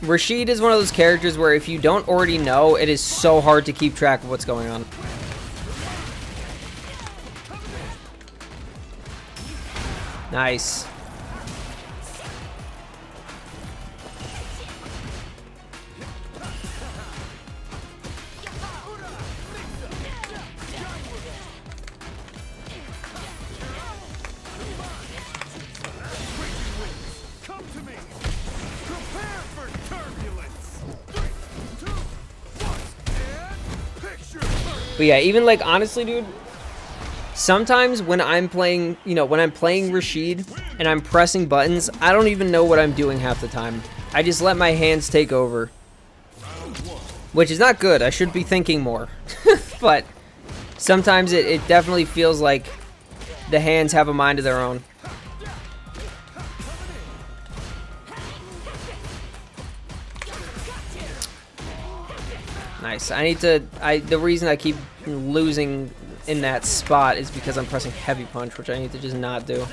Rashid is one of those characters where if you don't already know, it is so hard to keep track of what's going on. Nice. But yeah, even like honestly, dude, sometimes when I'm playing, you know, when I'm playing Rashid and I'm pressing buttons, I don't even know what I'm doing half the time. I just let my hands take over, which is not good. I should be thinking more. But sometimes it definitely feels like the hands have a mind of their own. Nice. The reason I keep losing in that spot is because I'm pressing heavy punch, which I need to just not do.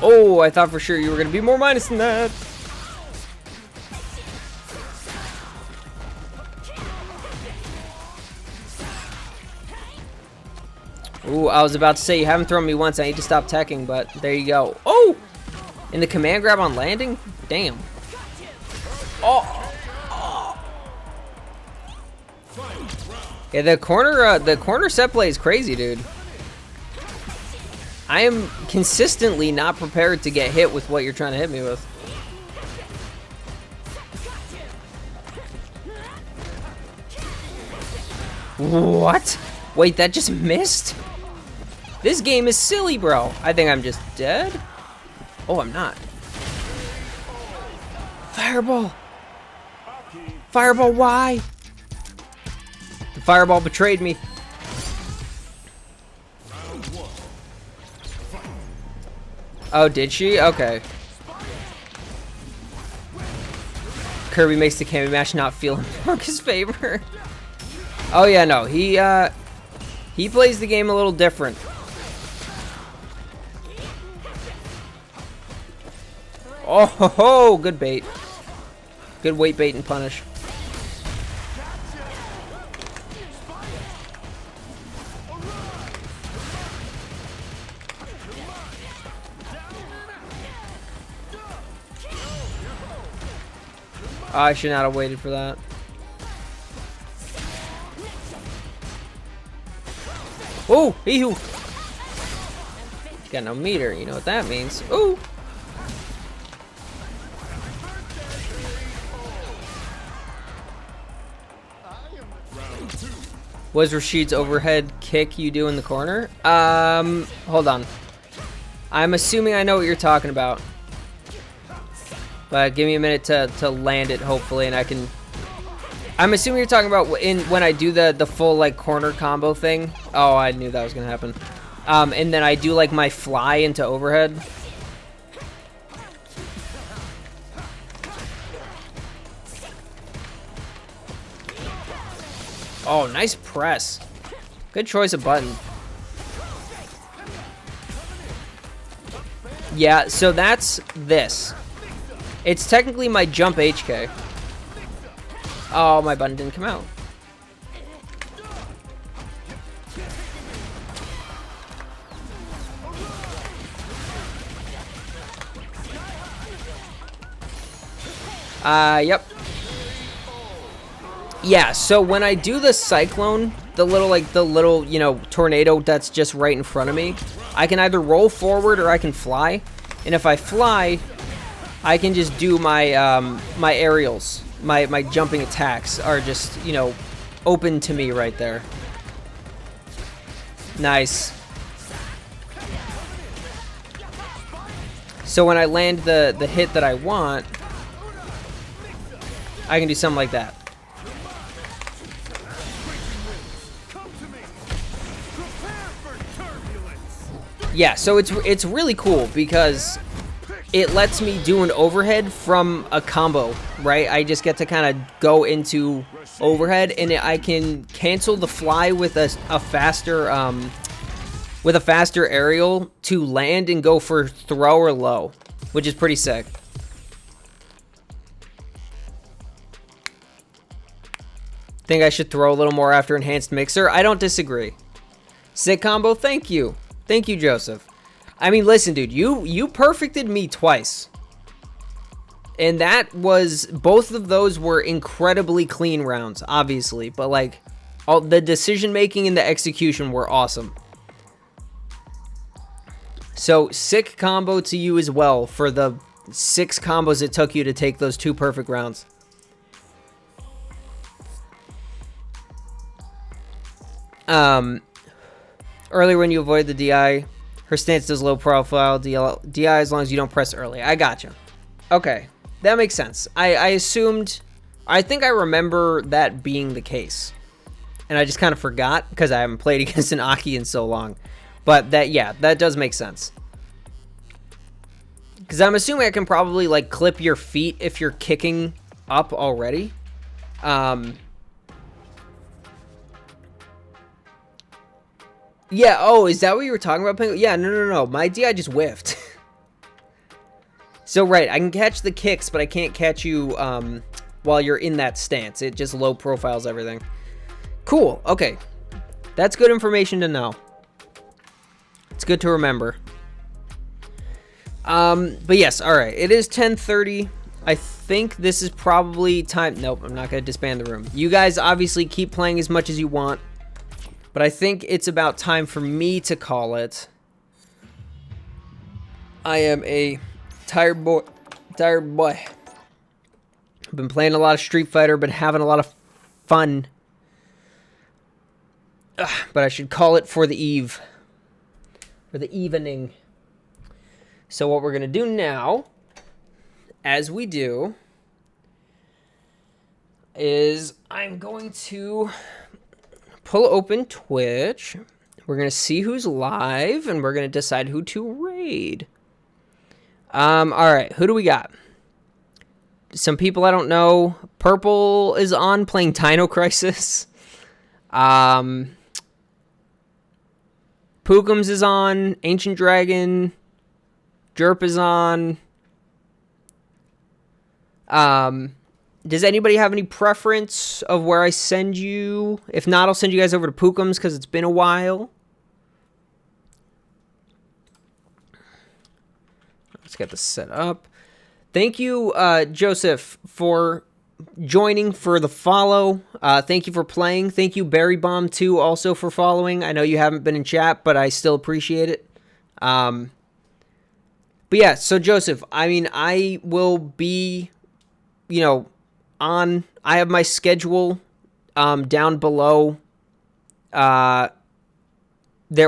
Oh, I thought for sure you were going to be more minus than that. Ooh, I was about to say, you haven't thrown me once. I need to stop teching, but there you go. Oh! In the command grab on landing? Damn. Oh! Yeah, the corner set play is crazy, dude. I am consistently not prepared to get hit with what you're trying to hit me with. What? Wait, that just missed? This game is silly, bro. I think I'm just dead. Oh, I'm not. Fireball. Fireball, why? The fireball betrayed me. Oh, did she? Okay. Kirby makes the Kami match not feel in Marcus' favor. Oh yeah, no. He plays the game a little different. Oh ho ho, good bait. Good weight bait and punish. I should not have waited for that. Oh, hee-hoo. Got no meter, you know what that means. Ooh. Was Rashid's overhead kick you do in the corner? Hold on. I'm assuming I know what you're talking about. But give me a minute to land it, hopefully, and I can... I'm assuming you're talking about when I do the full, like, corner combo thing. Oh, I knew that was going to happen. And then I do, like, my fly into overhead. Oh, nice press. Good choice of button. Yeah, so that's this. It's technically my jump HK. Oh, my button didn't come out. Yep. Yeah, so when I do the cyclone, the little, you know, tornado that's just right in front of me, I can either roll forward or I can fly. And if I fly, I can just do my my aerials. My jumping attacks are just, you know, open to me right there. Nice. So when I land the hit that I want, I can do something like that. Yeah, so it's really cool because it lets me do an overhead from a combo, right? I just get to kind of go into overhead, and I can cancel the fly with a faster aerial to land and go for throw or low, which is pretty sick. Think I should throw a little more after enhanced mixer? I don't disagree. Sick combo, thank you. Thank you, Joseph. I mean, listen, dude, you perfected me twice. And that was, both of those were incredibly clean rounds, obviously. But, like, all the decision-making and the execution were awesome. So, sick combo to you as well for the 6 combos it took you to take those 2 perfect rounds. Earlier when you avoid the DI, her stance does low profile, DI as long as you don't press early. I gotcha. Okay, that makes sense. I assumed, I think I remember that being the case. And I just kind of forgot because I haven't played against an Aki in so long. But that, yeah, that does make sense. Because I'm assuming I can probably, like, clip your feet if you're kicking up already. Yeah, oh, is that what you were talking about, Penguin? Yeah, no. My DI just whiffed. So, right, I can catch the kicks, but I can't catch you while you're in that stance. It just low profiles everything. Cool, okay. That's good information to know. It's good to remember. But yes, alright. It is 10:30. I think this is probably time... Nope, I'm not going to disband the room. You guys obviously keep playing as much as you want. But I think it's about time for me to call it. I am a tired boy. I've been playing a lot of Street Fighter, been having a lot of fun. But I should call it for the eve. or the evening. So what we're going to do now, as we do, is I'm going to pull open Twitch. We're going to see who's live, and we're going to decide who to raid. All right, who do we got? Some people I don't know. Purple is on playing Dino Crisis. Pookums is on. Ancient Dragon. Jerp is on. Does anybody have any preference of where I send you? If not, I'll send you guys over to Pookums because it's been a while. Let's get this set up. Thank you, Joseph, for joining, for the follow. Thank you for playing. Thank you, Barry Bomb, too, also for following. I know you haven't been in chat, but I still appreciate it. But yeah, so Joseph, I mean, I will be, I have my schedule down below. There,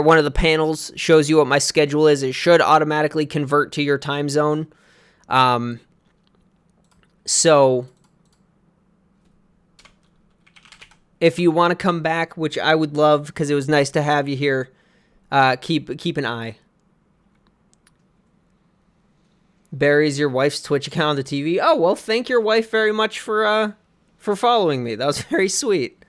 one of the panels shows you what my schedule is. It should automatically convert to your time zone. So if you want to come back, which I would love because it was nice to have you here, keep an eye. Barry's your wife's Twitch account on the TV. Oh, well, thank your wife very much for following me. That was very sweet.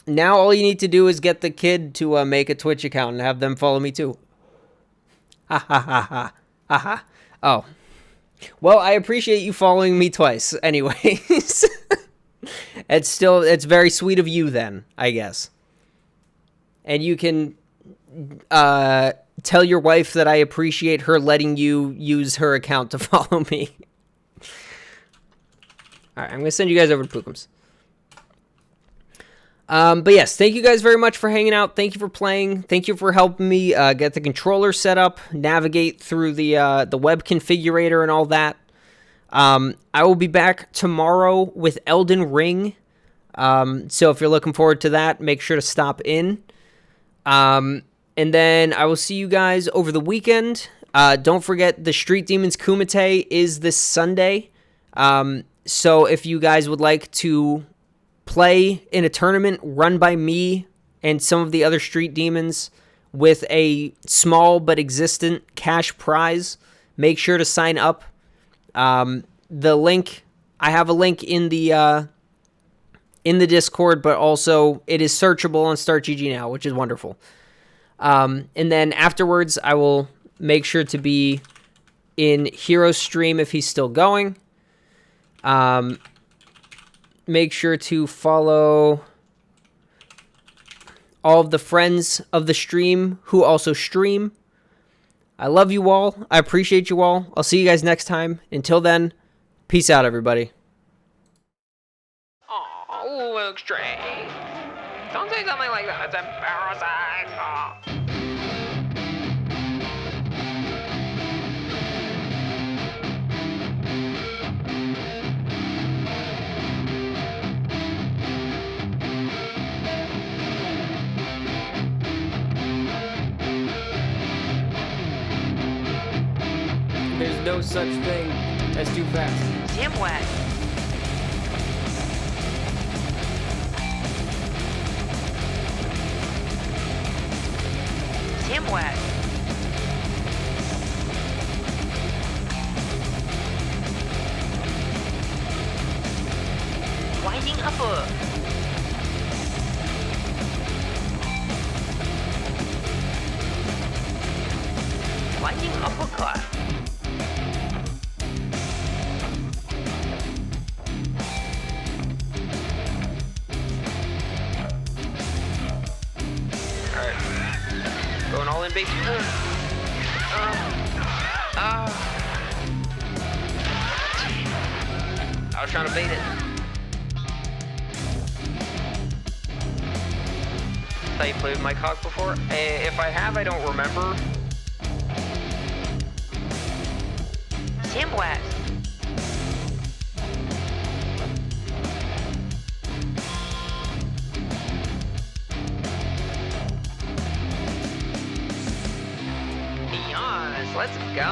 Now all you need to do is get the kid to make a Twitch account and have them follow me too. Ha ha ha ha. Ha ha. Oh. Well, I appreciate you following me twice anyways. It's very sweet of you then, I guess. And you can tell your wife that I appreciate her letting you use her account to follow me. All right, I'm going to send you guys over to Pookums. But yes, thank you guys very much for hanging out. Thank you for playing. Thank you for helping me get the controller set up, navigate through the web configurator and all that. I will be back tomorrow with Elden Ring. So if you're looking forward to that, make sure to stop in. And then I will see you guys over the weekend. Don't forget the Street Demons Kumite is this Sunday. So if you guys would like to play in a tournament run by me and some of the other Street Demons with a small but existent cash prize, make sure to sign up. The link, I have a link in the Discord, but also it is searchable on StartGG now, which is wonderful. And then afterwards, I will make sure to be in Hero's stream if he's still going. Make sure to follow all of the friends of the stream who also stream. I love you all. I appreciate you all. I'll see you guys next time. Until then, peace out, everybody. Oh, Luke Stray. Don't say something like that. It's embarrassing. Oh. There's no such thing as too fast. Damn whack. Damn whack. Winding upper. Winding uppercut. Going all in, baby. I was trying to bait it. Thought you played with Mike Hawk before? If I have, I don't remember. Sandblast. Let's go.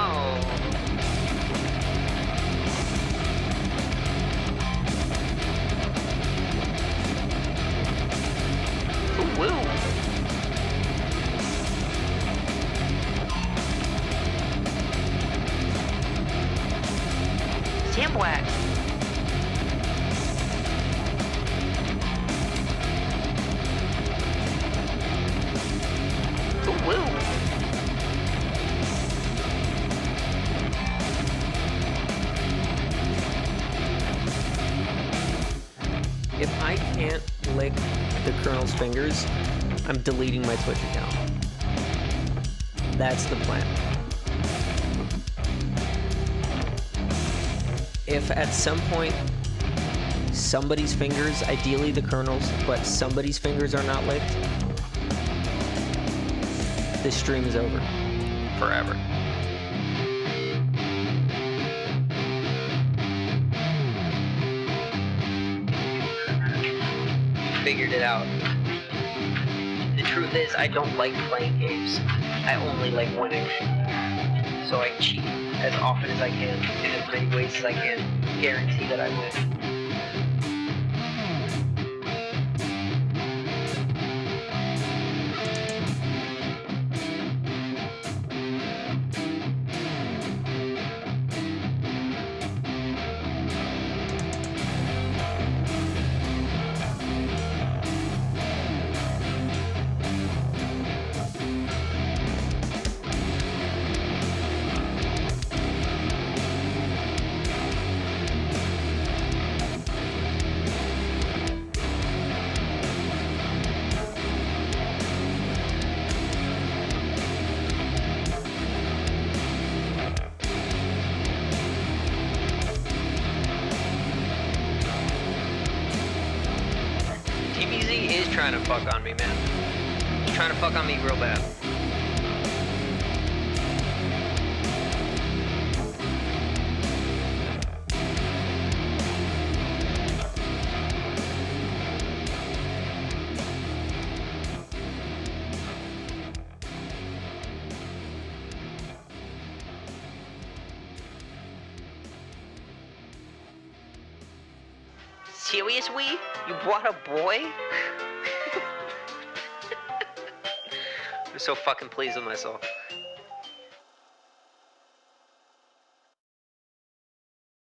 Ooh, woo. Sandwhack. Ooh, woo. If I can't lick the Colonel's fingers, I'm deleting my Twitch account. That's the plan. If at some point somebody's fingers, ideally the Colonel's, but somebody's fingers are not licked, this stream is over. Forever. Figured it out. The truth is, I don't like playing games. I only like winning. So I cheat as often as I can, in as many ways as I can, guarantee that I win. TBZ is trying to fuck on me, man. He's trying to fuck on me real bad. Seriously? You brought a boy? I'm so fucking pleased with myself.